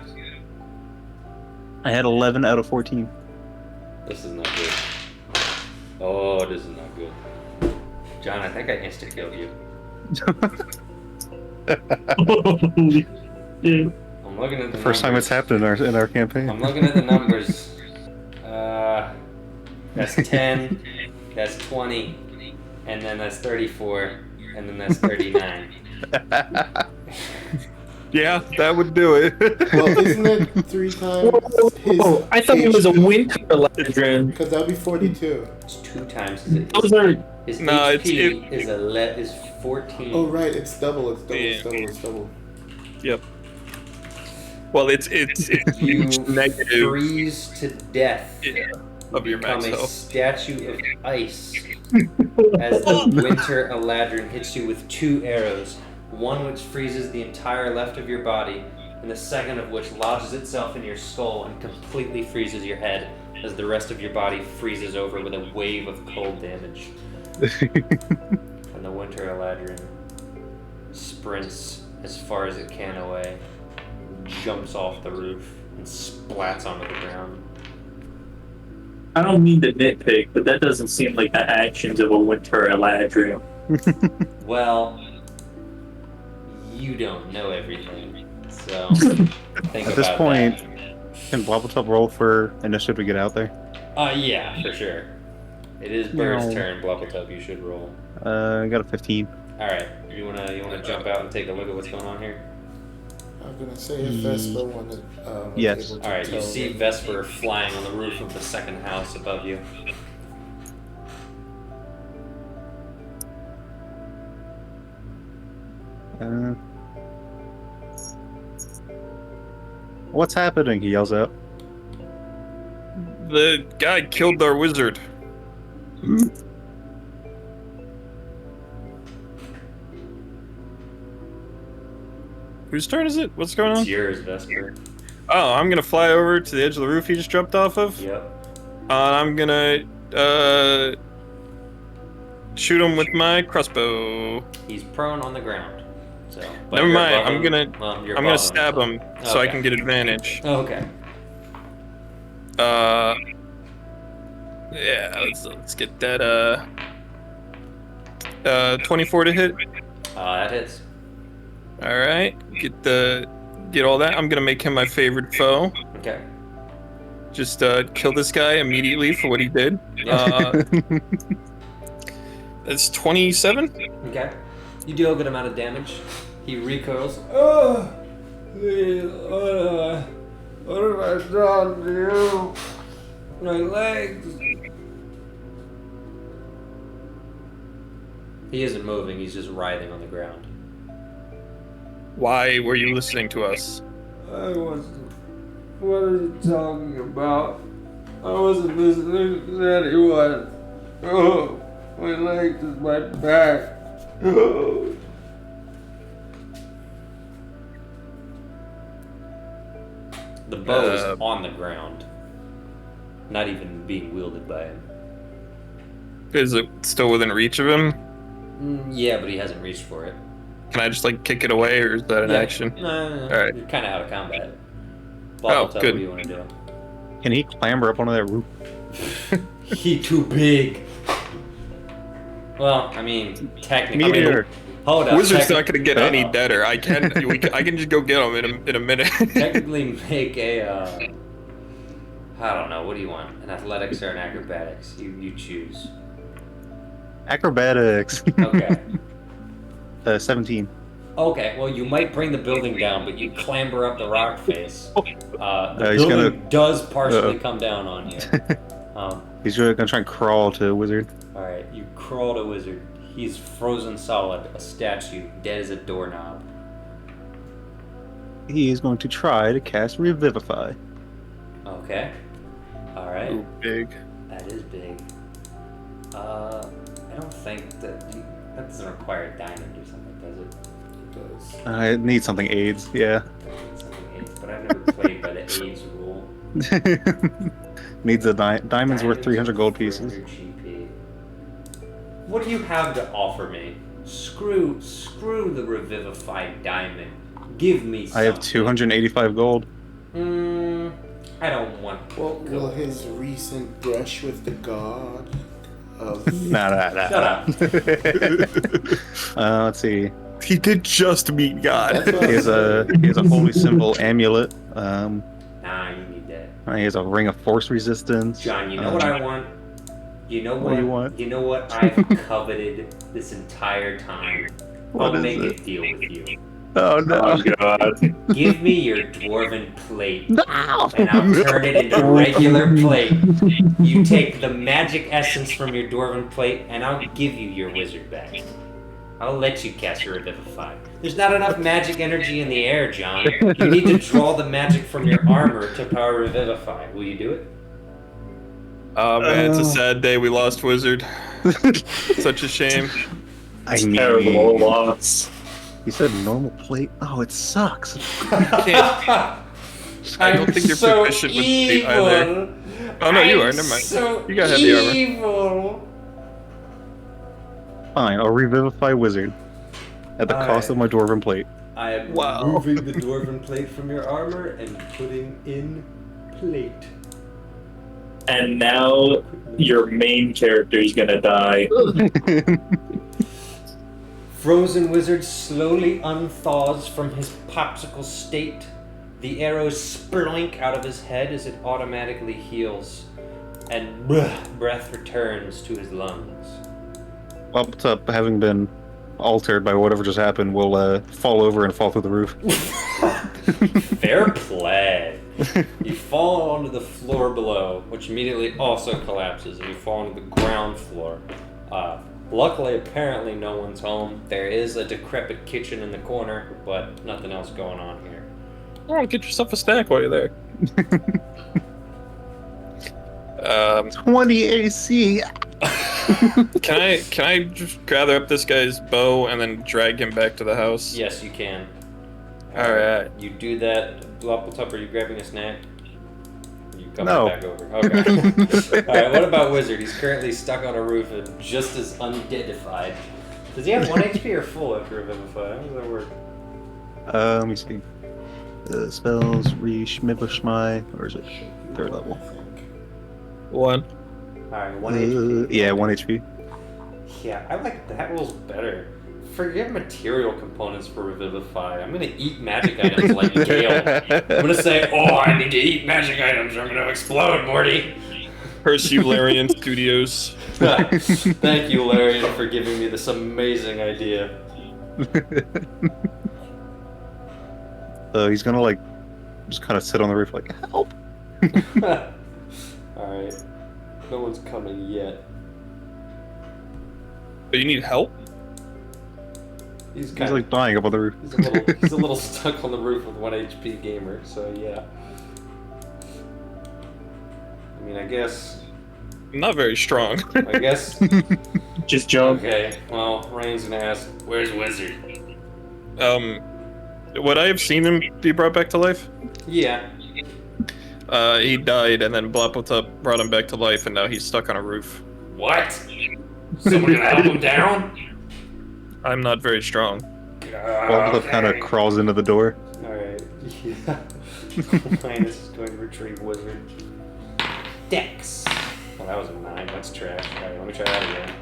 I had 11 out of 14. This is not good. Oh, this is not good. John, I think I insta-killed you. I'm looking at the First time it's happened in our campaign. I'm looking at the numbers. That's 10, that's 20, and then that's 34, and then that's 39. Yeah, that would do it. Well, isn't it 3 times his Oh, I thought it was a winter electron. Because that would be 42. It's 2 times his, Those are his No, HP is 14. Oh, right, it's double, it's Yeah. double. Yep. Well, it's You negative freeze to death. yeah, of your Become max a health. statue of ice as the winter eladrin hits you with 2 arrows, one which freezes the entire left of your body, and the second of which lodges itself in your skull and completely freezes your head as the rest of your body freezes over with a wave of cold damage. And the winter eladrin sprints as far as it can away, jumps off the roof, and splats onto the ground. I don't mean to nitpick, but that doesn't seem like the actions of a winter eladrin. Well, you don't know everything, so think At this about point, that. can Blobbletop roll for initiative to get out there? Yeah, for sure. It is Bird's No. turn, Blobbletop, you should roll. I got a 15. Alright, you wanna jump out and take a look at what's going on here? I'm gonna say if Vespa wanted. Yes. able to Alright, you tell see them. Vesper flying on the roof of the second house above you. What's happening? He yells out. The guy killed our wizard. Whose turn is it? What's going It's on? yours, Vesper. Oh, I'm gonna fly over to the edge of the roof he just jumped off of. Yep. I'm gonna shoot him with my crossbow. He's prone on the ground. So but Never you're mind. above I'm him. gonna Well, you're I'm gonna above stab him so I Okay. can get advantage. Oh, okay. Yeah. Let's get that 24 to hit. That hits. All right. Get all that. I'm gonna make him my favorite foe. Okay. Just kill this guy immediately for what he did. That's 27. Okay. You deal a good amount of damage. He recoils. Oh, please, what have I done to you? My legs. He isn't moving, he's just writhing on the ground. Why were you listening to us? I wasn't. What are you talking about? I wasn't listening to anyone. Oh, my legs and my back. Oh. The bow is on the ground, not even being wielded by him. Is it still within reach of him? Yeah, but he hasn't reached for it. Can I just like kick it away, or is that an action? No. Alright. You're kind of out of combat. Oh, Blobbletop, good. What do you want to do? Can he clamber up onto that roof? He too big. Well, I mean, technically. Meteor. Hold up. Wizard's not gonna get any Oh. deader. I can just go get him in a minute. Technically, make a. I don't know. What do you want? An athletics or an acrobatics? You choose. Acrobatics. Okay. 17. Okay. Well, you might bring the building down, but you clamber up the rock face. The He's building gonna- does partially come down on you. He's really gonna try and crawl to a wizard. Alright, you crawl to Wizard. He's frozen solid, a statue, dead as a doorknob. He is going to try to cast Revivify. Okay. Alright. Ooh, big. That is big. I don't think that doesn't require a diamond or something, does it? It does. I need something aids, yeah. Something AIDS, but I've never played by the AIDS rule. Needs a diamond's worth 300 gold 400 pieces. GP. What do you have to offer me? Screw the revivified diamond. Give me something. I have 285 gold. I don't want. Well, will his recent brush with the god of... Nah. Shut up. Let's see. He did just meet God. He has a holy symbol amulet. Nah, you need that. He has a ring of force resistance. John, you know what I want? You know What do you want? You know what I've coveted this entire time? What I'll is make it? a deal with you. Oh no! Oh god. Give me your dwarven plate, and I'll turn it into regular plate. You take the magic essence from your dwarven plate, and I'll give you your wizard back. I'll let you cast your Revivify. There's not enough magic energy in the air, John. You need to draw the magic from your armor to power Revivify. Will you do it? Oh man, it's a sad day. We lost Wizard. Such a shame. I Terrible loss. You said normal plate? Oh, it sucks. I don't think you're so proficient with evil. the either. Oh no, you are. Never mind. So You gotta have the armor. evil. Fine, I'll revivify wizard at the cost of my dwarven plate. I am Wow. removing the dwarven plate from your armor and putting in plate. And now your main character is gonna die. Frozen Wizard slowly unthaws from his popsicle state. The arrows sploink out of his head as it automatically heals, and breath returns to his lungs. What's up, having been altered by whatever just happened, will fall over and fall through the roof. Fair play. You fall onto the floor below, which immediately also collapses, and you fall onto the ground floor. Luckily, apparently no one's home. There is a decrepit kitchen in the corner, but nothing else going on here. Oh, get yourself a snack while you're there. 20 AC! Can I just gather up this guy's bow and then drag him back to the house? Yes, you can. Alright. You do that. What's are you grabbing a snack? You coming No. back over? Okay. Alright, what about Wizard? He's currently stuck on a roof and just as undeadified. Does he have 1 HP or full after Revivify? How does that work? Let me see. Spells, Revivify, or is it 3rd level? 1. Alright, 1 HP. Yeah, 1 HP. Yeah, I like that rule's better. Forget material components for Revivify. I'm gonna eat magic items like Gale. I'm gonna say, oh, I need to eat magic items or I'm gonna explode, Morty. Pursue Larian Studios. Thank you, Larian, for giving me this amazing idea. He's gonna, like, just kind of sit on the roof like, help! Alright. No one's coming yet. But you need help? He's He's, kind like, dying up on the roof. he's a little stuck on the roof with 1 HP gamer, so yeah. I mean, I guess... Not very strong. I guess... Just jump. Okay, well, Rain's gonna ask, where's Wizard? Would I have seen him be brought back to life? Yeah. He died, and then Blapotop brought him back to life, and now he's stuck on a roof. What? Someone gonna help him down? I'm not very strong. Wildcliff kind of crawls into the door. Alright, yeah. Linus is going to retrieve Wizard. Dex. Well, that was a 9. That's trash. Alright, let me try that again.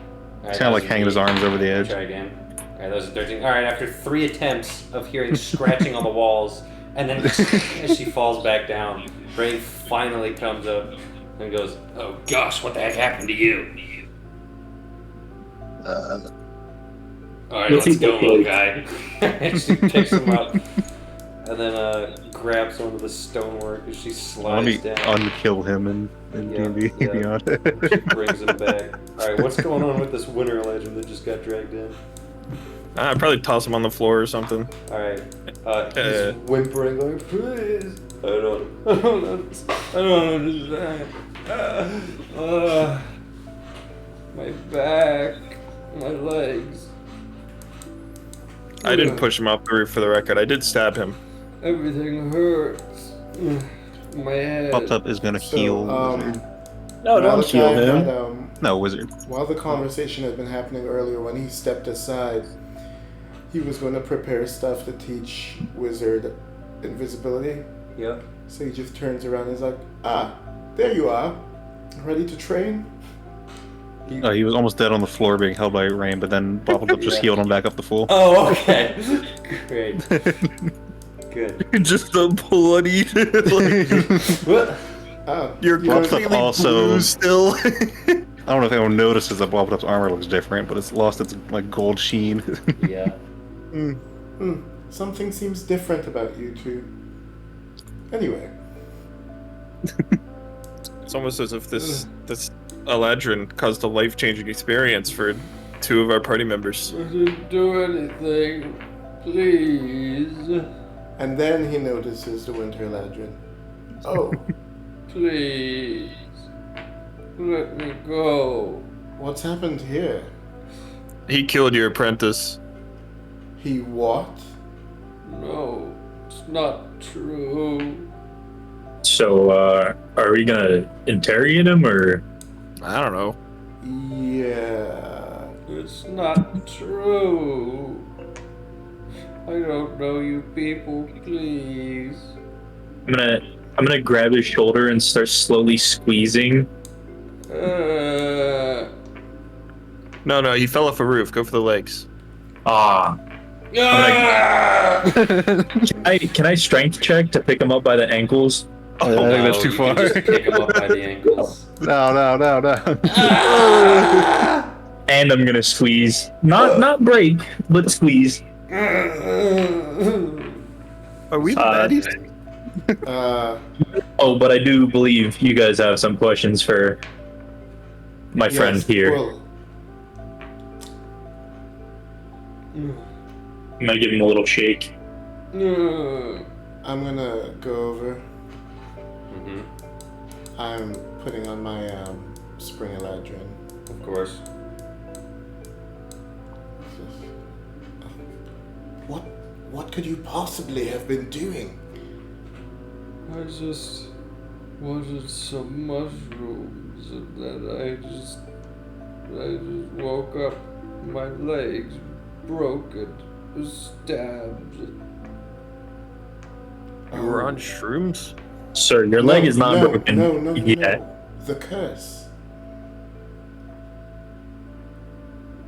He's kind of like hanging his arms over the edge. Try again. Alright, that was a 13. Alright, after 3 attempts of hearing scratching on the walls, and then as she falls back down, Rain finally comes up and goes, oh gosh, what the heck happened to you? Alright, let's go, little guy. And she picks him up. and then grabs onto the stonework as she Let me slides down. unkill him in Yeah, D&D yeah. Beyond. She brings him back. Alright, what's going on with this winter legend that just got dragged in? I'd probably toss him on the floor or something. Alright. He's whimpering, going, please. I don't understand. My back, my legs. I didn't push him off the roof for the record. I did stab him. Everything hurts. My head. Pops up is gonna heal Wizard. No, don't heal him. No, Wizard. While the conversation had been happening earlier, when he stepped aside, he was going to prepare stuff to teach Wizard invisibility. Yep. So he just turns around and is like, ah, there you are. Ready to train? He was almost dead on the floor being held by rain, but then Pops up just healed him back up the full. Oh, okay. Great. Good. Just a bloody. What? Oh, You're Pops up also. blue still. I don't know if anyone notices that Pops up's armor looks different, but it's lost its like gold sheen. Yeah. Something seems different about you two. Anyway. It's almost as if this Eladrin caused a life-changing experience for two of our party members. I didn't do anything. Please. And then he notices the Winter Ladrin. Oh, Please. Let me go. what's happened here? He killed your apprentice. He what? No, it's not true. So, are we gonna interrogate him, or? I don't know. Yeah. It's not true. I don't know you people, please. I'm gonna grab his shoulder and start slowly squeezing. No, he fell off a roof. Go for the legs. Ah. Can I strength check to pick him up by the ankles? I think that's too you far. Just pick him up by the ankles. No. And I'm gonna squeeze. Not break, but squeeze. Are we the baddies? Oh, but I do believe you guys have some questions for my friend yes, here. Well, I'm gonna give him a little shake. I'm gonna go over. Mm-hmm. I'm putting on my Spring Eladrin. Of course. What could you possibly have been doing? I just wanted some mushrooms, and then I just woke up. My legs broken, stabbed. You were on shrooms? Sir, your leg is not broken No. yet. The curse.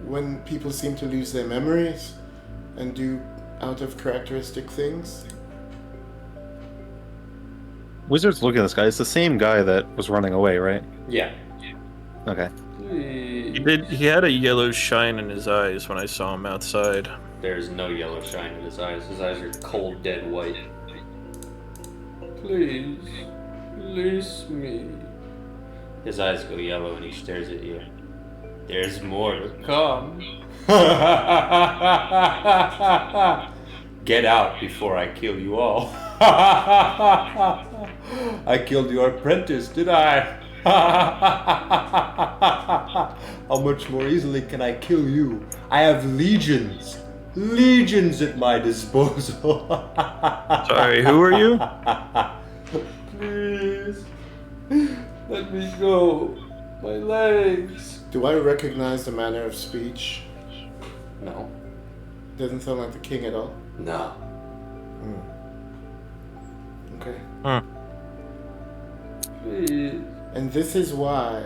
When people seem to lose their memories and do out of characteristic things. Wizard's looking at this guy. It's the same guy that was running away, right? Yeah. Okay. Please. He had a yellow shine in his eyes when I saw him outside. There's no yellow shine in his eyes. His eyes are cold, dead white. Please, release me. His eyes go yellow and he stares at you. There's more to come. Get out before I kill you all. I killed your apprentice, did I? How much more easily can I kill you? I have legions at my disposal. Sorry, who are you? Please, let me go. My legs. Do I recognize the manner of speech? No. Doesn't sound like the king at all. No. Okay. Please. And this is why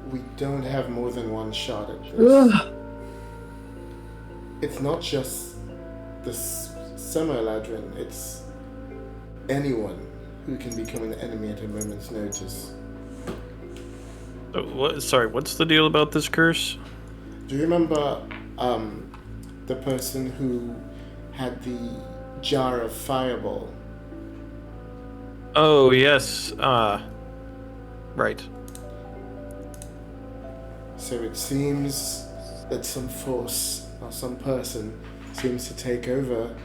we don't have more than one shot at this. It's not just the Summer Eladrin, it's anyone who can become an enemy at a moment's notice. What's the deal about this curse? Do you remember the person who had the jar of fireball. Oh yes. Right. So it seems that some force or some person seems to take over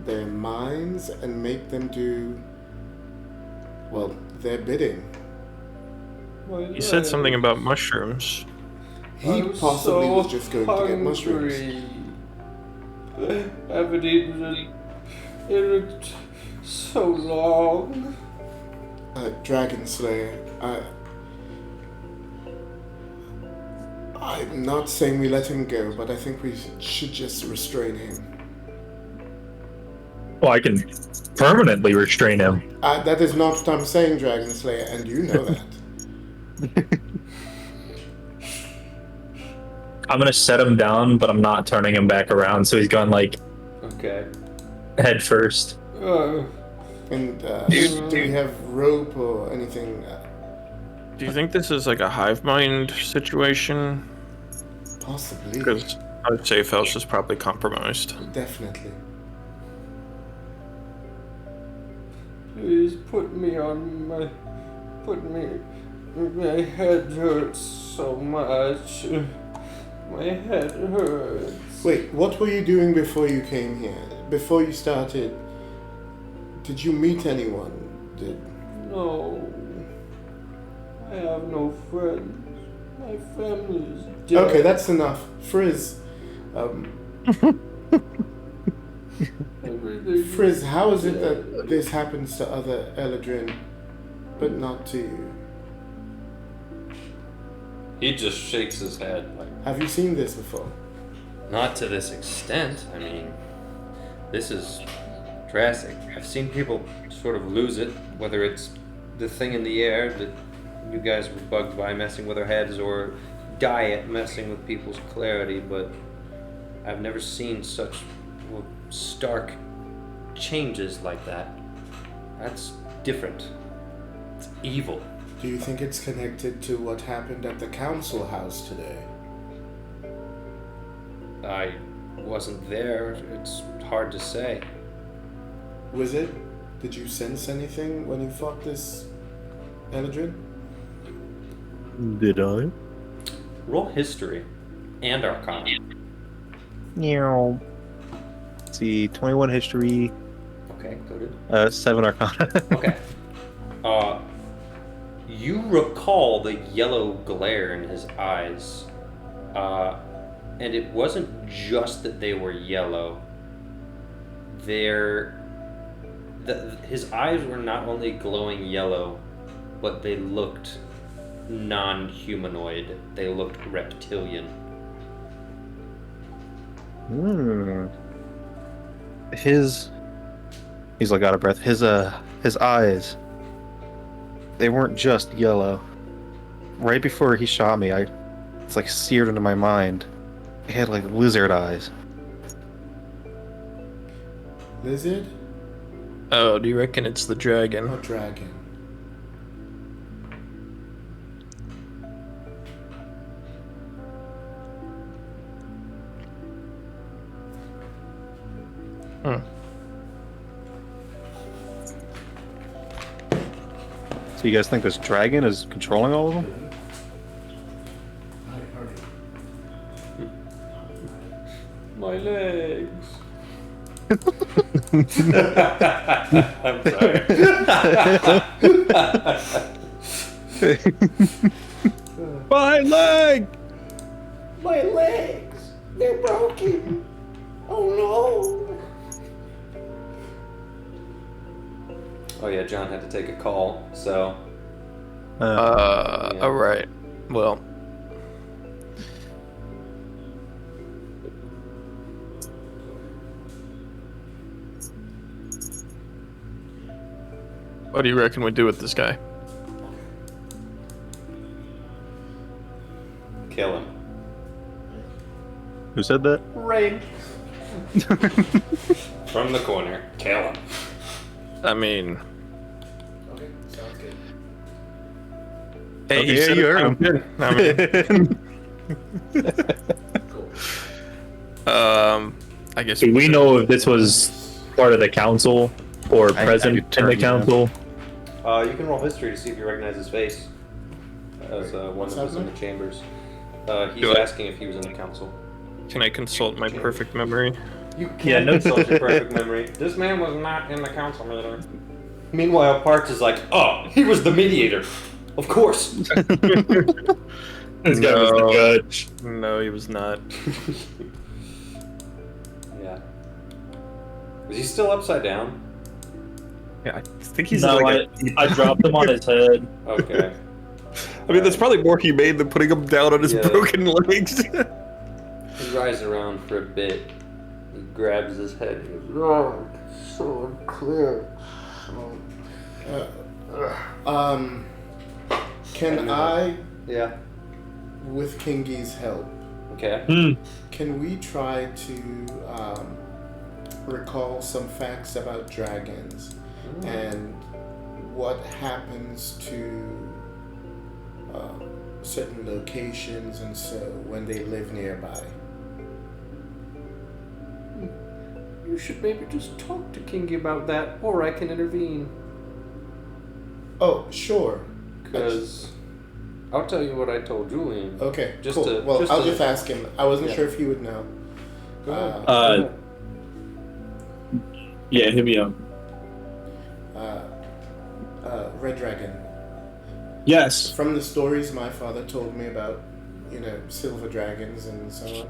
their minds and make them do, well, their bidding. You said something about mushrooms. He possibly was just going to get mushrooms. I haven't eaten in so long. Dragon Slayer, I'm not saying we let him go, but I think we should just restrain him. Well, I can permanently restrain him. That is not what I'm saying, Dragon Slayer, and you know that. I'm gonna set him down, but I'm not turning him back around, so he's going like Okay. head first. And do we have rope or anything? Do you think this is like a hive mind situation? Possibly. Because I would say Felsh is probably compromised. Definitely. Please put me. My head hurts so much. My head hurts. Wait, what were you doing before you came here? Before you started, did you meet anyone? No. I have no friends. My family is dead. Okay, that's enough. Frizz. Frizz, how is it that this happens to other Eladrin, but not to you? He just shakes his head. Like, Have you seen this before? not to this extent. I mean, this is drastic. I've seen people sort of lose it, whether it's the thing in the air that you guys were bugged by messing with our heads, or diet messing with people's clarity, but I've never seen such stark changes like that. That's different. It's evil. Do you think it's connected to what happened at the council house today? I wasn't there. It's hard to say. Was it? Did you sense anything when you fought this Eladrin? Did I? Roll history and arcana. Meow. Let's see, 21 history, Okay, good. 7 arcana. Okay. You recall the yellow glare in his eyes, and it wasn't just that they were yellow. His eyes were not only glowing yellow, but they looked non-humanoid. They looked reptilian. He's like out of breath. His eyes, they weren't just yellow. Right before he shot me, it's like seared into my mind. He had like lizard eyes. Lizard Oh, do you reckon it's the dragon? or dragon? So you guys think this dragon is controlling all of them? My legs. I'm sorry. My leg! My legs! They're broken! Oh no! Oh yeah, John had to take a call, so Alright. Well. What do you reckon we do with this guy? kill him. Who said that? Rain. From the corner, kill him. I mean, Okay, sounds good. hey, Okay, said you it heard sounded him. good. I mean, Cool. I guess Do we know if this was part of the council or I present in determine the council? You can roll history to see if you recognize his face as one what's that was in happening? the chambers. He's Do I- asking if he was in the council. Can I consult my perfect memory? You Yeah, can no- consult your perfect memory. This man was not in the council meeting. Meanwhile, Parks is like, oh, he was the mediator. Of course. This guy was No. the judge. No, he was not. Yeah. Is he still upside down? Yeah, I think he's No, like. I dropped him on his head. Okay. I mean, that's probably more humane than putting him down on his Yeah. broken legs. He rises around for a bit. He grabs his head. He goes, oh, it's so unclear. Can I, Yeah. with Kingi's help, Okay. can we try to recall some facts about dragons and what happens to certain locations and so when they live nearby? You should maybe just talk to Kingy about that, or I can intervene. Oh, sure. Because I'll tell you what I told Julian. Okay, Just cool. to- Well, just I'll to- just ask him. I wasn't Yeah. sure if he would know. Go ahead. Uh, Yeah, hit me up. Red Dragon. Yes. From the stories my father told me about, silver dragons and so on,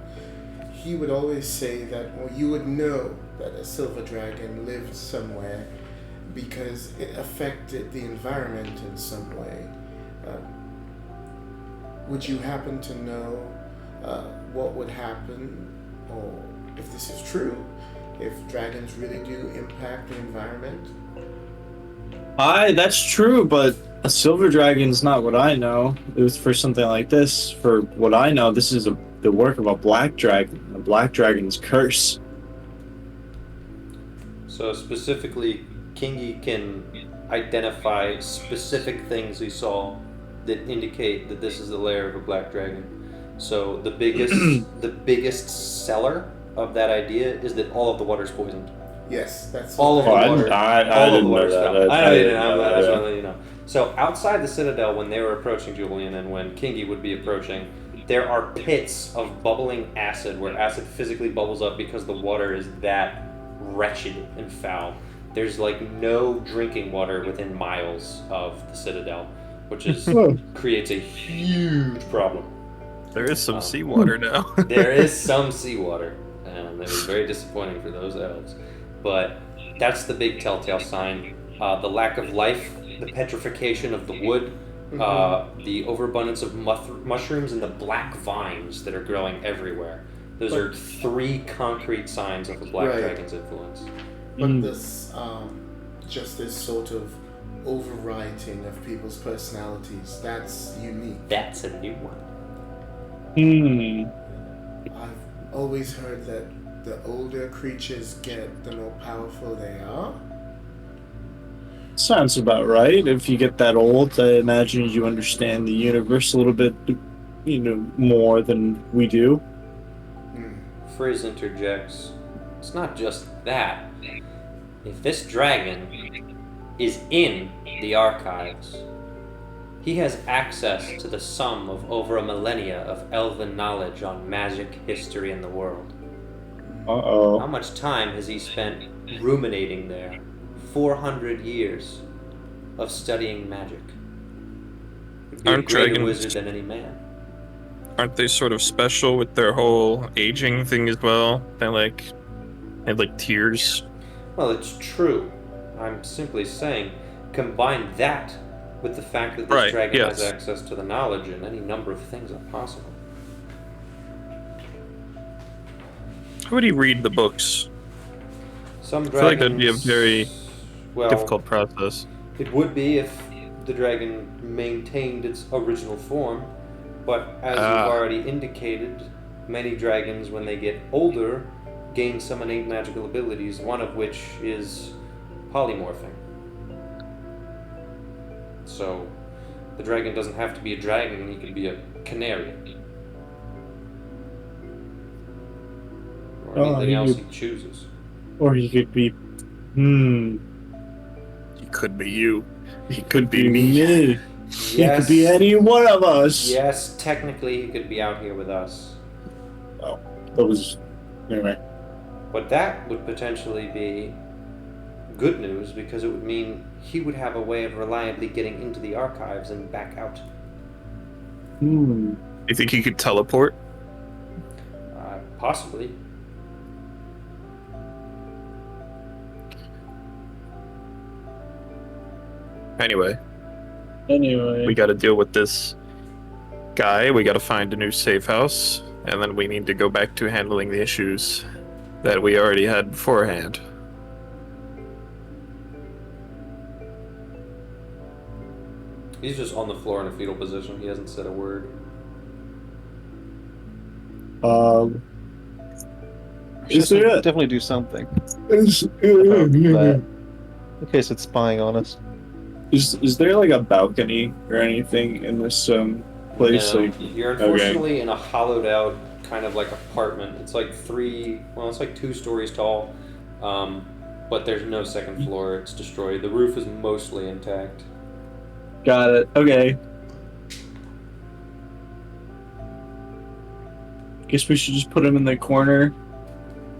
he would always say that, well, you would know that a silver dragon lived somewhere because it affected the environment in some way. Would you happen to know what would happen, or if this is true, if dragons really do impact the environment? That's true, but a silver dragon's not what I know. It was for something like this. For what I know, this is the work of a black dragon. A black dragon's curse. So specifically, Kingy can identify specific things he saw that indicate that this is the lair of a black dragon. So the biggest seller of that idea is that all of the water is poisoned. Yes, that's All of the I water. didn't- all I of the didn't know water that. stuff. I I know you didn't didn't. know That's that. what I'm letting you know. So outside the Citadel, when they were approaching Julian, and when Kingy would be approaching, there are pits of bubbling acid where acid physically bubbles up because the water is that wretched and foul. There's like no drinking water within miles of the Citadel, which is creates a huge problem. There is some seawater now. There is some seawater, and it was very disappointing for those elves. But that's the big telltale sign. The lack of life, the petrification of the wood, the overabundance of mushrooms, and the black vines that are growing everywhere. Those are three concrete signs of the Black Right. Dragon's influence. But this, just this sort of overwriting of people's personalities, that's unique. That's a new one. I've always heard that the older creatures get, the more powerful they are. Sounds about right. If you get that old, I imagine you understand the universe a little bit, more than we do. Frizz interjects. It's not just that. If this dragon is in the archives, he has access to the sum of over a millennia of elven knowledge on magic, history, and the world. Uh-oh. How much time has he spent ruminating there? 400 years of studying magic. He'd be a Aren't greater dragons- wizard than any man. Aren't they sort of special with their whole aging thing as well? They have like tears. Well, it's true. I'm simply saying, combine that with the fact that this Right, dragon has yes. access to the knowledge, and any number of things are possible. How would he read the books? Some I feel like dragons. that'd be a very well, difficult process. It would be if the dragon maintained its original form, but as you've already indicated, many dragons, when they get older, gain some innate magical abilities, one of which is polymorphing. So, the dragon doesn't have to be a dragon, he could be a canary. Or Oh, anything he else could- he chooses. Or he could be He could be you. He could be me. Me. He Yes. could be any one of us. Yes, technically he could be out here with us. That was anyway. But that would potentially be good news because it would mean he would have a way of reliably getting into the archives and back out. You think he could teleport? Possibly. Anyway, Anyway. we got to deal with this guy. We got to find a new safe house, and then we need to go back to handling the issues that we already had beforehand. He's just on the floor in a fetal position. He hasn't said a word. Is there a, Definitely do something. is, That. In case it's spying on us. is there like a balcony or anything in this place? No, Like, you're unfortunately in a hollowed out kind of like apartment. It's like it's like 2 stories tall, but there's no second floor. It's destroyed. The roof is mostly intact. got it. Okay. Guess we should just put him in the corner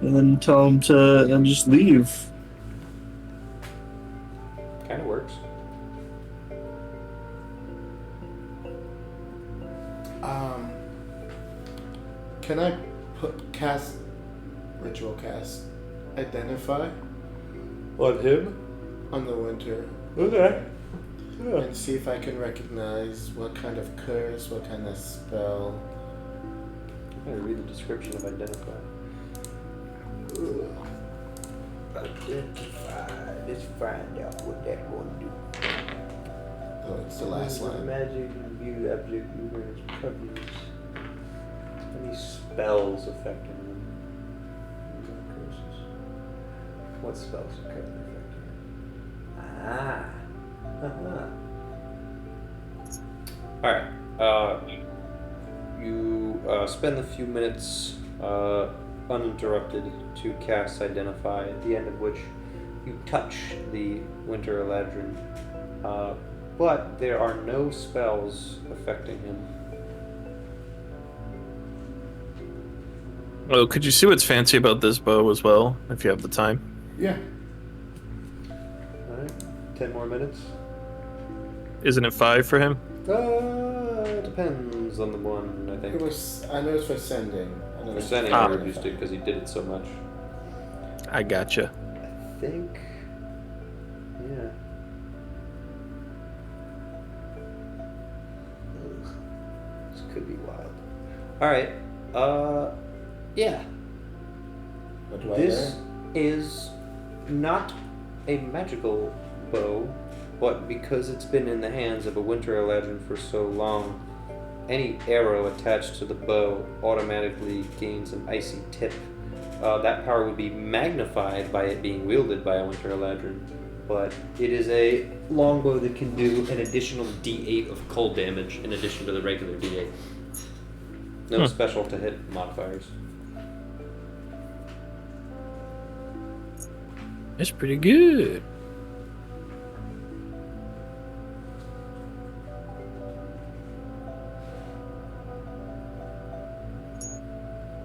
and then tell him to and just leave. Kind of works. Can I cast ritual cast identify On him? on the winter Okay. and see if I can recognize what kind of curse, what kind of spell. I'm gonna read the description of identify. Identify. Let's find out what that one do. Oh, it's the last line. Magic, view, object, movers, coverage. Any spells affecting them? No curses. What spells are currently affecting them? Alright. You spend a few minutes uninterrupted to cast Identify, at the end of which you touch the Winter Eladrin. But there are no spells affecting him. Oh, could you see what's fancy about this bow as well, if you have the time? Yeah. Alright, 10 more minutes. Isn't it 5 for him? Depends on the one, I think. It was. I know it's for sending. I know For it's sending, I reduced it because he did it so much. I gotcha. I think. Yeah. Ugh. This could be wild. Alright. Yeah. What do I This learn? is not a magical bow, but because it's been in the hands of a Winter Eladrin for so long, any arrow attached to the bow automatically gains an icy tip. That power would be magnified by it being wielded by a Winter Eladrin, but it is a longbow that can do an additional D8 of cold damage in addition to the regular D8. No special to hit modifiers. That's pretty good.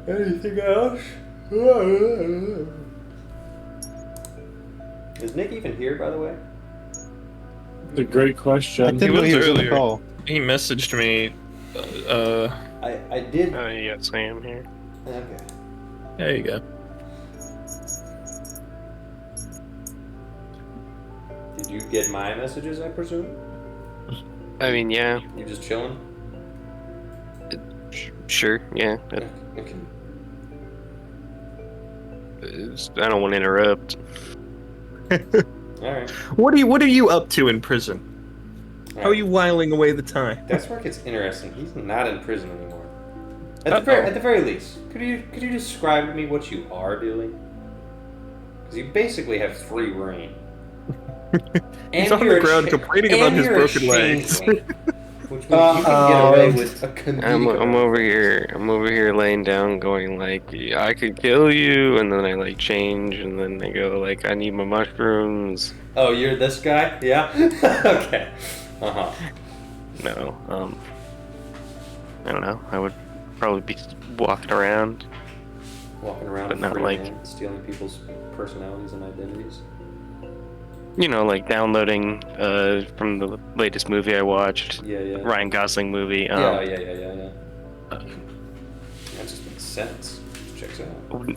Anything else? Is Nick even here, by the way? It's a great question. I didn't know was he was on the earlier. call. He messaged me. I did. Yes, I am here. Okay. There you go. Did you get my messages, I presume? I mean, yeah, You just chilling? sure, yeah. Okay. I don't want to interrupt. Alright. What are you up to in prison? How are you whiling away the time? That's where it gets interesting. He's not in prison anymore. At the very least, could you describe to me what you are doing? Because you basically have free reign. He's on the ground complaining about his broken legs. Which means you can get away with a comedic I'm amount. over here. I'm over here laying down, going like, "Yeah, I could kill you," and then I like change, and then I go like, "I need my mushrooms." Oh, you're this guy? Yeah? Okay. Uh-huh. No, I don't know. I would probably be walking around. Walking around But not free like- hand, stealing people's personalities and identities. You know, like downloading from the latest movie I watched, Yeah. Ryan Gosling movie. Yeah. That just makes sense. Checks out.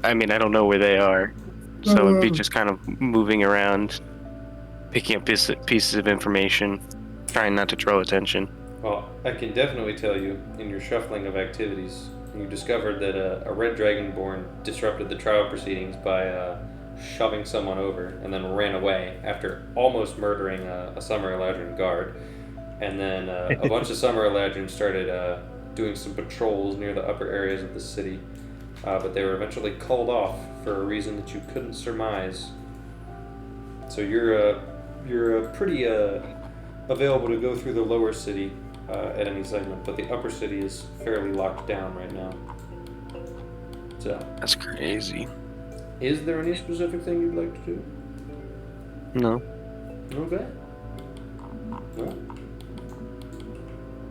I mean, I don't know where they are, so it'd be just kind of moving around, picking up pieces of information, trying not to draw attention. Well, I can definitely tell you, in your shuffling of activities, you discovered that a red dragonborn disrupted the trial proceedings by shoving someone over and then ran away after almost murdering a Summer Eladrin guard. And then a bunch of Summer Eladrin started doing some patrols near the upper areas of the city, but they were eventually called off for a reason that you couldn't surmise. So you're pretty available to go through the lower city at any segment, but the upper city is fairly locked down right now. So, That's crazy. is there any specific thing you'd like to do? No. Okay. Well,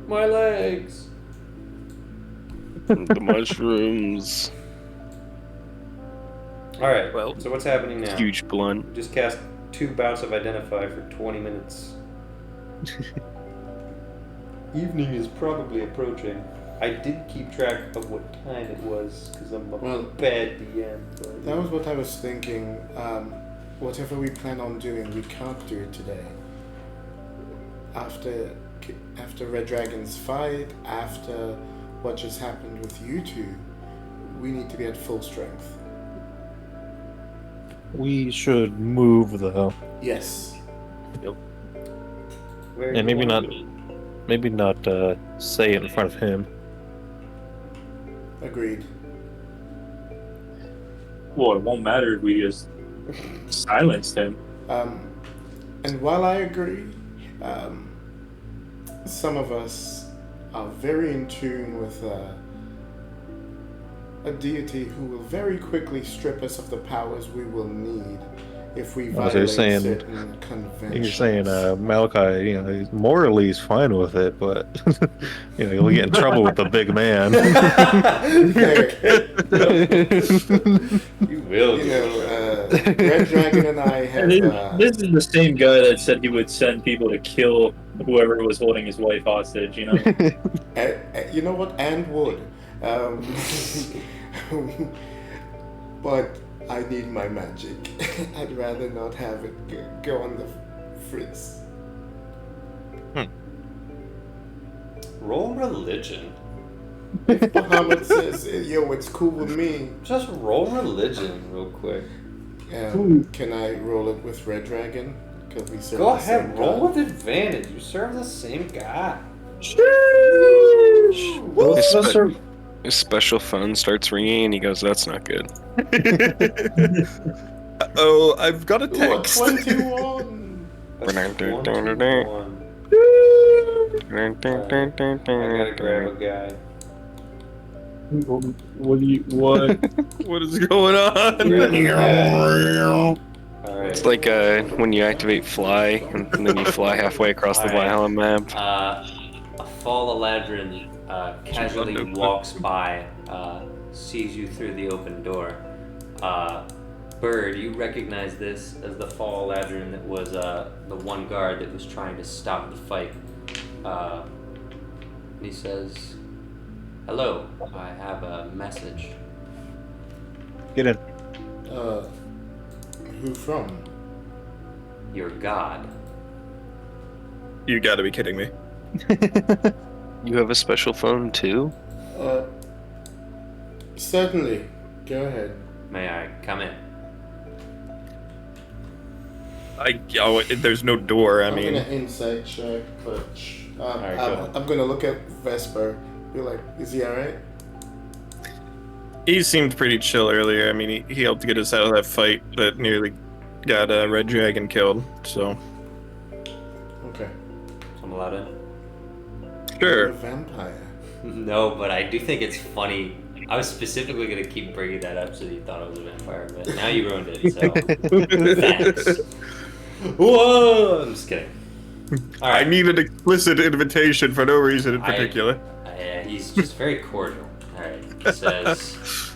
my legs. The mushrooms. All right. Well, so what's happening now? Huge blunt. Just cast 2 bouts of Identify for 20 minutes. Evening is probably approaching. I did keep track of what time it was because I'm a Well, bad DM. But That was what I was thinking. Whatever we plan on doing, we can't do it today. After Red Dragon's fight, after what just happened with you two, we need to be at full strength. We should move though. Yes. Where And you maybe wanna not go? maybe not say it in front of him. Agreed. Well, it won't matter if we just silenced him. And while I agree, some of us are very in tune with a deity who will very quickly strip us of the powers we will need if we Oh, so violate you're saying- certain conventions. You're saying Malachi, morally he's fine with it, but you'll get in trouble with the big man. You will. Red Dragon and I have. This is the same guy that said he would send people to kill whoever was holding his wife hostage, you know? You know what? And would. But I need my magic. I'd rather not have it go on the fritz. Roll religion. If Muhammad says, yo, it's cool with me, Just roll religion real quick. can I roll it with Red Dragon? Because we serve Go the same ahead, roll god. with advantage. You serve the same guy. His special phone starts ringing, and he goes, "That's not good." Oh, I've got a Ooh, a text. 21! That's Dun, dun, 1, dun, 2, dun, 1. Dun, dun, dun, dun, I gotta dun, grab a dun. guy. What do you, what? What is going on? Alright. It's like when you activate fly, and then you fly halfway across the Alright. Valhalla map. A Fall Eladrin casually Notebook. walks by, sees you through the open door. Bird, you recognize this as the Fall Eladrin that was the one guard that was trying to stop the fight. He says, "Hello, I have a message." Get in. Who from? Your god. You gotta be kidding me. You have a special phone too? Certainly. Go ahead. May I come in? There's no door. I I'm mean, gonna insight check, but Alright, go. I'm gonna look at Vesper. Be like, is he alright? he seemed pretty chill earlier. I mean, he helped get us out of that fight that nearly got Red Dragon killed. So Okay. So I'm allowed in? You're a Sure. vampire. No, but I do think it's funny. I was specifically going to keep bringing that up so that you thought I was a vampire, but now you ruined it, so thanks. Whoa! I'm just kidding. All I right. need an explicit invitation for no reason in I- particular. He's just very cordial. All right. He says,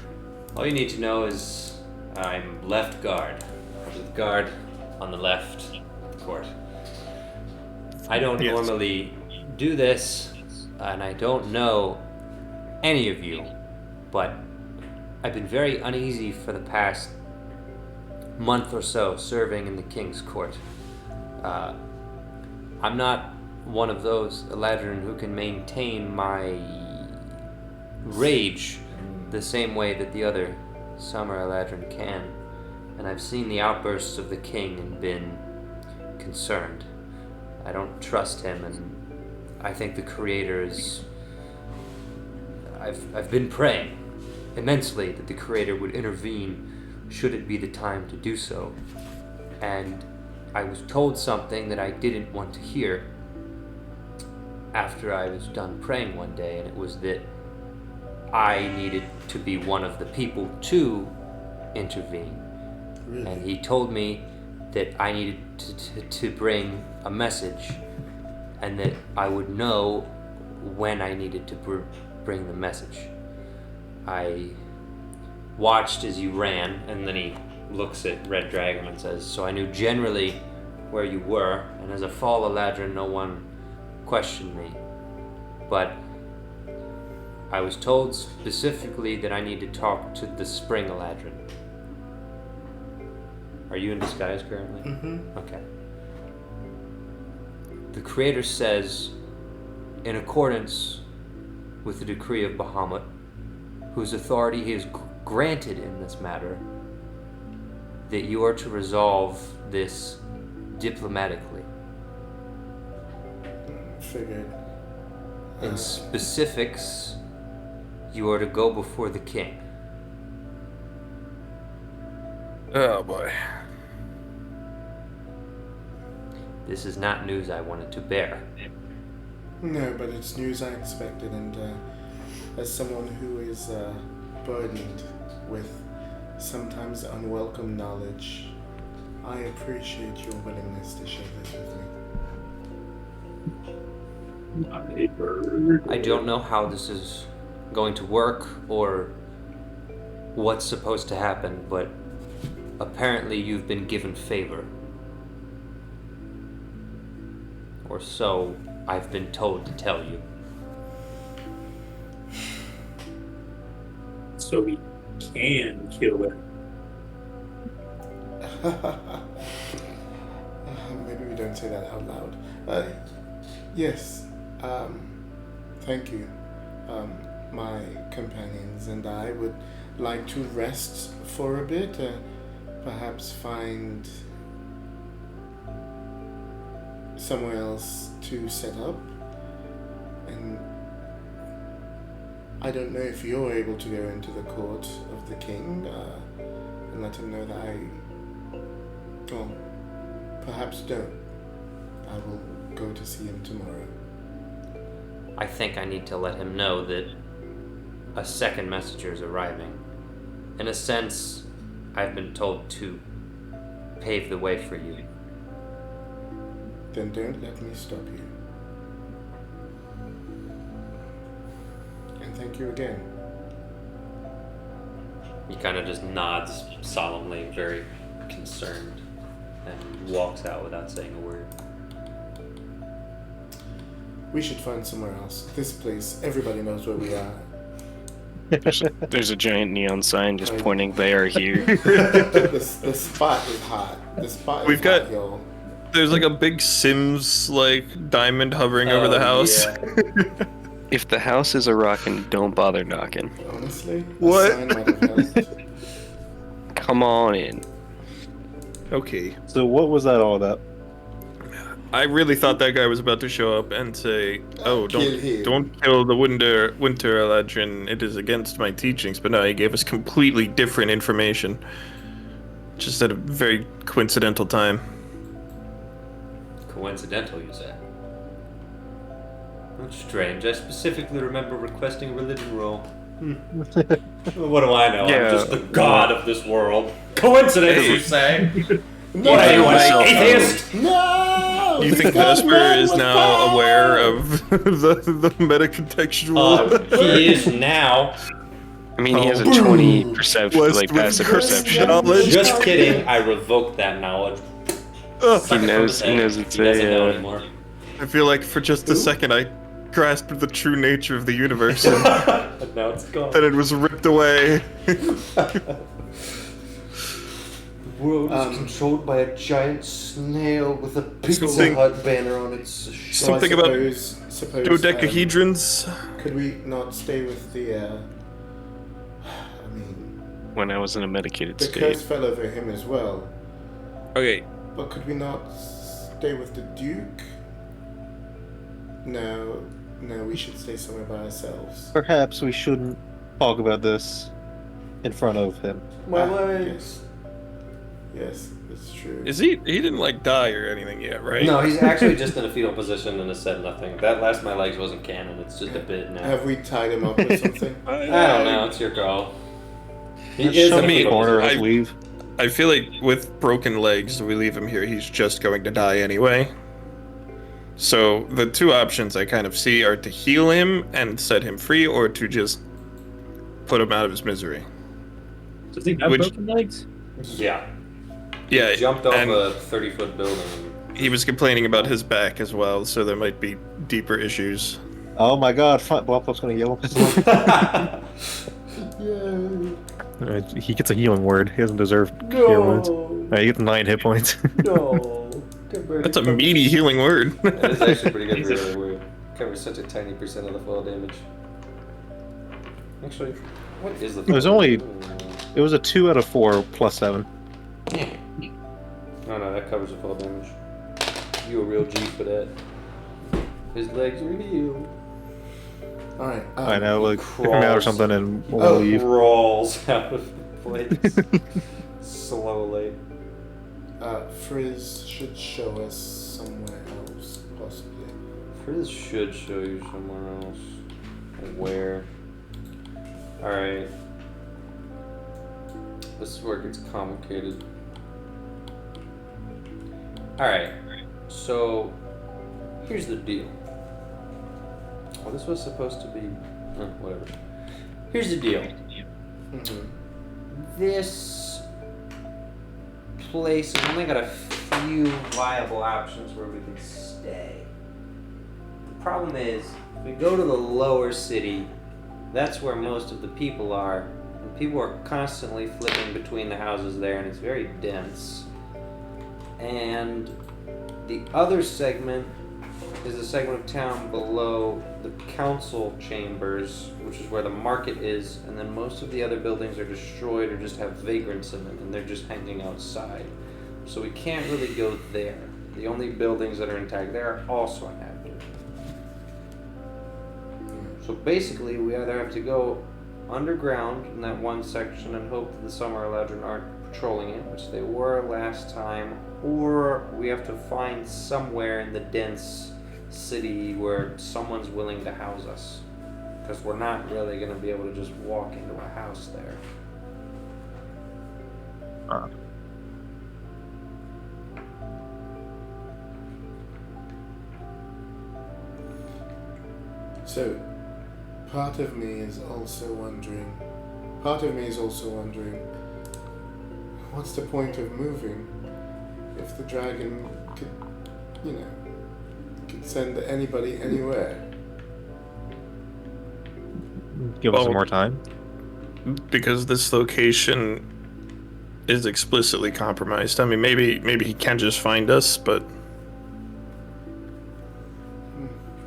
all you need to know is I'm left guard. With guard on the left court. I don't Yes. normally do this, and I don't know any of you, but I've been very uneasy for the past month or so serving in the king's court. I'm not one of those Eladrin who can maintain my rage the same way that the other Summer Eladrin can, and I've seen the outbursts of the king and been concerned. I don't trust him, and I think the Creator is... I've been praying immensely that the Creator would intervene should it be the time to do so. And I was told something that I didn't want to hear after I was done praying one day, and it was that I needed to be one of the people to intervene. Really? And he told me that I needed to bring a message, and that I would know when I needed to bring the message. I watched as you ran, and then he looks at Red Dragon and says, so I knew generally where you were, and as a Fall Eladrin, no one questioned me. But I was told specifically that I need to talk to the Spring Eladrin. Are you in disguise currently? Mm-hmm. Okay. The Creator says, in accordance with the decree of Bahamut, whose authority he has granted in this matter, that you are to resolve this diplomatically. Figured. In specifics, you are to go before the king. Oh boy. This is not news I wanted to bear. No, but it's news I expected, and as someone who is burdened with sometimes unwelcome knowledge, I appreciate your willingness to share this with me. I don't know how this is going to work or what's supposed to happen, but apparently you've been given favor. Or so I've been told to tell you. So we can kill it. Maybe we don't say that out loud. Yes. Thank you. My companions and I would like to rest for a bit. Perhaps find somewhere else to set up. And I don't know if you're able to go into the court of the king and let him know that well, perhaps don't. I will go to see him tomorrow. I think I need to let him know that a second messenger is arriving. In a sense, I've been told to pave the way for you. Then don't let me stop you. And thank you again. He kind of just nods solemnly, very concerned, and walks out without saying a word. We should find somewhere else. This place, everybody knows where we are. There's a giant neon sign just pointing, they are here. The spot is hot. The spot is We've got- hot, y'all. There's like a big Sims diamond hovering over the house. Yeah. If the house is a rockin', don't bother knocking. Honestly, a What? sign might have helped. Come on in. Okay. So what was that all about? I really thought that guy was about to show up and say, "Oh, Kill him." don't kill the winter Eladrin. It is against my teachings." But no, he gave us completely different information, just at a very coincidental time. Coincidental, you say? That's strange. I specifically remember requesting a religion roll. What do I know? Yeah. I'm just the god of this world. Coincidence, Hey. you say? No, What are you, myself, an atheist? No! You think God's Vesper man is was now bad! aware of the metacontextual? He is now. I mean, he has a Oh. 20 perception, Blessed like with passive cursed perception. knowledge. Just kidding. I revoked that knowledge. Ugh. Suck it from knows- his he head. knows it's He doesn't a, know uh, anymore. I feel like for just a second I grasped the true nature of the universe, and But now it's gone. then it was ripped away. The world is controlled by a giant snail with a Pizza Something- Hut banner on its shoulder. Something about suppose, dodecahedrons. could we not stay with the, I mean, When I was in a medicated the state. curse fell over him as well. Okay, But could we not stay with the Duke? No, we should stay somewhere by ourselves. Perhaps we shouldn't talk about this in front of him. My legs. Yes, that's true. is he? He didn't like die or anything yet, right? No, he's actually just in a fetal position and has said nothing. That last my legs wasn't canon. It's just a bit now. Have we tied him up with something? I don't know. It's your call. He Just is shove in a him in the fetal corner, position. let's leave. I feel like with broken legs, we leave him here, he's just going to die anyway. So the two options I kind of see are to heal him and set him free, or to just put him out of his misery. Does he have Which- broken legs? Yeah. Yeah, He jumped off and a 30-foot building. he was complaining about his back as well, so there might be deeper issues. Oh my god, Blop's gonna yell at him. He gets a healing word. He doesn't deserve healing words. He gets 9 hit points. No. That's a meaty healing word. That is actually pretty good for a word. Covers such a tiny percent of the fall damage. Actually, what is the? It was only- It was a 2 out of 4 plus 7. No, that covers the fall damage. You a real G for that. His legs are healed. Alright. I know, like, kick him out or crawls. something and we'll leave. Crawls out of the place slowly. Frizz should show us somewhere else, possibly. Frizz should show you somewhere else. Where? Alright. This is where it gets complicated. Alright. So, here's the deal. Well, this was supposed to be. Whatever. Here's the deal. Mm-hmm. This place has only got a few viable options where we can stay. The problem is, if we go to the lower city, that's where most of the people are. And people are constantly flipping between the houses there, and it's very dense. And the other segment is a segment of town below the council chambers, which is where the market is, and then most of the other buildings are destroyed or just have vagrants in them, and they're just hanging outside. So we can't really go there. The only buildings that are intact there are also inhabited. So basically, we either have to go underground in that one section and hope that the Summer Eladrin aren't patrolling it, which they were last time, or we have to find somewhere in the dense city where someone's willing to house us, because we're not really going to be able to just walk into a house there. So, part of me is also wondering, what's the point of moving if the dragon could, could send anybody anywhere? Give us Oh. some more time. Because this location is explicitly compromised. I mean, maybe he can just find us, but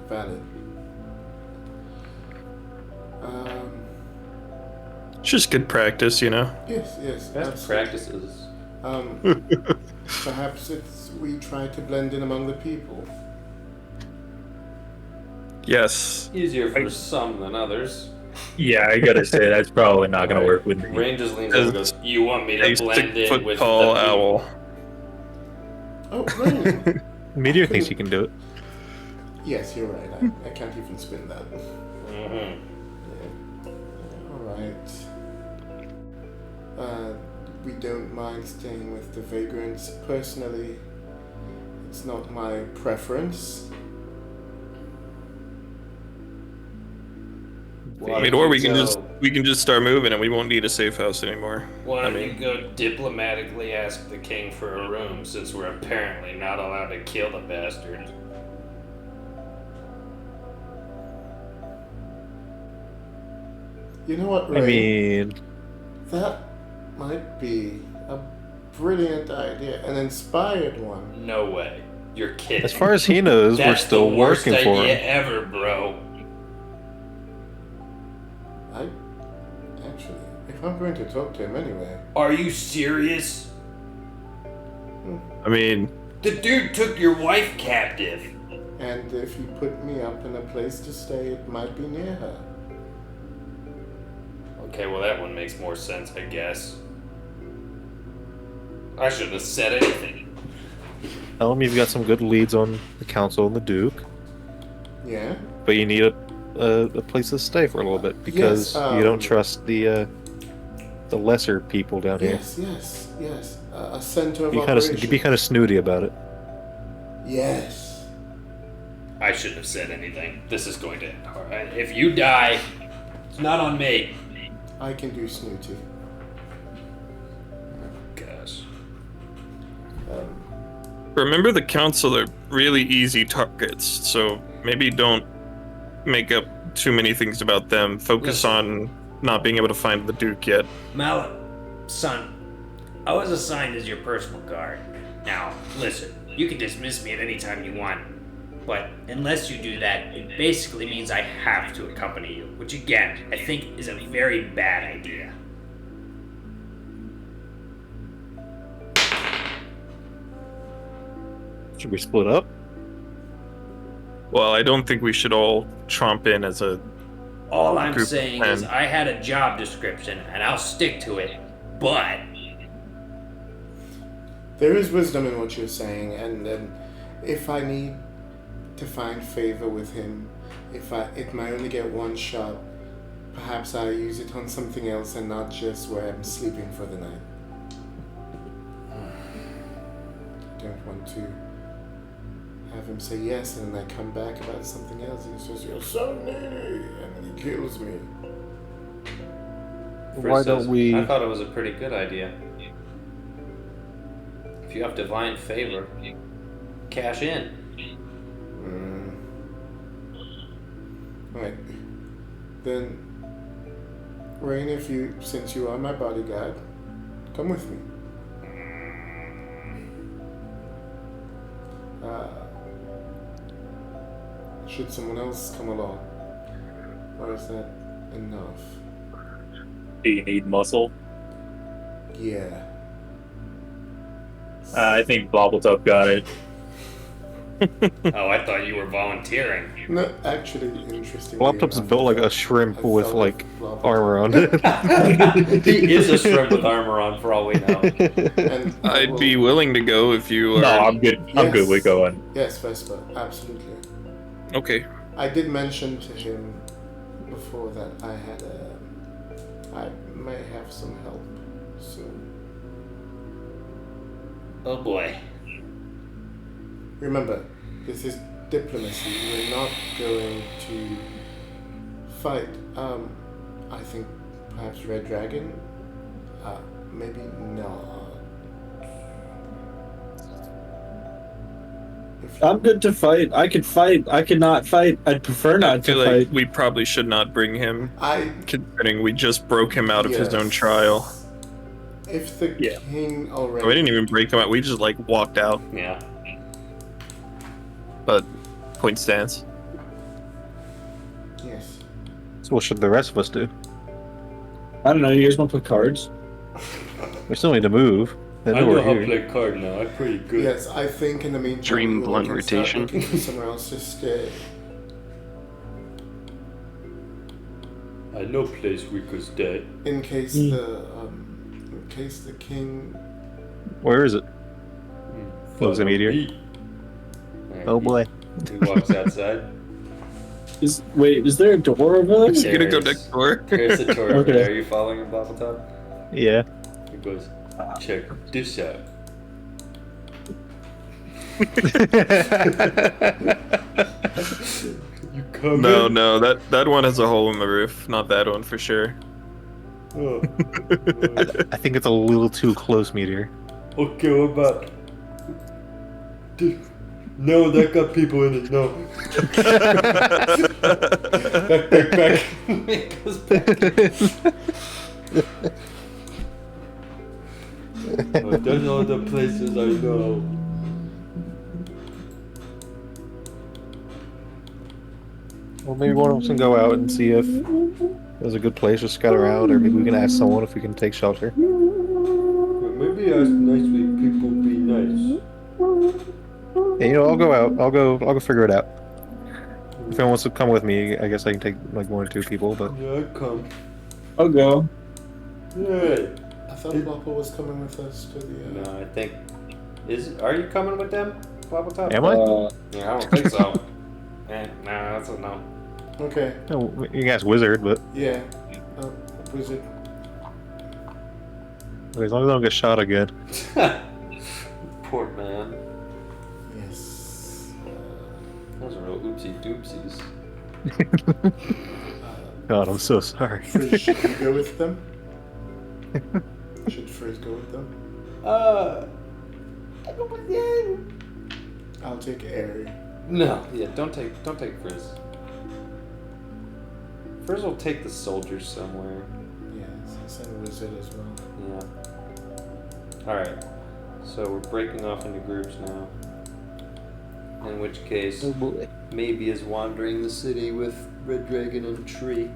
Valid. it's just good practice, you know. Yes, Best absolutely. practices. Perhaps we try to blend in among the people. Yes. Easier for some than others. Yeah, I gotta say that's probably not gonna work with me. Rain just leans over and goes, "You want me to A blend in 6-foot with tall the owl. Oh, Rain! Meteor thinks you can do it. Yes, you're right. I can't even spin that. Mm-hmm. Alright. We don't mind staying with the vagrants. Personally, it's not my preference. Why I mean, don't or you we can go- just start moving, and we won't need a safe house anymore. Why I don't mean- you go diplomatically ask the king for a room, since we're apparently not allowed to kill the bastard? You know what, Ray? I mean, That might be a brilliant idea, an inspired one. No way. You're kidding. as far as he knows, we're That's still the worst working for idea him. ever, bro. Actually, if I'm going to talk to him anyway. Are you serious? I mean, The dude took your wife captive. And if you put me up in a place to stay, it might be near her. Okay, well that one makes more sense, I guess. I shouldn't have said anything. Tell him you've got some good leads on the council and the duke, Yeah? but you need a place to stay for a little bit because Yes, you don't trust the lesser people down here. Yes. A center of Be operations. kind of snooty about it. Yes. I shouldn't have said anything. This is going to end hard. If you die, it's not on me. I can do snooty. Gosh. remember the council are really easy targets, so maybe don't make up too many things about them. Focus on not being able to find the Duke yet. Mallet, son, I was assigned as your personal guard. Now, listen, you can dismiss me at any time you want, but unless you do that, it basically means I have to accompany you, which again, I think is a very bad idea. Should we split up? Well, I don't think we should all tromp in as a... All I'm Group saying plan. is I had a job description, and I'll stick to it, but... There is wisdom in what you're saying, and if I need to find favor with him, it might only get one shot, perhaps I use it on something else and not just where I'm sleeping for the night. I don't want to have him say yes and then I come back about something else and he says, "You're so needy," and then he kills me. Why don't we? I thought it was a pretty good idea. If you have divine favor, cash in. Alright. Then, Rain, since you are my bodyguard, come with me. Should someone else come along? Or is that enough? Do you need muscle? Yeah. I think Bobbletop got it. Oh, I thought you were volunteering. No, actually, interesting. Laptop's built like a shrimp with like armor on it. He is a shrimp with armor on, for all we know. I'd be willing to go if you are... No, I'm good. I'm good with going. Yes, Vespa, absolutely. Okay. I did mention to him before that I may have some help soon. Oh boy. Remember, this is diplomacy. We're not going to fight. I think perhaps Red Dragon. Maybe not. I'm good to fight. I could fight. I could not fight. I'd prefer I not feel to like fight. we probably should not bring him, I considering we just broke him out of his own yes. trial. If the Yeah. king already. We didn't even break him out, we just like walked out. Yeah. But point stands. Yes. So what should the rest of us do? I don't know. You guys want to play cards? We still need to move. They know we're here. play card now. I'm pretty good. Yes, I think in the meantime. Dream we blunt can start rotation. Looking for somewhere else to stay. I know place we could stay. In case the king. Where is it? Oh, it's a meteor. Oh boy. He walks outside. Is there a door over there? He's gonna go next door. There's the door over Okay. there. Are you following him, Battletop? Yeah. He goes, check this out. You coming? No, that one has a hole in the roof. Not that one for sure. Oh. I think it's a little too close, Meteor. Okay, what about? No, that got people in it. No. back. It goes back. Oh, there's all the places I know. Well, maybe one of us can go out and see if there's a good place to scout around, or maybe we can ask someone if we can take shelter. Well, maybe ask nicely people be nice. Yeah, I'll go out. I'll go figure it out. If anyone wants to come with me, I guess I can take like 1 or 2 people. But Yeah, I come. I'll go. Yeah. I thought Papa was coming with us to the. No, I think. Are you coming with them, Battletop? am I? Yeah, I don't think so. Nah, that's a no. Okay. No, you guys wizard, but Yeah. Wizard. as long as I don't get shot again. Poor man. Yes. Those are real oopsie doopsies. God, I'm so sorry. Frizz, should we go with them? Should Frizz go with them? I go with you. I'll take Airy. No, yeah, don't take Frizz. Frizz will take the soldiers somewhere. Yeah, send Wizard as well. Yeah. Alright. So we're breaking off into groups now. In which case, boy. maybe is wandering the city with Red Dragon and Tree.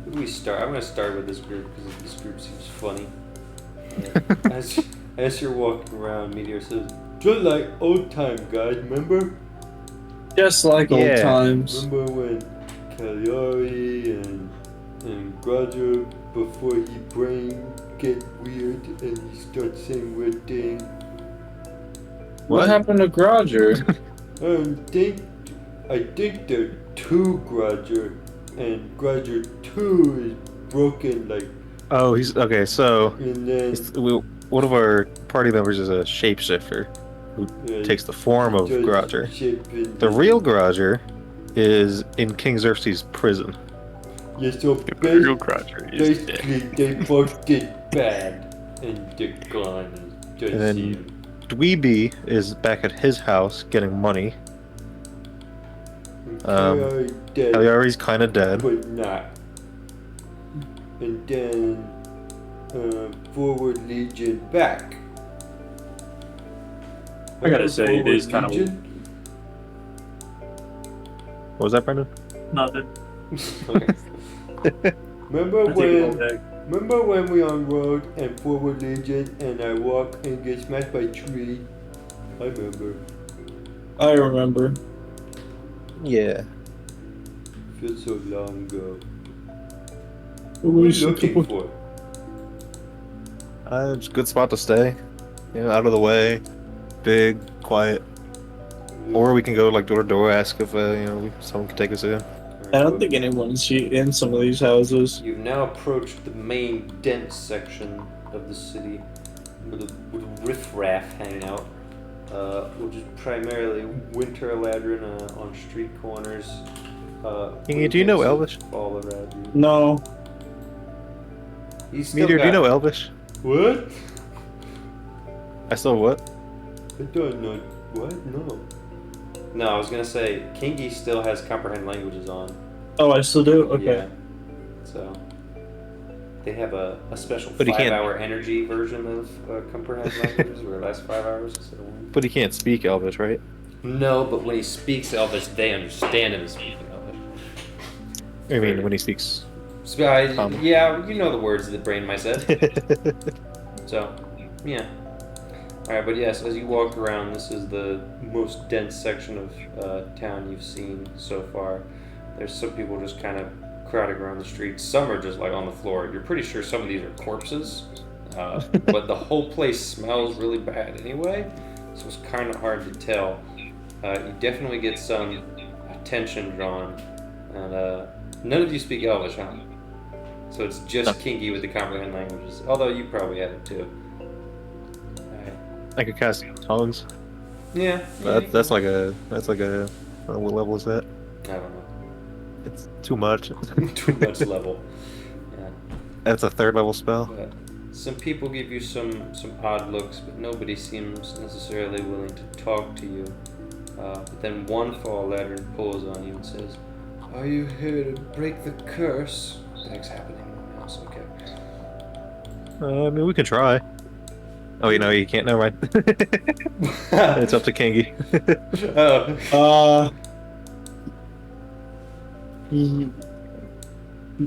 Who do we start? I'm gonna start with this group because this group seems funny. As you're walking around, Meteor says, "Just like old time, guys. Remember? Just like old Yeah. times. Remember when Cagliari and Roger, before he brain get weird and he starts saying weird things? What happened to Groger? I think there are 2 Grudger, and Grudger 2 is broken, like, Oh, he's okay. So and then one of our party members is a shapeshifter who takes the form of Groger. The real Groger is in King Xerxes' prison. Yeah, so The real Roger is dead. basically they both get bad, and they're gone. And then Dweeby is back at his house getting money. Cagliari's kind of dead. But not. And then Forward Legion back. I gotta say, it is kind of What was that, Brendan? nothing. Remember I take it all when? day. Remember when we on road and Forward Legion and I walk and get smashed by a tree? I remember. I remember. Yeah. Feels so long ago. We What are you should looking go- for? It's a good spot to stay. Out of the way, big, quiet. Or we can go like door to door, ask if someone can take us in. I don't think anyone's in some of these houses. You've now approached the main dense section of the city where the riffraff hang out, which is primarily winter ladrin on street corners. Kingy, do you know Elvish? All around you. No. He's still Meteor, do you got- know Elvish? What? I still what? I don't know. What? No. No, I was gonna say Kingy still has comprehend languages on. Oh, I still do? Okay. Yeah. So they have a special But he can't- 5-hour energy version of comprehend languages where it lasts 5 hours instead of 1. But he can't speak Elvish, right? No, but when he speaks Elvish, they understand him speaking Elvish. I mean, when he speaks. Yeah, you know the words that Brain might said. So, yeah. Alright, but yes, as you walk around, this is the most dense section of town you've seen so far. There's some people just kind of crowding around the streets. Some are just like on the floor. You're pretty sure some of these are corpses. But the whole place smells really bad anyway, so it's kind of hard to tell. You definitely get some attention drawn, and none of you speak Elvish, huh? So it's just Kinky with the comprehend languages. Although you probably have it too. Alright. I could cast tongues. Yeah. That's like a what level is that? I don't know. It's too much. Too much level. Yeah. That's a 3rd level spell. But some people give you some odd looks, but nobody seems necessarily willing to talk to you. But then one fall ladder pulls on you and says, "Are you here to break the curse?" Things happening. Else, okay. I mean, we could try. Oh, you can't. Never mind. It's up to Kingy.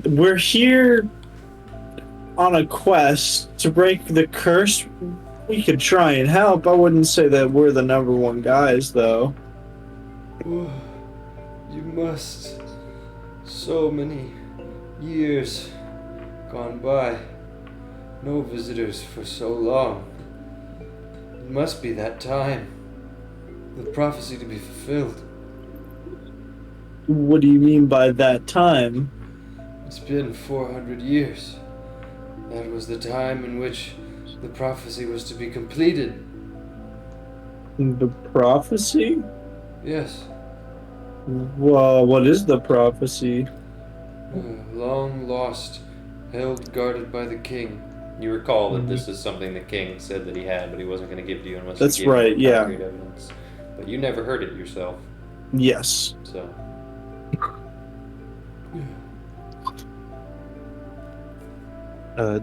We're here on a quest to break the curse. We could try and help. I wouldn't say that we're the number one guys, though. You must. So many years gone by. No visitors for so long. It must be that time. The prophecy to be fulfilled. What do you mean by that time? It's been 400 years. That was the time in which the prophecy was to be completed. The prophecy? Yes. Well, what is the prophecy? Long lost, held guarded by the king. You recall that this is something the king said that he had, but he wasn't going to give to you unless That's you gave right, him yeah. concrete evidence. But you never heard it yourself, Yes. so. The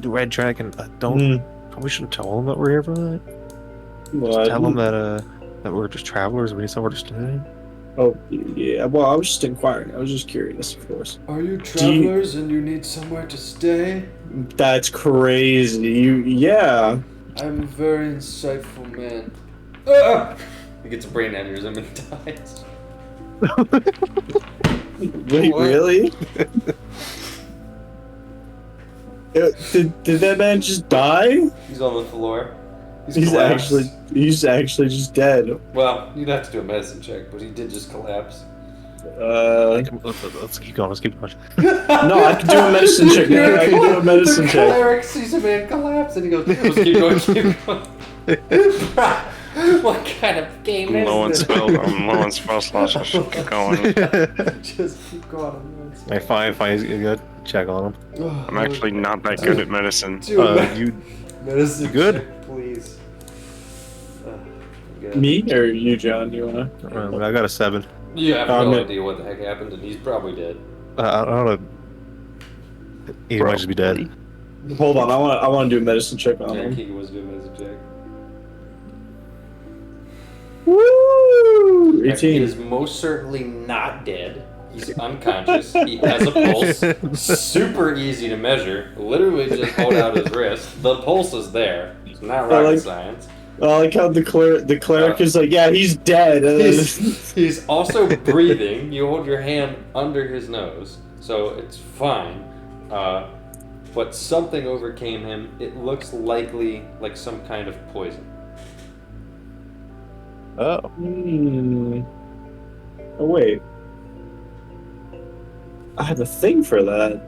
Red Dragon. Don't. We shouldn't tell him that we're here for that. Just tell him that we're just travelers. We need somewhere to stay. Oh, yeah. Well, I was just inquiring. I was just curious, of course. Are you travelers and you need somewhere to stay? That's crazy. Yeah. I'm a very insightful man. He gets a brain aneurysm and dies. Wait, What? really? Did that man just die? He's on the floor. He's collapsed. actually just dead. Well, you'd have to do a medicine check, but he did just collapse. Let's keep going. Let's keep going. No, I can do a medicine check. I can do a medicine the check. cleric sees a man collapse and he goes, "Let's keep going, keep going." What kind of game is Low on this? spell slots. Just keep going. Just keep going. Hey, fine. He's good. Check on him. I'm actually not that good at medicine. You medicine good? check, please. Good. Me or you, John? You wanna? I got a 7. You have no no. idea what the heck happened, and he's probably dead. I don't know. He might just be dead. Hold on. I want to do a medicine check on Yeah, him. Kiki was doing medicine check. Woo! He 18. is most certainly not dead. He's unconscious. He has a pulse. Super easy to measure. Literally just hold out his wrist. The pulse is there. It's not rocket science. I like how the cleric is like, yeah, he's dead. And then- He's also breathing. You hold your hand under his nose, so it's fine. But something overcame him. It looks likely like some kind of poison. Oh. Oh wait. I had a thing for that.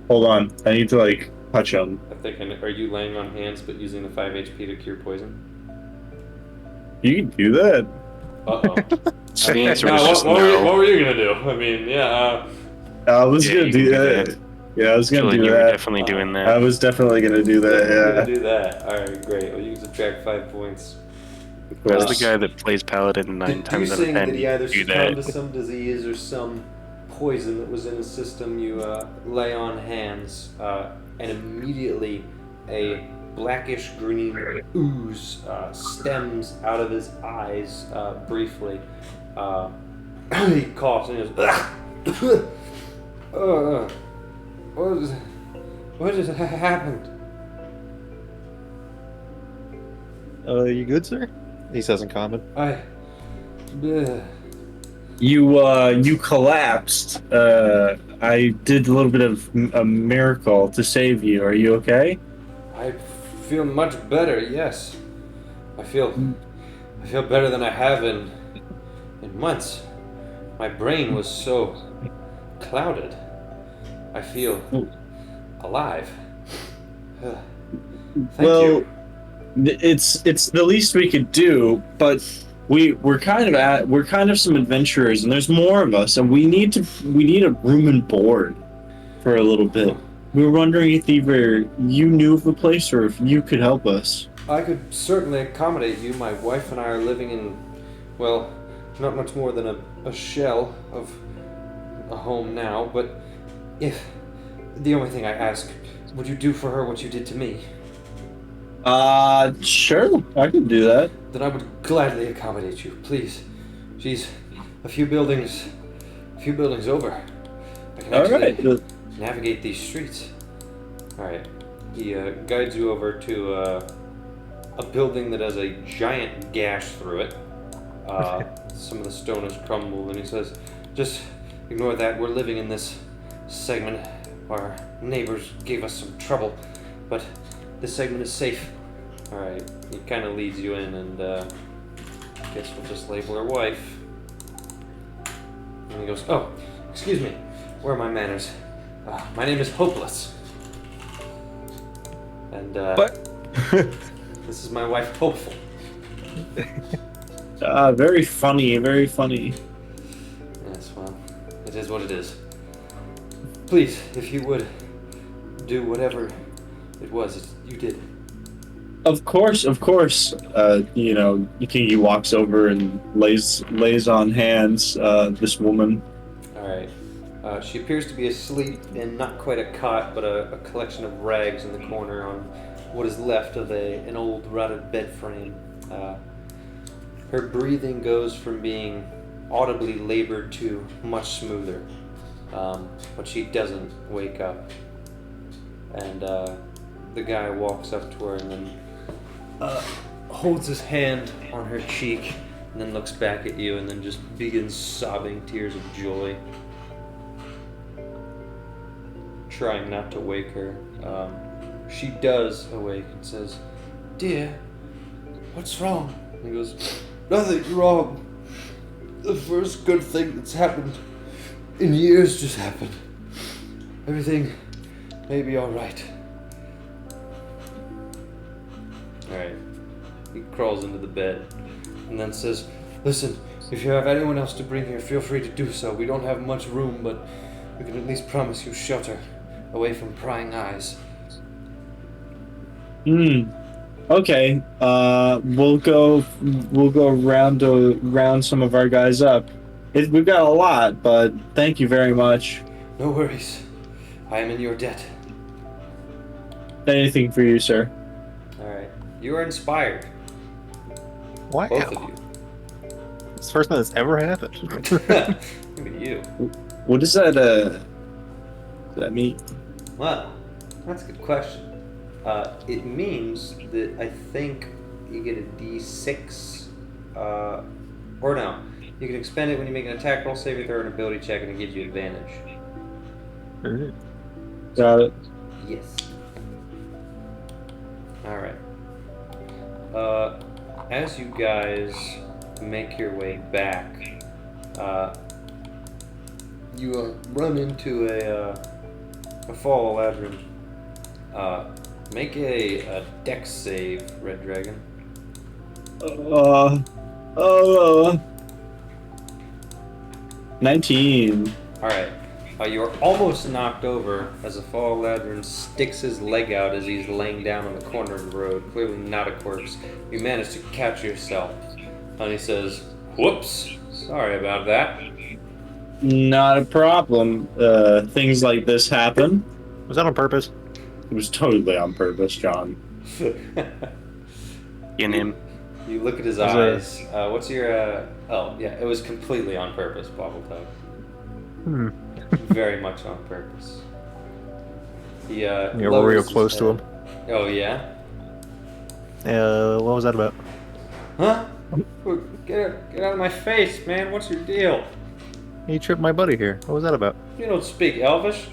Hold on. I need to like touch him. I'm thinking, are you laying on hands but using the 5 HP to cure poison? You can do that. Uh-oh. So the answer was Now, just what no. were you gonna do? I mean, yeah. I was Yeah, gonna you do can do that. that. Yeah, I was I feel gonna like do you were that. definitely doing I that. was definitely gonna do You're gonna that. do that. Alright, great. Well, you can subtract 5 points. That's the guy that plays Paladin 9 times out of Deducing 10. that he either Do succumbed to that. some disease or some poison that was in his system, you lay on hands, and immediately a blackish green ooze stems out of his eyes briefly. He coughs and he goes, what just happened? You good, sir? He says in common. Bleh. You collapsed I did a little bit of a miracle to save you. Are you okay? I feel much better. Yes, I feel better than I have in months. My brain was so clouded. I feel alive. Thank you. It's the least we could do, but we're kind of some adventurers, and there's more of us, and we need a room and board for a little bit. We were wondering if either you knew of a place or if you could help us. I could certainly accommodate you. My wife and I are living in, well, not much more than a shell of a home now, but if the only thing I ask, would you do for her what you did to me? Sure, I can do that. Then I would gladly accommodate you, please. She's a few buildings over. I can actually navigate these streets. Alright. He guides you over to a building that has a giant gash through it. Some of the stone has crumbled, and he says, just ignore that. We're living in this segment. Our neighbors gave us some trouble, but this segment is safe. Alright, he kind of leads you in, and I guess we'll just label her wife. And he goes, oh, excuse me, where are my manners? My name is Hopeless. And this is my wife, Hopeful. Very funny, very funny. Yes, well, it is what it is. Please, if you would, do whatever it was you did. Of course. He walks over and lays on hands this woman. Alright. She appears to be asleep in not quite a cot, but a collection of rags in the corner on what is left of an old rotted bed frame. Her breathing goes from being audibly labored to much smoother, but she doesn't wake up. And the guy walks up to her and then holds his hand on her cheek and then looks back at you and then just begins sobbing tears of joy, trying not to wake her. She does awake and says, "Dear, what's wrong?" And he goes, "Nothing's wrong. The first good thing that's happened in years just happened. Everything may be alright." Alright. He crawls into the bed and then says, "Listen, if you have anyone else to bring here, feel free to do so. We don't have much room, but we can at least promise you shelter away from prying eyes." Okay. We'll go round some of our guys up. We've got a lot, but thank you very much. No worries. I am in your debt. Anything for you, sir. Alright. You are inspired. Wow. Both of you. It's the first time that's ever happened. Look at you. What does that mean? Well, that's a good question. It means that I think you get a D6, or no, you can expend it when you make an attack roll, saving throw, or an ability check, and it gives you advantage. Got it. Yes. Alright. As you guys make your way back, you run into a fall ladron. Make a dex save, Red Dragon. 19. Alright. You're almost knocked over as a fall ladron sticks his leg out as he's laying down on the corner of the road, clearly not a corpse. You manage to catch yourself. And he says, "Whoops, sorry about that." Not a problem. Things like this happen. Was that on purpose? It was totally on purpose, John. In him. You look at his eyes. What's your, oh, yeah, it was completely on purpose, Bobbletop. Very much on purpose. He, Yeah, we're real close to him. Oh, yeah? What was that about? Huh? Get out of my face, man. What's your deal? You tripped my buddy here. What was that about? You don't speak Elvish?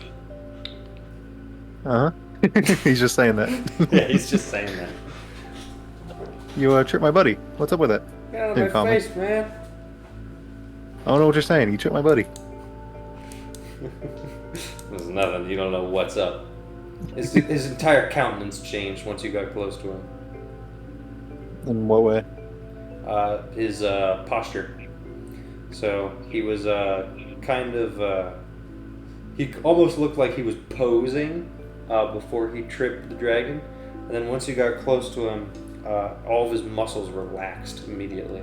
Uh huh. He's just saying that. Yeah, he's just saying that. You tripped my buddy. What's up with that? Get out In of my common. face, man. I don't know what you're saying. You tripped my buddy. There's nothing. You don't know what's up. His entire countenance changed once you got close to him. In what way? His posture. So he was kind of. He almost looked like he was posing before he tripped the dragon, and then once you got close to him, all of his muscles relaxed immediately.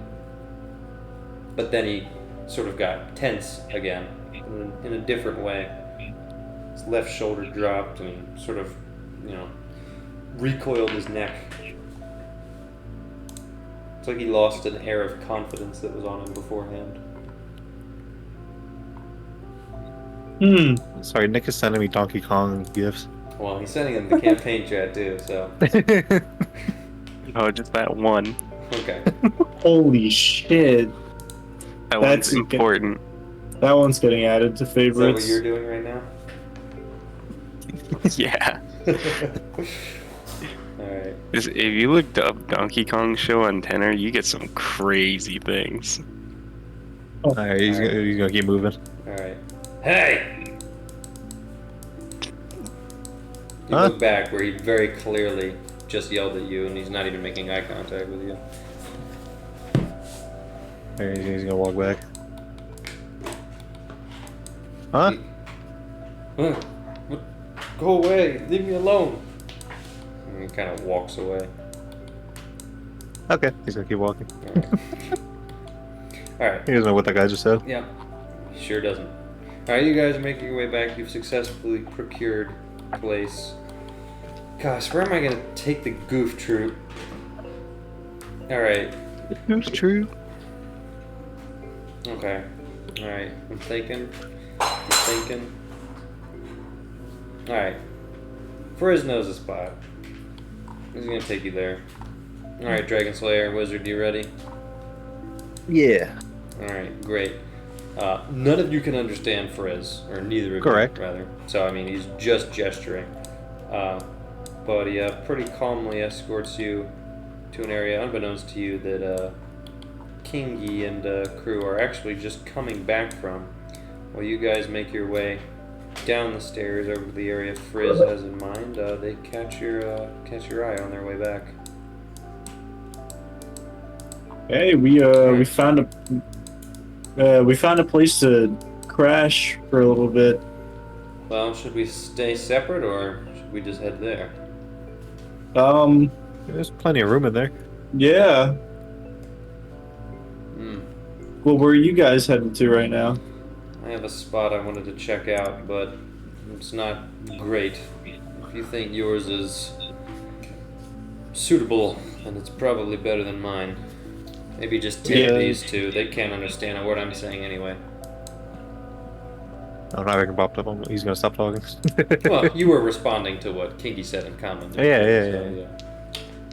But then he sort of got tense again in a different way. His left shoulder dropped and sort of, recoiled his neck. It's like he lost an air of confidence that was on him beforehand. Sorry, Nick is sending me Donkey Kong gifts. Well, he's sending him the campaign chat too, so. Oh, just that one. Okay. Holy shit. That That's one's important. That one's getting added to Is that favorites. what you're doing right now? Yeah. Alright. If you looked up Donkey Kong show on Tenor, you get some crazy things. Alright, he's gonna keep moving. Alright. Hey! You Huh? look back where he very clearly just yelled at you and he's not even making eye contact with you. Alright, he's gonna walk back. Huh? Huh? Go away! Leave me alone! And he kind of walks away. Okay, he's gonna keep walking. Alright. He doesn't know what that guy just said. Yeah, he sure doesn't. Alright, you guys are making your way back. You've successfully procured a place. Gosh, where am I gonna take the goof troop? Alright, Who's true? okay. Alright, I'm thinking. Alright. Frizz knows the spot. He's gonna take you there. Alright, Dragon Slayer, Wizard, you ready? Yeah. Alright, great. None of you can understand Frizz, or neither of Correct. you, rather. So, I mean, he's just gesturing. But he pretty calmly escorts you to an area unbeknownst to you that Kingy and crew are actually just coming back from. While you guys make your way down the stairs over to the area Frizz has in mind, they catch your eye on their way back. Hey, we found a place to crash for a little bit. Well, should we stay separate or should we just head there? There's plenty of room in there. Yeah. Hmm. Well, where are you guys heading to right now? I have a spot I wanted to check out, but it's not great. If you think yours is suitable, then it's probably better than mine. Maybe just take Yeah. these two. They can't understand a word I'm saying anyway. Oh, now I can popped up. He's gonna stop talking. Well, you were responding to what Kingy said in common. Yeah.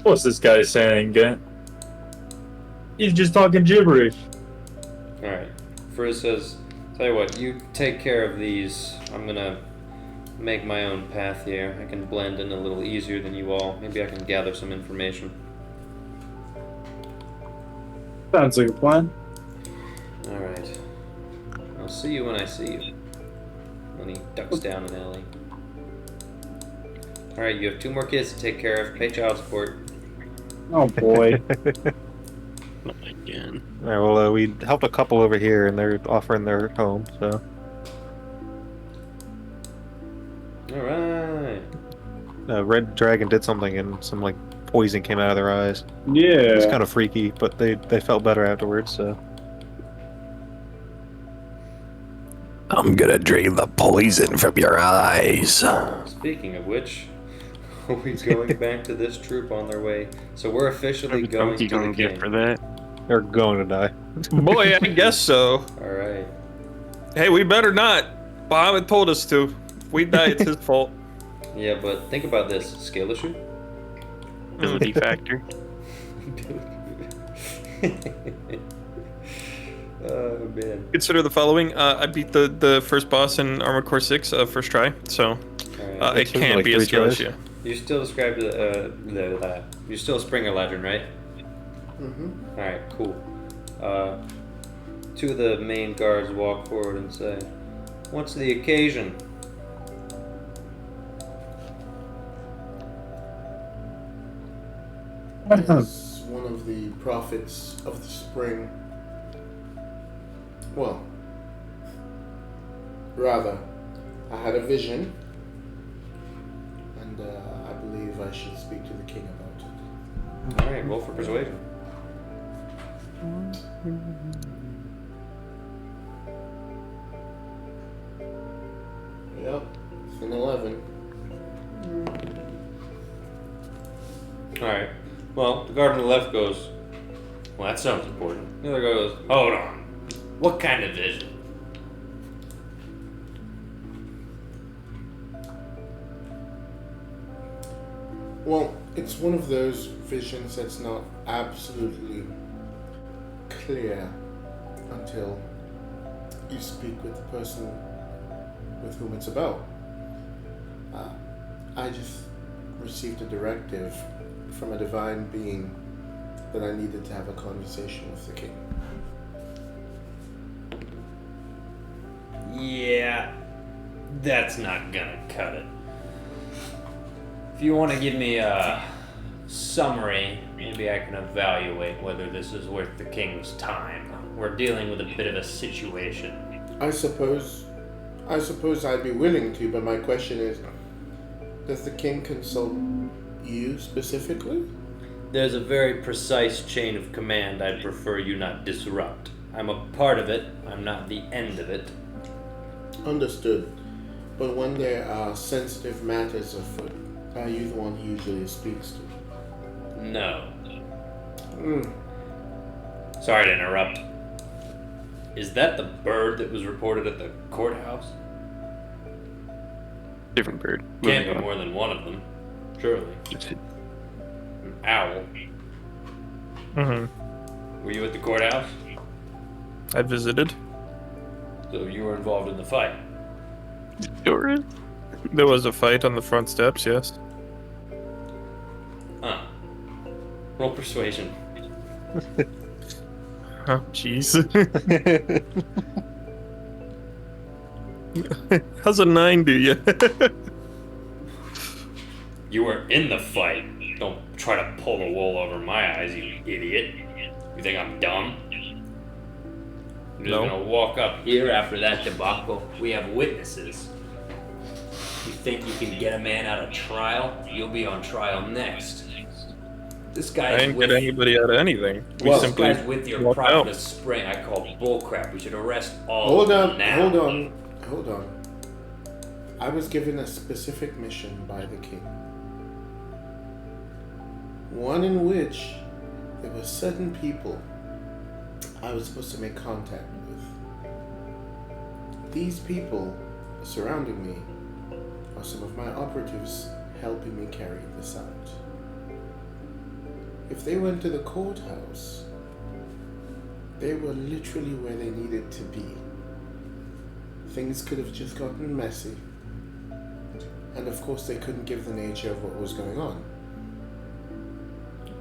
What's this guy saying, Gant? He's just talking gibberish. Alright. Frizz says, tell you what, you take care of these. I'm gonna make my own path here. I can blend in a little easier than you all. Maybe I can gather some information. Sounds like a plan. Alright. I'll see you when I see you. When he ducks down an alley. Alright, you have 2 more kids to take care of. Pay child support. Oh boy. Again. Alright, well, we helped a couple over here, and they're offering their home, so. Alright. Red Dragon did something, and some, like, poison came out of their eyes. Yeah. It's kind of freaky, but they felt better afterwards, so. I'm gonna drain the poison from your eyes. Speaking of which, are we going back to this troop on their way? So we're officially going Donkey to the Kong gift king. for that. They're going to die. Boy, I guess so. Alright. Hey, we better not. Bahamut told us to. If we die, it's his fault. Yeah, but think about this. Scale issue? Ability factor. Oh man. Consider the following. I beat the first boss in Armored Core 6 first try, so Alright. it can't like be a 3 skill tries? issue. You still described the you're still a Springer Legend, right? Mm-hmm. Alright, cool. Two of the main guards walk forward and say, "What's the occasion?" As one of the prophets of the spring. Well, rather, I had a vision, and I believe I should speak to the king about it. Alright, roll for persuasion. Yep, it's an 11. Alright. Well, the guard on the left goes, "Well, that sounds important." The other goes, "Hold on. What kind of vision?" Well, it's one of those visions that's not absolutely clear until you speak with the person with whom it's about. I just received a directive from a divine being that I needed to have a conversation with the king. Yeah, that's not gonna cut it. If you want to give me a summary, maybe I can evaluate whether this is worth the king's time. We're dealing with a bit of a situation. I suppose I'd be willing to, but my question is, does the king consult you specifically? There's a very precise chain of command I'd prefer you not disrupt. I'm a part of it, I'm not the end of it. Understood. But when there are sensitive matters afoot, are you the one he usually speaks to? No. Sorry to interrupt. Is that the bird that was reported at the courthouse? Different bird. Can't Moving be on. more than one of them. Surely. An owl. Mm-hmm. Were you at the courthouse? I visited. So you were involved in the fight? Sure. There was a fight on the front steps, yes. Huh. Roll persuasion. Oh, jeez. How's a 9 do you? You were in the fight. Don't try to pull the wool over my eyes, you idiot. You think I'm dumb? I'm just No. gonna walk up here after that debacle. We have witnesses. You think you can get a man out of trial? You'll be on trial next. This I guy's didn't with get anybody out of anything. We Well, this simply guy's with your walked prophet out. of spring. I call bullcrap. We should arrest all Hold of them on, now. hold on. I was given a specific mission by the king. One in which there were certain people I was supposed to make contact with. These people surrounding me are some of my operatives helping me carry this out. If they went to the courthouse, they were literally where they needed to be. Things could have just gotten messy. And of course they couldn't give the nature of what was going on.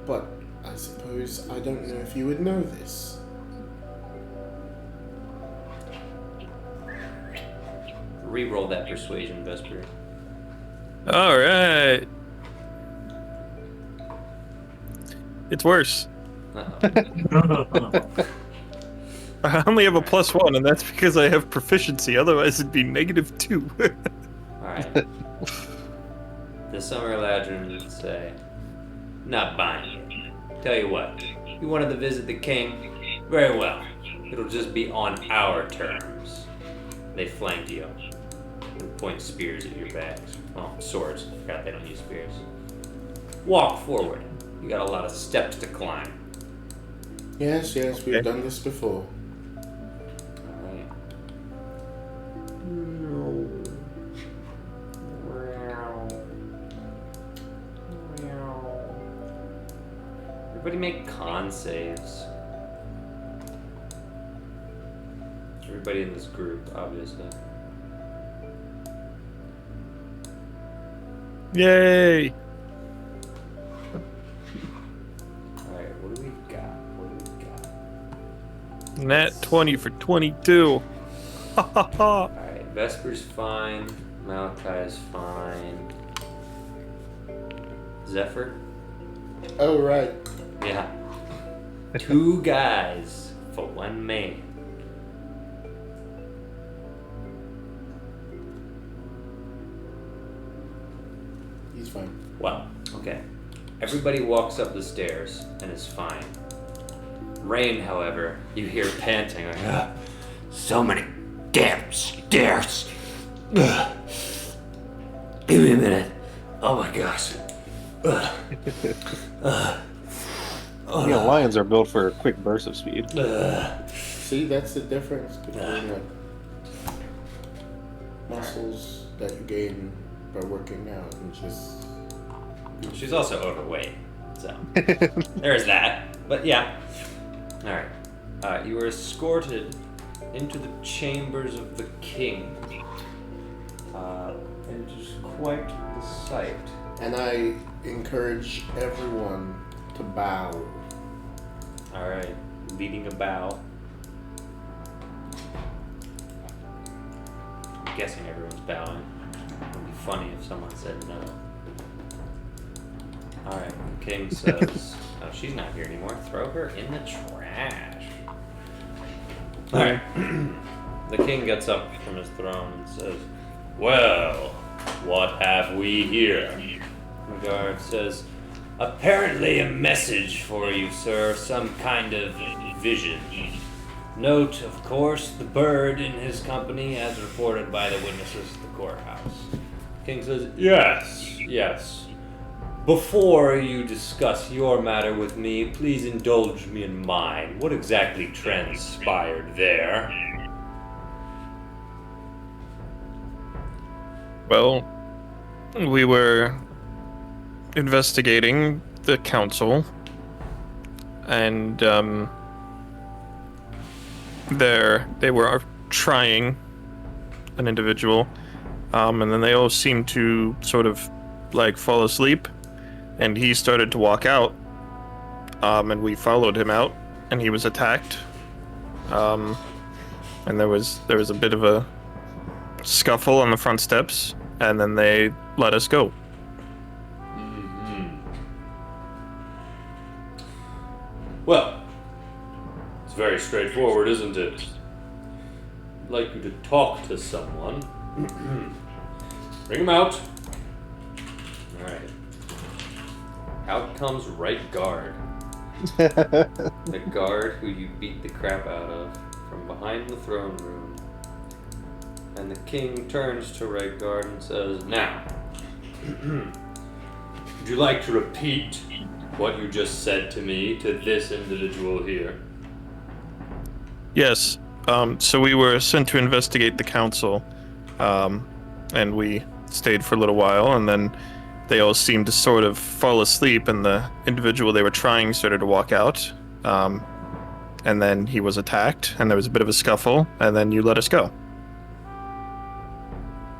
But I suppose I don't know if you would know this. Reroll that persuasion, Vesper. Alright. It's worse. Uh-oh. I only have a +1, and that's because I have proficiency. Otherwise, it'd be -2. Alright. The Summer Ladron would say, "Not buying it. Tell you what, you wanted to visit the king? Very well. It'll just be on our terms." They flank you and point spears at your backs. Oh, swords. Forgot they don't use spears. Walk forward. You got a lot of steps to climb. Yes, we've Okay. done this before. Alright. Everybody make con saves. everybody in this group, obviously. Yay! Alright, what do we got? Nat 20 for 22. Ha ha ha! Alright, Vesper's fine. Malachi's fine. Zephyr? Oh, right. Yeah. 2 guys for 1 man. He's fine. Well, okay. Everybody walks up the stairs and is fine. Rain, however, you hear panting like, so many damn stairs. Ugh. Give me a minute. Oh my gosh. Lions are built for a quick burst of speed. See, that's the difference between like muscles that you gain by working out and just. She's also overweight, so there's that. But yeah. Alright. You are escorted into the chambers of the king. And it is quite the sight. And I encourage everyone to bow. Alright. Leading a bow. I'm guessing everyone's bowing. It would be funny if someone said no. Alright, the king says, oh, she's not here anymore. Throw her in the trash. Alright. The king gets up from his throne and says, well, what have we here? The guard says, apparently a message for you, sir. Some kind of vision. Note, of course, the bird in his company as reported by the witnesses at the courthouse. King says, yes. Before you discuss your matter with me, please indulge me in mine. What exactly transpired there? Well, we were investigating the council, and they were trying an individual, and then they all seemed to sort of like fall asleep, and he started to walk out, and we followed him out, and he was attacked, and there was a bit of a scuffle on the front steps, and then they let us go. Mm-hmm. Well, it's very straightforward, isn't it? I'd like you to talk to someone. Bring him out. Alright. Out comes right guard. The guard who you beat the crap out of from behind the throne room. And the king turns to right guard and says, now, would you like to repeat what you just said to me to this individual here? Yes. So we were sent to investigate the council, and we stayed for a little while, and then they all seemed to sort of fall asleep, and the individual they were trying started to walk out, and then he was attacked, and there was a bit of a scuffle, and then you let us go.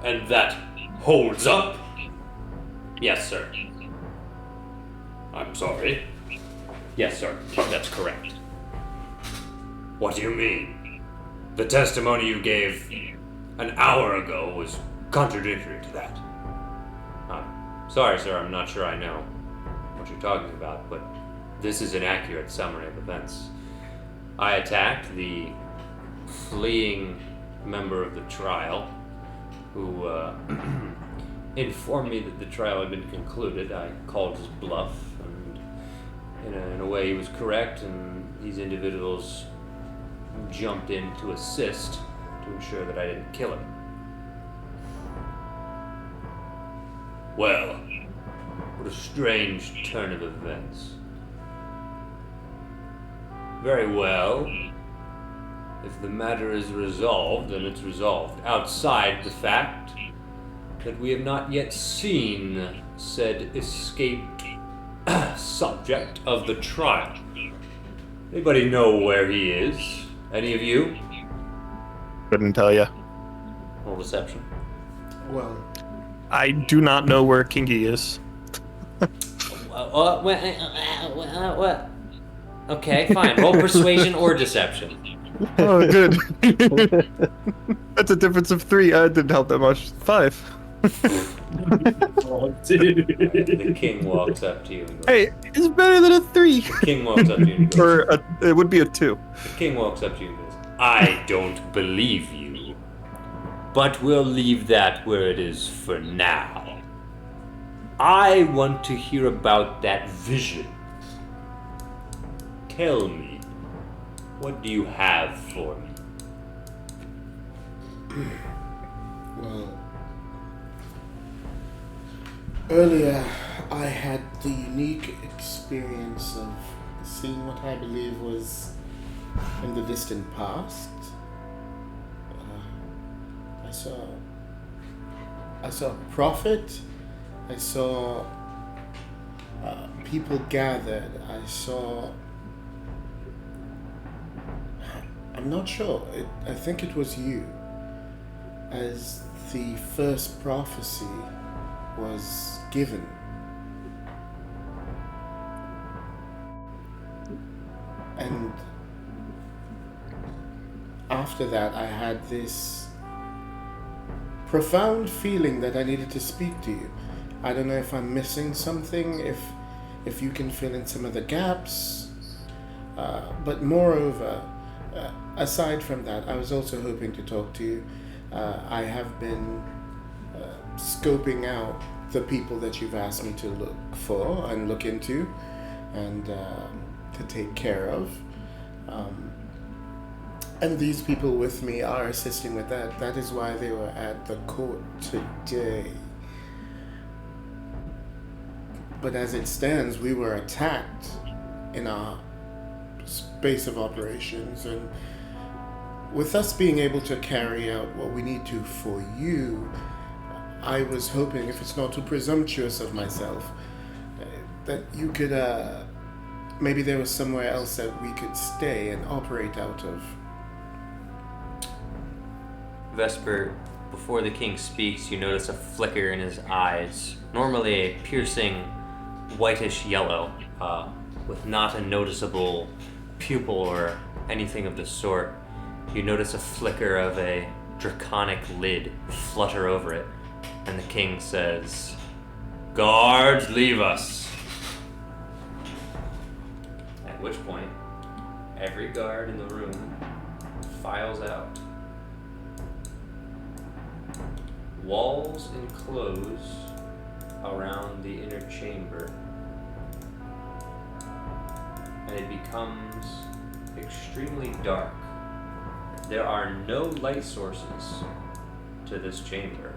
And that holds up? Yes, sir. I'm sorry. Yes, sir. That's correct. What do you mean? The testimony you gave an hour ago was contradictory to that. Sorry, sir, I'm not sure I know what you're talking about, but this is an accurate summary of events. I attacked the fleeing member of the trial who informed me that the trial had been concluded. I called his bluff, and in a way he was correct, and these individuals jumped in to assist to ensure that I didn't kill him. Well, what a strange turn of events. Very well. If the matter is resolved, then it's resolved. Outside the fact that we have not yet seen said escaped subject of the trial. Anybody know where he is? Any of you? Couldn't tell you. Roll deception. Well, I do not know where Kingy is. What? Okay, fine. Roll persuasion or deception. Oh, good. That's a difference of 3. Didn't help that much. 5. Oh, dude. The king walks up to you and goes, Hey, it's better than a 3. the king walks up to you and goes, Or it would be a 2. the king walks up to you and goes, I don't believe you, but we'll leave that where it is for now. I want to hear about that vision. Tell me, what do you have for me? well. Earlier, I had the unique experience of seeing what I believe was in the distant past. I saw a prophet. I saw people gathered. I'm not sure. I think it was you. As the first prophecy was given. And after that, I had this profound feeling that I needed to speak to you. I don't know if I'm missing something, if you can fill in some of the gaps. But moreover, aside from that, I was also hoping to talk to you. I have been scoping out the people that you've asked me to look for and look into and to take care of. And these people with me are assisting with that. That is why they were at the court today. But as it stands, we were attacked in our space of operations, and with us being able to carry out what we need to for you, I was hoping, if it's not too presumptuous of myself, that you could, maybe there was somewhere else that we could stay and operate out of. Vesper, before the king speaks, you notice a flicker in his eyes, normally a piercing whitish yellow, with not a noticeable pupil or anything of the sort. You notice a flicker of a draconic lid flutter over it, and the king says, "Guards, leave us." At which point, every guard in the room files out. Walls enclose around the inner chamber, and it becomes extremely dark. There are no light sources to this chamber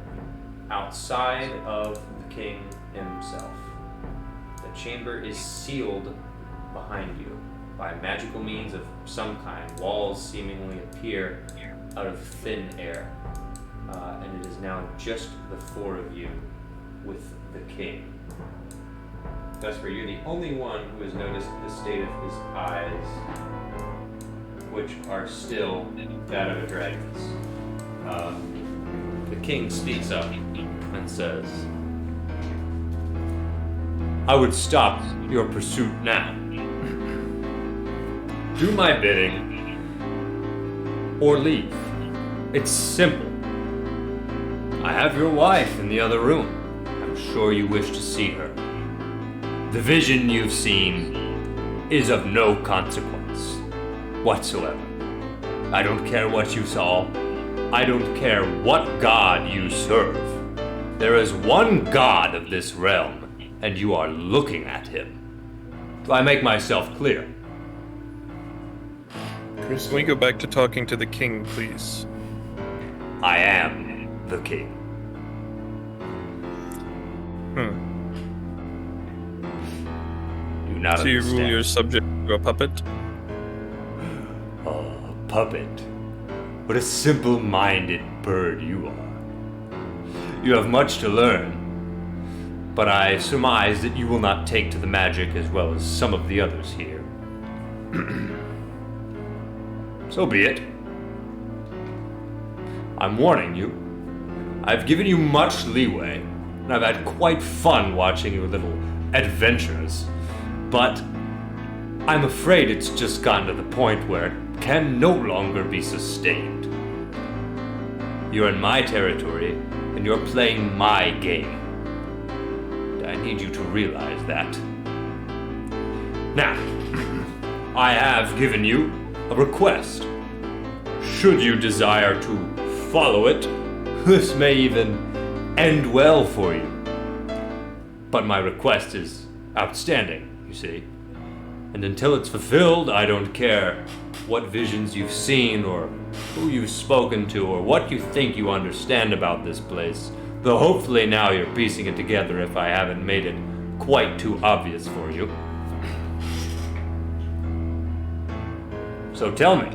outside of the king himself. The chamber is sealed behind you by magical means of some kind. Walls seemingly appear out of thin air. And it is now just the 4 of you with the king. Vesper, you're the only one who has noticed the state of his eyes, which are still that of a dragon's. The king speaks up and says, "I would stop your pursuit now. Do my bidding, or leave. It's simple. I have your wife in the other room. I'm sure you wish to see her. The vision you've seen is of no consequence whatsoever. I don't care what you saw. I don't care what god you serve. There is one god of this realm, and you are looking at him. Do I make myself clear?" Can we go back to talking to the king, please? I am the king. Do not So you understand. rule your subject to a puppet? Oh, a puppet. What a simple-minded bird you are. You have much to learn, but I surmise that you will not take to the magic as well as some of the others here. So be it. I'm warning you. I've given you much leeway, and I've had quite fun watching your little adventures. But I'm afraid it's just gotten to the point where it can no longer be sustained. You're in my territory, and you're playing my game. I need you to realize that. Now, I have given you a request. Should you desire to follow it, this may even end well for you. But my request is outstanding, you see. And until it's fulfilled, I don't care what visions you've seen or who you've spoken to or what you think you understand about this place. Though hopefully now you're piecing it together if I haven't made it quite too obvious for you. So tell me,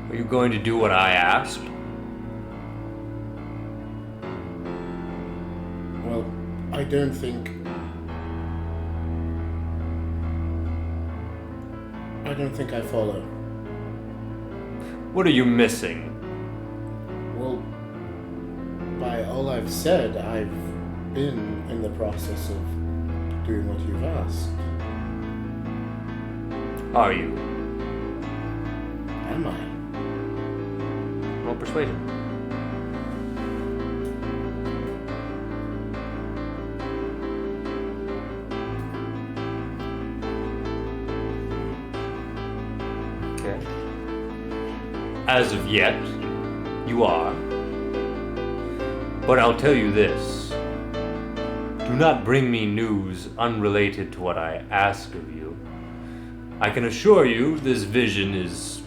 are you going to do what I asked? Well, I don't think I follow. What are you missing? Well, by all I've said, I've been in the process of doing what you've asked. Are you? Am I? Roll persuasion. Okay. As of yet, you are. But I'll tell you this. Do not bring me news unrelated to what I ask of you. I can assure you this vision is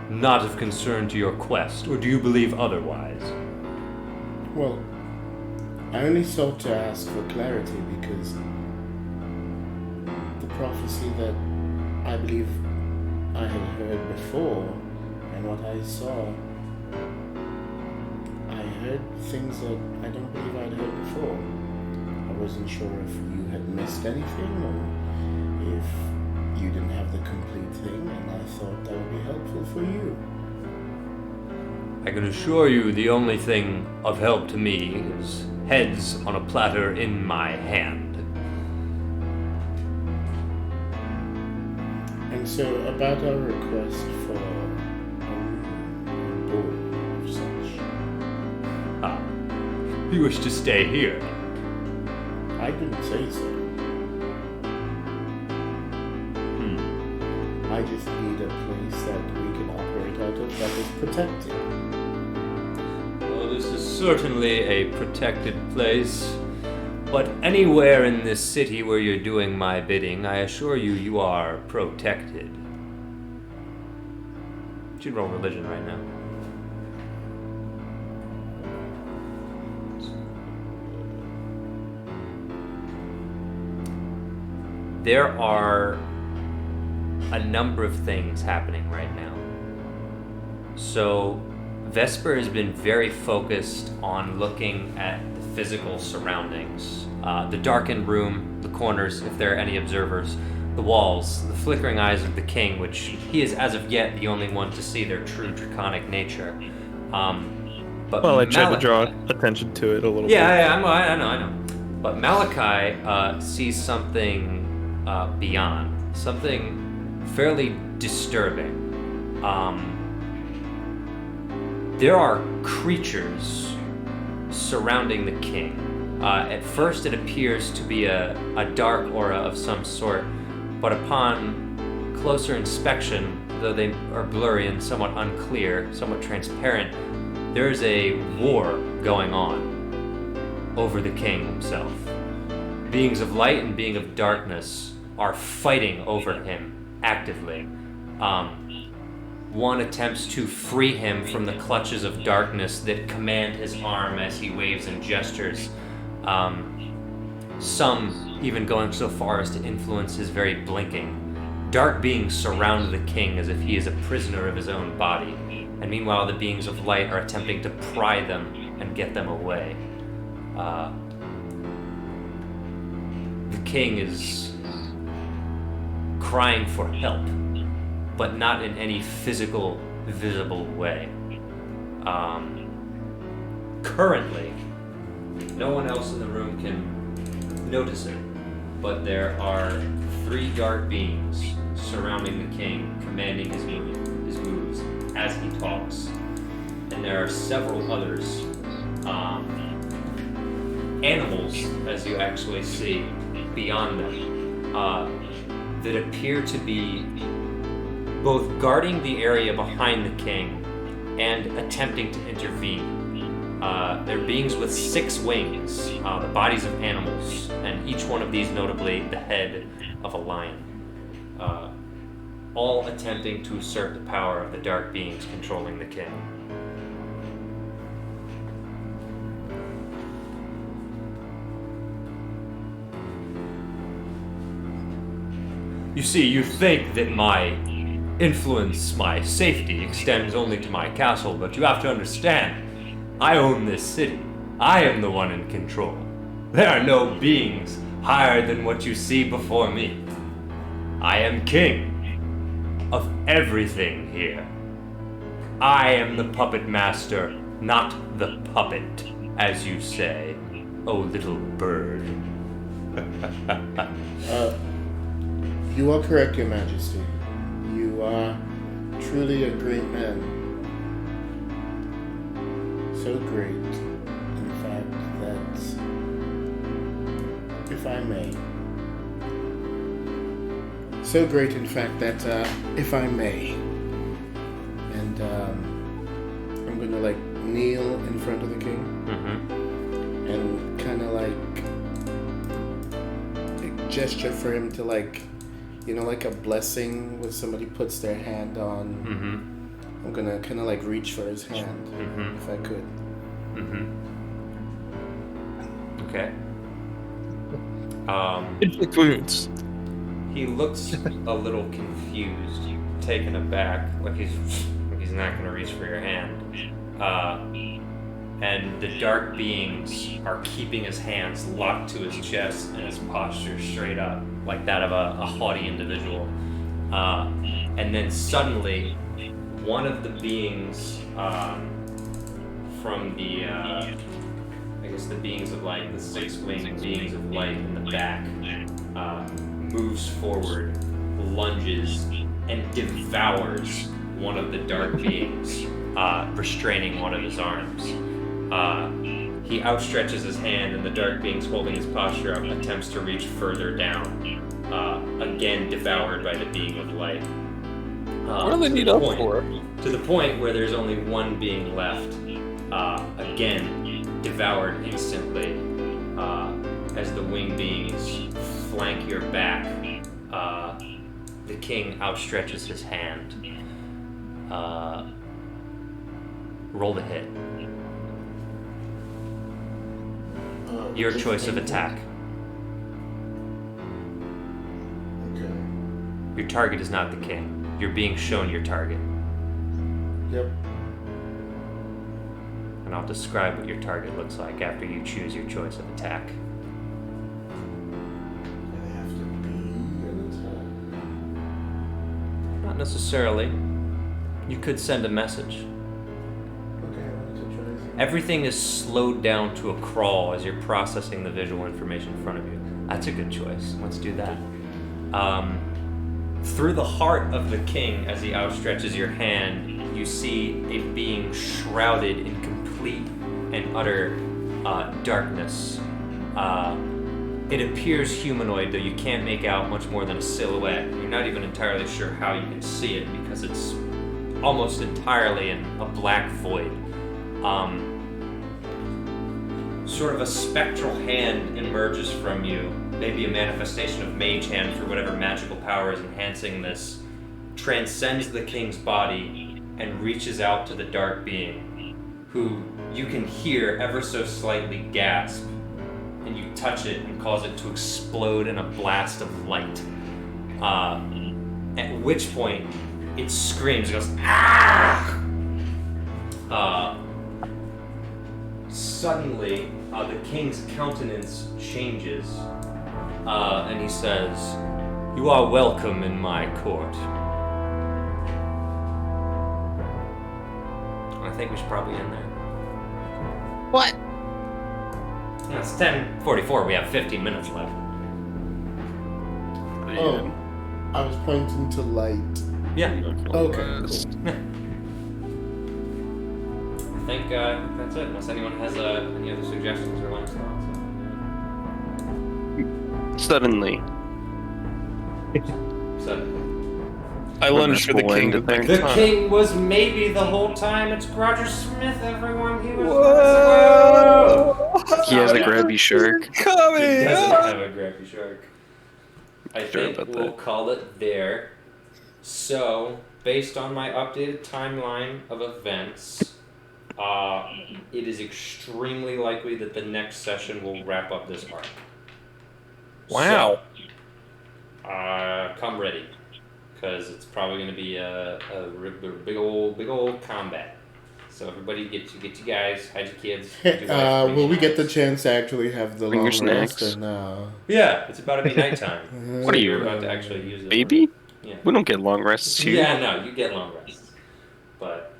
not of concern to your quest, or do you believe otherwise? Well, I only sought to ask for clarity because the prophecy that I believe I had heard before and what I saw, I heard things that I don't believe I'd heard before. I wasn't sure if you had missed anything or if you didn't have the complete thing, and I thought that would be helpful for you. I can assure you the only thing of help to me is heads on a platter in my hand. And so, about our request for a board of such. Ah, you wish to stay here? I didn't say so. I just need a place that we can operate out of that is protected. Well, this is certainly a protected place, but anywhere in this city where you're doing my bidding, I assure you, you are protected. You should roll religion right now. There are a number of things happening right now. So Vesper has been very focused on looking at the physical surroundings, the darkened room, the corners, if there are any observers, the walls, the flickering eyes of the king, which he is as of yet the only one to see their true draconic nature. But Well, I tried to draw attention to it a little bit. Yeah, I know. But Malachi sees something beyond, something fairly disturbing. There are creatures surrounding the king. At first it appears to be a dark aura of some sort, but upon closer inspection, though they are blurry and somewhat unclear, somewhat transparent, there is a war going on over the king himself. Beings of light and beings of darkness are fighting over him actively. One attempts to free him from the clutches of darkness that command his arm as he waves and gestures. Some even going so far as to influence his very blinking. Dark beings surround the king as if he is a prisoner of his own body, and meanwhile the beings of light are attempting to pry them and get them away. The king is crying for help, but not in any physical, visible way. Currently, no one else in the room can notice it, but there are 3 dark beings surrounding the king, commanding his moves as he talks. And there are several others, animals, as you actually see, beyond them, that appear to be both guarding the area behind the king and attempting to intervene. They're beings with 6 wings, the bodies of animals, and each one of these notably the head of a lion. All attempting to usurp the power of the dark beings controlling the king. You see, you think that my influence, my safety, extends only to my castle, but you have to understand, I own this city. I am the one in control. There are no beings higher than what you see before me. I am king of everything here. I am the puppet master, not the puppet, as you say, oh little bird. You are correct, Your Majesty. You are truly a great man. So great, in fact, that, if I may, so great, in fact, that, if I may, and I'm gonna like kneel in front of the king, and kind of like gesture for him to like, you know, like a blessing when somebody puts their hand on. I'm gonna kind of like reach for his hand, if I could. Okay. Inflict wounds. He looks a little confused, taken aback, like he's not gonna reach for your hand. And the dark beings are keeping his hands locked to his chest and his posture straight up, like that of a haughty individual. And then suddenly, one of the beings from the, I guess the beings of light, the 6-winged beings of light in the back, moves forward, lunges, and devours one of the dark beings, restraining one of his arms. He outstretches his hand, and the dark beings holding his posture up attempts to reach further down, again devoured by the being of light. What do they need up for? To the point where there's only one being left, again devoured instantly, as the winged beings flank your back. The king outstretches his hand. Roll to hit. Your choice of attack. Okay. Your target is not the king. You're being shown your target. Yep. And I'll describe what your target looks like after you choose your choice of attack. They have to be an attack. Not necessarily. You could send a message. Okay, I wanted to try this. Everything is slowed down to a crawl as you're processing the visual information in front of you. That's a good choice. Let's do that. Through the heart of the king, as he outstretches your hand, you see a being shrouded in complete and utter darkness. It appears humanoid, though you can't make out much more than a silhouette. You're not even entirely sure how you can see it because it's almost entirely in a black void. Sort of a spectral hand emerges from you, maybe a manifestation of mage hand for whatever magical power is enhancing this, transcends the king's body and reaches out to the dark being, who you can hear ever so slightly gasp, and you touch it and cause it to explode in a blast of light. At which point it screams, it goes, "Ah!" Suddenly, the king's countenance changes, and he says, "You are welcome in my court." I think we should probably end there. What? No, it's 10:44. We have 15 minutes left. Oh, I was pointing to light. Yeah. Okay, cool. I think that's it. Unless anyone has any other suggestions or last thoughts. Suddenly, So, I lunged for the king. the king was maybe the whole time. It's Roger Smith, everyone. He was. he has a grabby shark. He doesn't have a grabby shark. I Sure think about we'll that. call it there. So, based on my updated timeline of events, it is extremely likely that the next session will wrap up this arc. Wow. So, come ready, because it's probably going to be a big old combat. So everybody get you guys, hide your kids. hide your wife, bring Will your we get the knives. chance to actually have the Bring long your rest? snacks. And, Yeah, it's about to be nighttime. What are you, We're about to actually use it. Baby? Yeah. We don't get long rests here. Yeah, no, you get long rests. But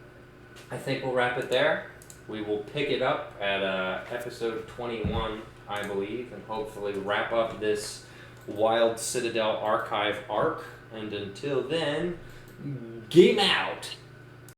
I think we'll wrap it there. We will pick it up at episode 21, I believe, and hopefully wrap up this Wild Citadel Archive arc. And until then, game out!